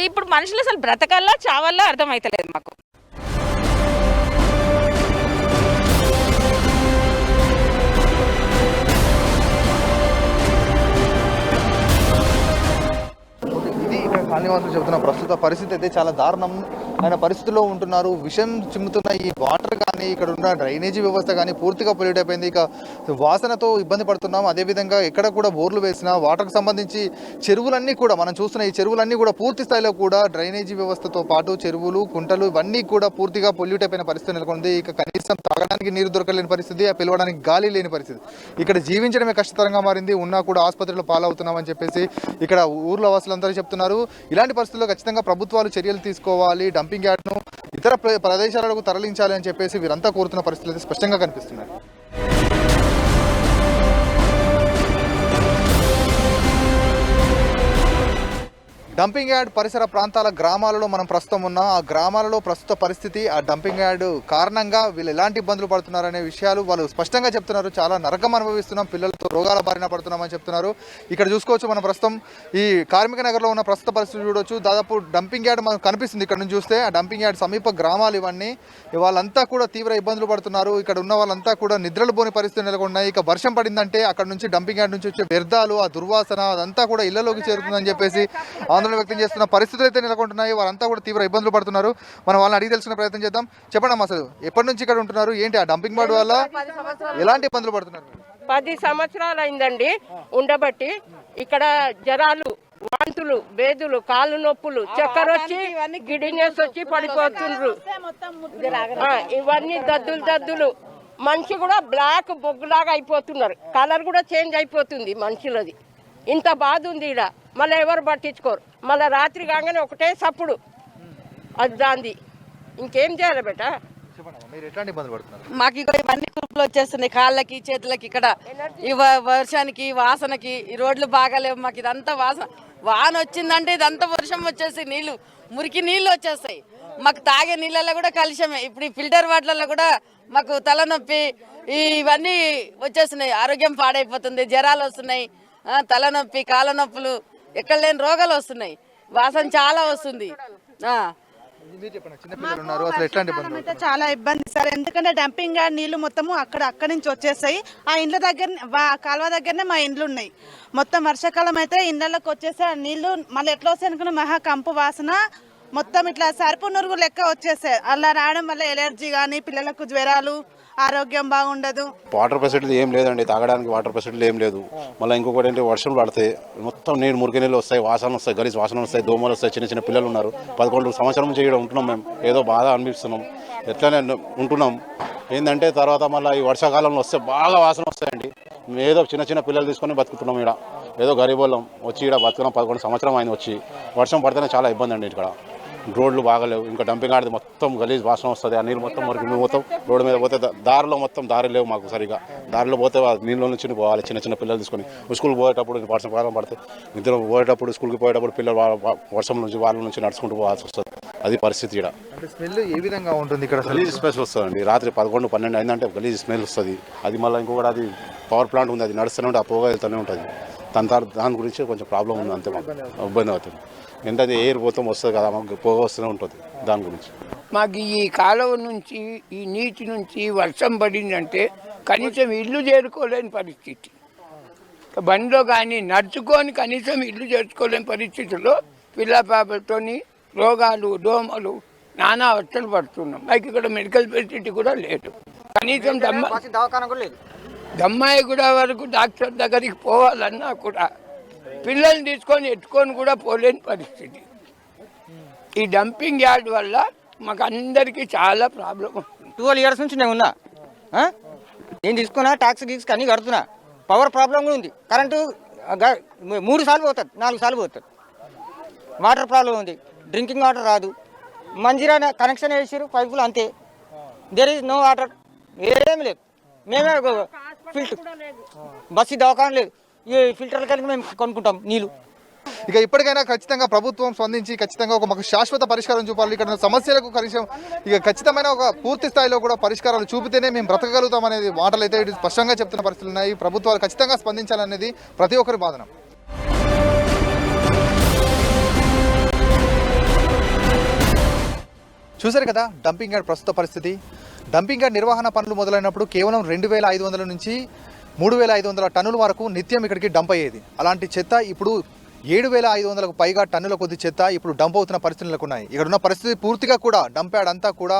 ఇప్పుడు మనుషులు అసలు బ్రతకల్లా చావల్లా అర్థమవుతలేదు మాకు.
కాలనీవాసులు చెబుతున్న ప్రస్తుత పరిస్థితి అయితే చాలా దారుణం అయిన పరిస్థితుల్లో ఉంటున్నారు. విషం చిమ్ముతున్న ఈ వాటర్ కానీ ఇక్కడ ఉన్న డ్రైనేజీ వ్యవస్థ కానీ పూర్తిగా పొల్యూట్ అయిపోయింది. ఇక వాసనతో ఇబ్బంది పడుతున్నాం. అదేవిధంగా ఎక్కడ కూడా బోర్లు వేసినా వాటర్కి సంబంధించి చెరువులన్నీ కూడా మనం చూస్తున్న ఈ చెరువులన్నీ కూడా పూర్తి స్థాయిలో కూడా డ్రైనేజీ వ్యవస్థతో పాటు చెరువులు, కుంటలు ఇవన్నీ కూడా పూర్తిగా పొల్యూట్ అయిపోయిన పరిస్థితి నెలకొంది. ఇక కనీసం తాగడానికి నీరు దొరకలేని పరిస్థితి, పిలవడానికి గాలి లేని పరిస్థితి. ఇక్కడ జీవించడమే కష్టతరంగా మారింది. ఉన్నా కూడా ఆసుపత్రిలో పాలవుతున్నామని చెప్పేసి ఇక్కడ ఊర్లో వాసులందరూ చెప్తున్నారు. ఇలాంటి పరిస్థితుల్లో ఖచ్చితంగా ప్రభుత్వాలు చర్యలు తీసుకోవాలి, డంపింగ్ యార్డ్ను ఇతర ప్రదేశాలకు తరలించాలి అని చెప్పేసి వీరంతా కోరుతున్న పరిస్థితులు అయితే స్పష్టంగా కనిపిస్తున్నాయి. డంపింగ్ యార్డ్ పరిసర ప్రాంతాల గ్రామాలలో మనం ప్రస్తుతం ఉన్నాం. ఆ గ్రామాలలో ప్రస్తుత పరిస్థితి, ఆ డంపింగ్ యార్డ్ కారణంగా వీళ్ళు ఎలాంటి ఇబ్బందులు పడుతున్నారనే విషయాలు వాళ్ళు స్పష్టంగా చెప్తున్నారు. చాలా నరకం అనుభవిస్తున్నాం, పిల్లలతో రోగాల బారిన పడుతున్నామని చెప్తున్నారు. ఇక్కడ చూసుకోవచ్చు మనం ప్రస్తుతం ఈ కార్మిక నగర్లో ఉన్న ప్రస్తుత పరిస్థితి చూడవచ్చు. దాదాపు డంపింగ్ యార్డ్ మనకు కనిపిస్తుంది ఇక్కడ నుంచి చూస్తే. ఆ డంపింగ్ యార్డ్ సమీప గ్రామాలు ఇవన్నీ. వాళ్ళంతా కూడా తీవ్ర ఇబ్బందులు పడుతున్నారు. ఇక్కడ ఉన్న వాళ్ళంతా కూడా నిద్రలు పోని పరిస్థితులు నెలకొన్నాయి. ఇక వర్షం పడిందంటే అక్కడ నుంచి డంపింగ్ యార్డ్ నుంచి వచ్చే వ్యర్థాలు, ఆ దుర్వాసన అదంతా కూడా ఇళ్లలోకి చేరుతుందని చెప్పేసి వ్యక్తం చేస్తున్న పరిస్థితులు అయితే నెలకొంటున్నాయి. వారంతా కూడా తీవ్ర ఇబ్బందులు పడుతున్నారు. మనం వాళ్ళని అడిగి తెలుసుకునే ప్రయత్నం చేద్దాం. చెప్పండి అమ్మా, అసలు ఎప్పటి నుంచి ఇక్కడ ఉంటున్నారు, ఏంటి ఆ డంపింగ్ యార్డ్ వల్ల ఎలాంటి ఇబ్బందులు పడుతున్నారు?
10 సంవత్సరాలు అయిందండి ఉండబట్టి. ఇక్కడ జ్వరాలు, వాంతులు, బేదులు, కాళ్ళు నొప్పులు, చక్కెర వచ్చి గిడినెస్ వచ్చి పడిపోతుండ్రు. ఇవన్నీ దద్దులు మనిషి కూడా బ్లాక్ బొగ్గులాగా అయిపోతున్నారు. కలర్ కూడా చేంజ్ అయిపోతుంది మనుషులది. ఇంత బాధ ఉంది ఈడ. మళ్ళీ ఎవరు పట్టించుకోరు. మళ్ళీ రాత్రి కాగానే ఒకటే సప్పుడు, అది దాంది. ఇంకేం చేయాలి బేట?
మాకు ఇక ఇవన్నీ కురుపులు వచ్చేస్తున్నాయి కాళ్ళకి, చేతులకి. ఇక్కడ ఈ వర్షానికి, వాసనకి ఈ రోడ్లు బాగాలేవు. మాకు ఇదంతా వాన వచ్చిందంటే ఇదంతా వర్షం వచ్చేసి నీళ్లు, మురికి నీళ్లు వచ్చేస్తాయి. మాకు తాగే నీళ్ళల్లో కూడా కలుషమే. ఇప్పుడు ఈ ఫిల్టర్ వాటర్లలో కూడా మాకు తలనొప్పి ఇవన్నీ వచ్చేస్తున్నాయి. ఆరోగ్యం పాడైపోతుంది, జ్వరాలు వస్తున్నాయి, తలనొప్పి, కాళ్ళ నొప్పులు, ఎక్కడ లేని రోగాలు వస్తున్నాయి. వాసన చాలా వస్తుంది.
చాలా ఇబ్బంది సార్. ఎందుకంటే డంపింగ్ యార్డ్ నీళ్లు మొత్తము అక్కడి నుంచి వచ్చేస్తాయి. ఆ ఇండ్ల దగ్గర, కాలువ దగ్గరనే మా ఇండ్లు ఉన్నాయి. మొత్తం వర్షాకాలం అయితే ఇండ్లలోకి వచ్చేసి ఆ నీళ్లు మళ్ళీ ఎట్లా వస్తాయి అనుకున్నా, మహా కంపు వాసన, మొత్తం ఇట్లా సరుపు నురుగు లెక్క వచ్చేస్తాయి. అలా రావడం వల్ల ఎలర్జీ కానీ, పిల్లలకు జ్వరాలు, ఆరోగ్యం బాగుండదు.
వాటర్ ఫెసిలిటీ ఏం లేదండి, తాగడానికి వాటర్ ఫెసిలిటీ ఏం లేదు. మళ్ళీ ఇంకొకటి ఏంటి, వర్షం పడతాయి మొత్తం నీరు, మురికి నీళ్ళు వస్తాయి, వాసన వస్తాయి, గలీజ్ వాసన వస్తాయి, దోమలు వస్తాయి. చిన్న చిన్న పిల్లలు ఉన్నారు. 11 సంవత్సరం నుంచి ఇక్కడ ఉంటున్నాం. మేము ఏదో బాధ అనిపిస్తున్నాం, ఎట్లనే ఉంటున్నాం. ఏంటంటే తర్వాత మళ్ళీ ఈ వర్షాకాలంలో వస్తే బాగా వాసన వస్తాయండి. ఏదో చిన్న చిన్న పిల్లలు తీసుకొని బతుకుతున్నాం. ఇక్కడ ఏదో గరీబోళ్ళం వచ్చి ఇక్కడ బతుకున్నాం. 11 సంవత్సరం ఆయన వచ్చి వర్షం పడితేనే చాలా ఇబ్బంది అండి. ఇక్కడ రోడ్లు బాగలేవు. ఇంకా డంపింగ్ యార్డ్ మొత్తం గలీజ్ వాసన వస్తుంది. ఆ నీళ్ళు మొత్తం మురికి పోతాం. రోడ్డు మీద పోతే దారిలో మొత్తం దారి లేవు మాకు సరిగా. దారిలో పోతే నీళ్ళ నుంచి పోవాలి. చిన్న చిన్న పిల్లలు తీసుకొని స్కూల్కి పోయేటప్పుడు వర్షం కాలం పడితే, నిద్ర పోయేటప్పుడు, స్కూల్కి పోయేటప్పుడు పిల్లలు వర్షం నుంచి వాళ్ళ నుంచి నడుచుకుంటూ పోవాల్సి వస్తుంది. అది పరిస్థితి ఇక్కడ.
అంటే స్మెల్ ఏ విధంగా ఉంటుంది ఇక్కడ?
గలీజ్ స్మెల్ వస్తుందండి. రాత్రి 11-12 అయిందంటే గలీజ్ స్మెల్ వస్తుంది. అది మళ్ళీ ఇంకొకటి అది పవర్ ప్లాంట్ ఉంది, అది నడుస్తూనే ఉంటుంది, ఆ పొగ వెళ్తూనే ఉంటుంది. దాని గురించి కొంచెం ప్రాబ్లం ఉంది, అంతే మాకు ఇబ్బంది అవుతుంది. ఎందుకంటే ఎయిర్ మొత్తం వస్తుంది కదా, మాకు పొగ వస్తూనే ఉంటుంది. దాని గురించి
మాకు ఈ కాలువ నుంచి ఈ నీటి నుంచి వర్షం పడిందంటే కనీసం ఇల్లు చేరుకోలేని పరిస్థితి. బండిలో కానీ నడుచుకొని కనీసం ఇల్లు చేర్చుకోలేని పరిస్థితుల్లో పిల్లపాపలతోని రోగాలు దోమలు నానా అవస్థలు పడుతున్నాం. మాకు ఇక్కడ మెడికల్ ఫెసిలిటీ కూడా లేదు. కనీసం దమ్మాయి కూడా వరకు డాక్టర్ దగ్గరికి పోవాలన్నా కూడా పిల్లల్ని తీసుకొని ఎత్తుకొని కూడా పోలేని పరిస్థితి. ఈ డంపింగ్ యార్డ్ వల్ల మాకు అందరికీ చాలా ప్రాబ్లం.
12 years నుంచి నేను ఉన్నా, నేను తీసుకున్నా ట్యాక్స్ గీక్స్ అన్నీ కడుతున్నా. పవర్ ప్రాబ్లం కూడా ఉంది, కరెంటు 3 సార్లు పోతుంది, 4 సార్లు పోతుంది. వాటర్ ప్రాబ్లం ఉంది, డ్రింకింగ్ వాటర్ రాదు. మంజీరా కనెక్షన్ వేసారు పైపులు, అంతే. దేర్ ఈజ్ నో వాటర్, ఏమీ లేదు. మేమే ఫిల్టర్ బస్సు దవాఖాన లేదు, ఈ ఫిల్టర్ల కలిగి మేము కొనుక్కుంటాం నీళ్ళు.
ఇక ఇప్పటికైనా ఖచ్చితంగా ప్రభుత్వం స్పందించి ఖచ్చితంగా ఒక మాకు శాశ్వత పరిష్కారం చూపాలి. ఇక్కడ సమస్యలకు కనీసం ఇక ఖచ్చితమైన ఒక పూర్తి స్థాయిలో కూడా పరిష్కారాలు చూపితేనే మేము బ్రతకగలుగుతాం అనేది మాటలు అయితే ఇటు స్పష్టంగా చెప్తున్న పరిస్థితులు ఉన్నాయి. ప్రభుత్వాలు ఖచ్చితంగా స్పందించాలనేది ప్రతి ఒక్కరి వాదన. చూశారు కదా డంపింగ్ యార్డ్ ప్రస్తుత పరిస్థితి. డంపింగ్ యార్డ్ నిర్వహణ పనులు మొదలైనప్పుడు కేవలం 2500 నుంచి 3500 టన్నుల వరకు నిత్యం ఇక్కడికి డంప్ అయ్యేది. అలాంటి చెత్త ఇప్పుడు 7500కు పైగా టన్నుల కొద్ది చెత్త ఇప్పుడు డంప్ అవుతున్న పరిస్థితులకు ఉన్నాయి. ఇక్కడ ఉన్న పరిస్థితి పూర్తిగా కూడా డంప్ యార్డ్ అంతా కూడా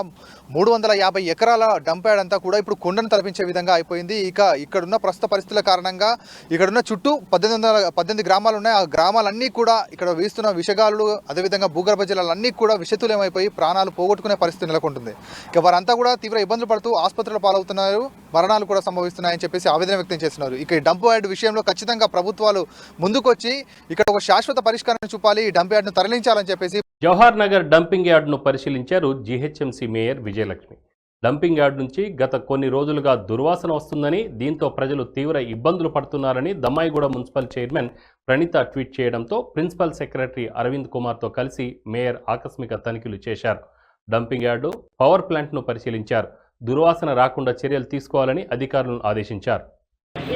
350 ఎకరాల డంప్ యార్డ్ అంతా కూడా ఇప్పుడు కొండను తలపించే విధంగా అయిపోయింది. ఇక ఇక్కడున్న ప్రస్తుత పరిస్థితుల కారణంగా ఇక్కడున్న చుట్టూ 18 గ్రామాలు ఉన్నాయి. ఆ గ్రామాలన్నీ కూడా ఇక్కడ వీస్తున్న విషగాలు, అదేవిధంగా భూగర్భ జలాలన్నీ కూడా విషతుల్యమైపోయి ప్రాణాలు పోగొట్టుకునే పరిస్థితి నెలకొంటుంది. ఇక వారంతా కూడా తీవ్ర ఇబ్బందులు పడుతూ ఆసుపత్రులు పాలవుతున్నారు, మరణాలు కూడా సంభవిస్తున్నాయని చెప్పేసి ఆవేదన వ్యక్తం చేస్తున్నారు. ఇక ఈ డంప్ యార్డ్ విషయంలో ఖచ్చితంగా ప్రభుత్వాలు ముందుకొచ్చి ఇక్కడ ఒక శాశ్వత పరిష్కారం చూపాలి, ఈ డంప్ యార్డ్ను తరలించాలని చెప్పేసి
జవహర్ నగర్ డంపింగ్ యార్డ్ను పరిశీలించారు GHMC mayor Vijayalakshmi. Dumping yard నుంచి గత కొన్ని రోజులుగా దుర్వాసన వస్తుందని, దీంతో ప్రజలు తీవ్ర ఇబ్బందులు పడుతున్నారని Dammaiguda municipal chairman Praneetha tweet చేయడంతో ప్రిన్సిపల్ సెక్రటరీ అరవింద్ కుమార్తో కలిసి మేయర్ ఆకస్మిక తనిఖీలు చేశారు. డంపింగ్ యార్డు, పవర్ ప్లాంట్ను పరిశీలించారు. దుర్వాసన రాకుండా చర్యలు తీసుకోవాలని అధికారులను ఆదేశించారు.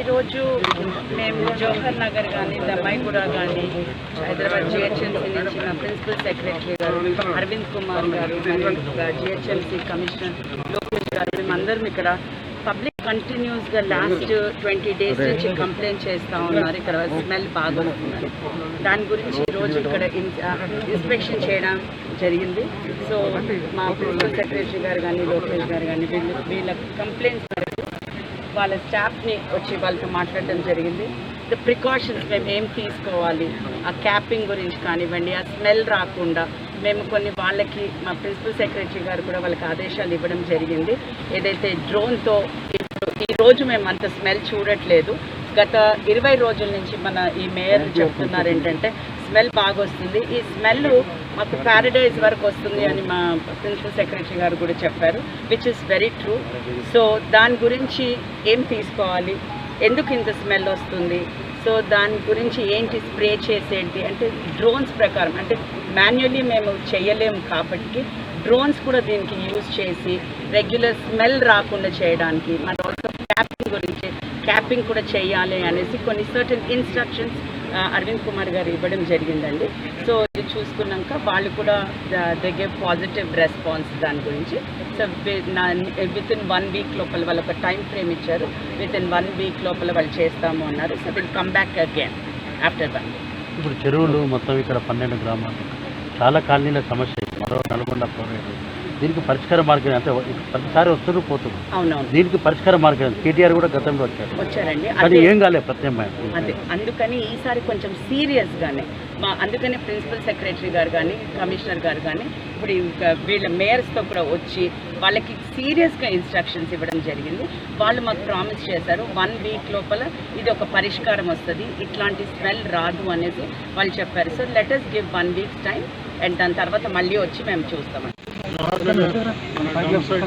ఈరోజు మేము జవహర్ నగర్ కానీ దమ్మాయిగూడ కానీ హైదరాబాద్ జిహెచ్ఎంసీ నుంచి మా ప్రిన్సిపల్ సెక్రటరీ గారు అరవింద్ కుమార్ గారు, జిహెచ్ఎంసీ కమిషనర్ లోకేష్ గారు, మేమందరం ఇక్కడ పబ్లిక్ కంటిన్యూస్గా లాస్ట్ 20 days నుంచి కంప్లైంట్ చేస్తూ ఉన్నారు. ఇక్కడ స్మెల్ బాగా వస్తున్నారు. దాని గురించి ఈరోజు ఇక్కడ ఇన్స్పెక్షన్ చేయడం జరిగింది. సో మా ప్రిన్సిపల్ సెక్రటరీ గారు కానీ లోకేష్ గారు కానీ వీళ్ళ కంప్లైంట్స్ వాళ్ళ స్టాఫ్ని వచ్చి వాళ్ళతో మాట్లాడడం జరిగింది. ద ప్రికాషన్స్ మేము ఏం తీసుకోవాలి, ఆ క్యాపింగ్ గురించి కానివ్వండి, ఆ స్మెల్ రాకుండా మేము కొన్ని వాళ్ళకి మా ప్రిన్సిపల్ సెక్రటరీ గారు కూడా వాళ్ళకి ఆదేశాలు ఇవ్వడం జరిగింది. ఏదైతే డ్రోన్తో ఈరోజు మేము అంత స్మెల్ చూడట్లేదు. గత 20 రోజుల నుంచి మన ఈ మేయర్ చెప్తున్నారు ఏంటంటే స్మెల్ బాగా వస్తుంది, ఈ స్మెల్ మాకు ప్యారడైజ్ వరకు వస్తుంది అని మా ప్రిన్సిపల్ సెక్రటరీ గారు కూడా చెప్పారు, which is very true. So దాని గురించి ఏం తీసుకోవాలి, ఎందుకు ఇంత స్మెల్ వస్తుంది, సో దాని గురించి ఏంటి స్ప్రే చేసేంటి అంటే డ్రోన్స్ ప్రకారం, అంటే మాన్యువల్లీ మేము చేయలేము కాబట్టి డ్రోన్స్ కూడా దీనికి యూజ్ చేసి రెగ్యులర్ స్మెల్ రాకుండా చేయడానికి, మన ఆల్సో క్యాపింగ్ గురించి క్యాపింగ్ కూడా చేయాలి అనేసి కొన్ని సర్టన్ ఇన్స్ట్రక్షన్స్ అరవింద్ కుమార్ గారు ఇవ్వడం జరిగిందండి. సో ఇది చూసుకున్నాక వాళ్ళు కూడా దే గేవ్ పాజిటివ్ రెస్పాన్స్ దాని గురించి. సో వితిన్ 1 week లోపల వాళ్ళు ఒక టైం ఫ్రేమ్ ఇచ్చారు, వితిన్ 1 week లోపల వాళ్ళు చేస్తాము అన్నారు. So will come back again after 1 week.
ఇప్పుడు చెరువులు మొత్తం ఇక్కడ 12 గ్రామాలు చాలా కాలనీల సమస్య, మరో నల్గొండ పోరేడు, దీనికి పరిష్కార మార్గం అంటే ప్రతిసారి వస్తున్నారు పోతున్నారు.
అవునవును, దీనికి
పరిష్కార మార్గం కేటీఆర్ కూడా గతంలో
వచ్చారండి,
అది ఏం కాలేదు ప్రత్యామ్నాయం.
అదే అందుకని ఈసారి కొంచెం సీరియస్గానే అందుకని ప్రిన్సిపల్ సెక్రటరీ గారు కానీ కమిషనర్ గారు కానీ ఇప్పుడు వీళ్ళ మేయర్స్తో కూడా వచ్చి వాళ్ళకి సీరియస్గా ఇన్స్ట్రక్షన్స్ ఇవ్వడం జరిగింది. వాళ్ళు మాకు ప్రామిస్ చేశారు 1 week లోపల ఇది ఒక పరిష్కారం వస్తుంది, ఇట్లాంటి స్మెల్ రాదు అనేది వాళ్ళు చెప్పారు. So let us give 1 week's time and దాని తర్వాత మళ్ళీ వచ్చి మేము చూస్తామండి.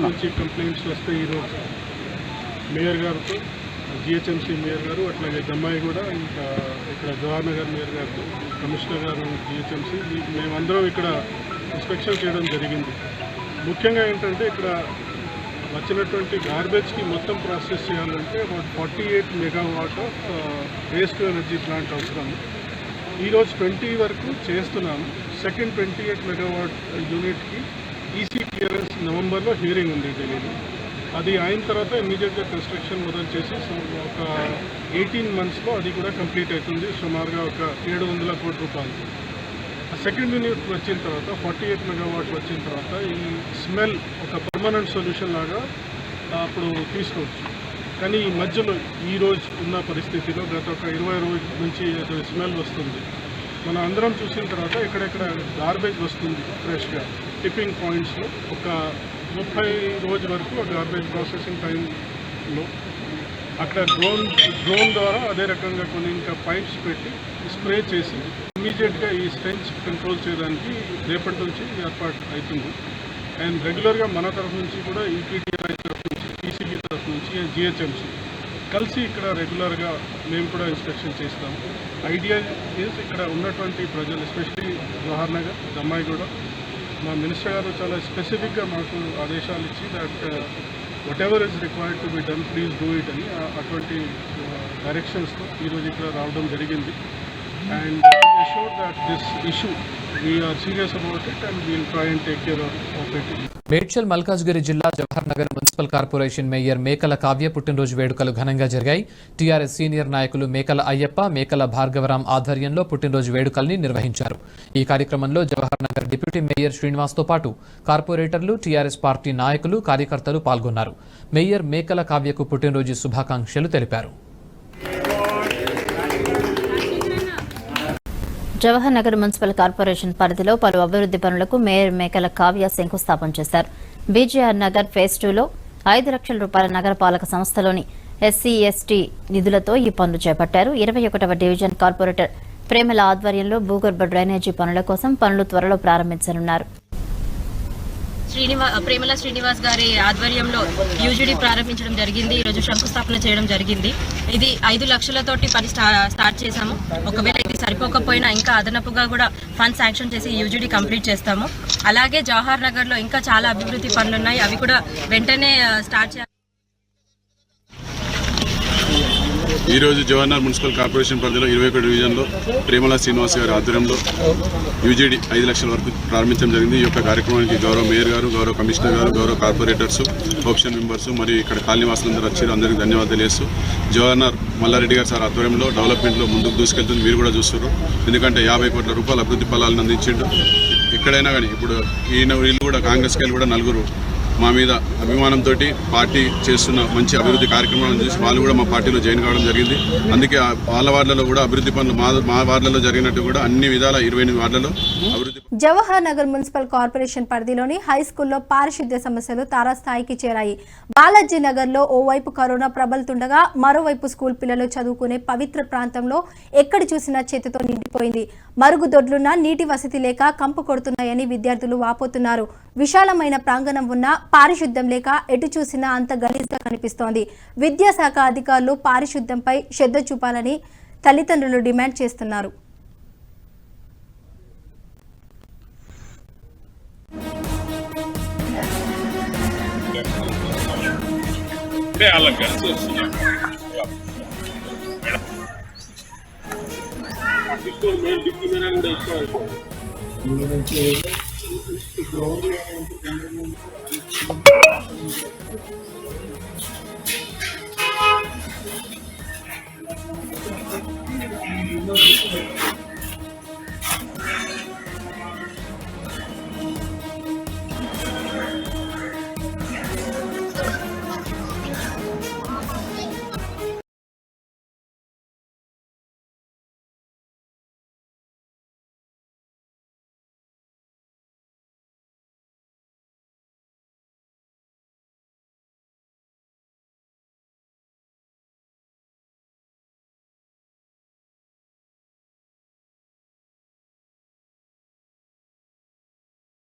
నుంచి కంప్లైంట్స్ వస్తే ఈరోజు మేయర్ గారితో జిహెచ్ఎంసీ మేయర్ గారు అట్లాగే దమ్మాయి కూడా ఇంకా ఇక్కడ జవహర్ నగర్ మేయర్ గారితో కమిషనర్ గారు జిహెచ్ఎంసీ మేమందరం ఇక్కడ ఇన్స్పెక్షన్ చేయడం జరిగింది. ముఖ్యంగా ఏంటంటే ఇక్కడ వచ్చినటువంటి గార్బేజ్కి మొత్తం ప్రాసెస్ చేయాలంటే 48 megawatt of waste energy plant అవసరం. ఈరోజు 20 వరకు చేస్తున్నాము. సెకండ్ 28 మెగావాట్ యూనిట్కి ఈసీ క్లియరెన్స్ నవంబర్లో హియరింగ్ ఉంది ఢిల్లీలో. అది అయిన తర్వాత ఇమీడియట్గా కన్స్ట్రక్షన్ మొదలు చేసి ఒక 18 monthsలో అది కూడా కంప్లీట్ అవుతుంది. సుమారుగా ఒక 700 కోట్ల రూపాయలు. సెకండ్ యూనిట్ వచ్చిన తర్వాత 48 మెగావాట్ వచ్చిన తర్వాత ఈ స్మెల్ ఒక పర్మనెంట్ సొల్యూషన్ లాగా అప్పుడు తీసుకోవచ్చు. కానీ ఈ మధ్యలో ఈరోజు ఉన్న పరిస్థితిలో గత ఒక 20 రోజుల నుంచి స్మెల్ వస్తుంది. మనం అందరం చూసిన తర్వాత ఎక్కడెక్కడ గార్బేజ్ వస్తుంది ఫ్రెష్గా టిప్పింగ్ పాయింట్స్లో ఒక 30 రోజుల వరకు ఆ గార్బేజ్ ప్రాసెసింగ్ టైంలో అక్కడ డ్రోన్ ద్వారా అదే రకంగా కొన్ని ఇంకా పైప్స్ పెట్టి స్ప్రే చేసి ఇమీడియట్గా ఈ స్టెన్స్ కంట్రోల్ చేయడానికి రేపటి నుంచి ఏర్పాటు అవుతుంది. అండ్ రెగ్యులర్గా మన తరఫు నుంచి కూడా ఈపీటీఐ తరఫు నుంచి, టీసీబీ తరఫు నుంచి, జిహెచ్ఎంసీ కలిసి ఇక్కడ రెగ్యులర్గా మేము కూడా ఇన్స్పెక్షన్ చేస్తాము. ఐడియా ఈజ్ ఇక్కడ ఉన్నటువంటి ప్రజలు ఎస్పెషలీ జవహర్ నగర్, దమ్మాయిగూడ, మా మినిస్టర్ గారు చాలా స్పెసిఫిక్గా మాకు ఆదేశాలు ఇచ్చి that whatever is required to be done, please do it అని అటువంటి డైరెక్షన్స్తో ఈరోజు ఇక్కడ రావడం జరిగింది. And we assure that this issue we are serious about it and we will try and take care of it.
Medchal Malkajgiri జిల్లా Jawahar Nagar municipal corporation mayor Mekala Kavya పుట్టినరోజు వేడుకలు ఘనంగా జరిగాయి. టీఆర్ఎస్ సీనియర్ నాయకులు మేకల అయ్యప్ప, మేకల భార్గవరాం ఆధ్వర్యంలో పుట్టినరోజు వేడుకల్ని నిర్వహించారు. ఈ కార్యక్రమంలో జవహర్ నగర్ డిప్యూటీ మేయర్ శ్రీనివాస్తో పాటు కార్పొరేటర్లు, టీఆర్ఎస్ పార్టీ నాయకులు, కార్యకర్తలు పాల్గొన్నారు. మేయర్ మేకల కావ్యకు పుట్టినరోజు శుభాకాంక్షలు తెలిపారు.
జవహర్ నగర్ మున్సిపల్ కార్పొరేషన్ పరిధిలో పలు అభివృద్ధి పనులకు మేయర్ మేకల కావ్య శంకుస్థాపన చేశారు. బీజేఆర్ నగర్ ఫేజ్ 2లో 5 లక్షల రూపాయల నగరపాలక సంస్థలోని SC/ST నిధులతో ఈ పనులు చేపట్టారు. 21వ డివిజన్ కార్పొరేటర్ ప్రేమల ఆధ్వర్యంలో భూగర్భ డ్రైనేజీ పనుల కోసం పనులు త్వరలో ప్రారంభించనున్నారు.
ప్రేమల శ్రీనివాస్ గారి ఆధ్వర్యంలో యూజీడీ ప్రారంభించడం జరిగింది. ఈరోజు శంకుస్థాపన చేయడం జరిగింది. ఇది 5 లక్షలతోటి పని స్టార్ట్ చేశాము. ఒకవేళ ఇది సరిపోకపోయినా ఇంకా అదనపుగా కూడా ఫండ్ శాంక్షన్ చేసి యూజీడీ కంప్లీట్ చేస్తాము. అలాగే జవహర్ నగర్లో ఇంకా చాలా అభివృద్ధి పనులు ఉన్నాయి. అవి కూడా వెంటనే స్టార్ట్ చేయాలి.
ఈరోజు జవహర్ నగర్ మున్సిపల్ కార్పొరేషన్ పరిధిలో 21 డివిజన్లో ప్రేమల శ్రీనివాస్ గారి ఆధ్వర్యంలో యూజీడీ 5 లక్షల వరకు ప్రారంభించడం జరిగింది. ఈ యొక్క కార్యక్రమానికి గౌరవ మేయర్ గారు, గౌరవ కమిషనర్ గారు, గౌరవ కార్పొరేటర్స్, ఆప్షన్ మెంబర్స్ మరియు ఇక్కడ కాలనీవాసులందరూ వచ్చారు. అందరికీ ధన్యవాదాలు తెలియజేస్తూ జవహర్ నగర్ మల్లారెడ్డి గారు సార్ ఆధ్వర్యంలో డెవలప్మెంట్లో ముందుకు దూసుకెళ్తుంది. మీరు కూడా చూస్తారు. ఎందుకంటే 50 కోట్ల రూపాయల అభివృద్ధి ఫలాలను అందించిండు. ఎక్కడైనా కానీ ఇప్పుడు వీళ్ళు కూడా కాంగ్రెస్కి వెళ్ళి కూడా 4 మా మీద అభిమానంతో పార్టీ చేస్తున్న మంచి అభివృద్ధి కార్యక్రమాలను చూసి వాళ్ళు కూడా మా పార్టీలో జాయిన్ కావడం జరిగింది. అందుకే వాళ్ళ వార్డులలో కూడా అభివృద్ధి పనులు మా వార్డులలో జరిగినట్టు కూడా అన్ని విధాల 28 వార్డులలో అభివృద్ధి.
జవహర్ నగర్ మున్సిపల్ కార్పొరేషన్ పరిధిలోని హై స్కూల్లో పారిశుద్ధ్య సమస్యలు తారాస్థాయికి చేరాయి. బాలాజీ నగర్లో ఓవైపు కరోనా ప్రబలుతుండగా మరోవైపు స్కూల్ పిల్లలు చదువుకునే పవిత్ర ప్రాంతంలో ఎక్కడ చూసినా చేతితో నిండిపోయింది. మరుగుదొడ్లున్నా నీటి వసతి లేక కంపు కొడుతున్నాయని విద్యార్థులు వాపోతున్నారు. విశాలమైన ప్రాంగణం ఉన్న పారిశుద్ధ్యం లేక ఎటు చూసినా అంత గలీజ్గా కనిపిస్తోంది. విద్యాశాఖ అధికారులు పారిశుద్ధ్యంపై శ్రద్ధ చూపాలని తల్లిదండ్రులు డిమాండ్ చేస్తున్నారు.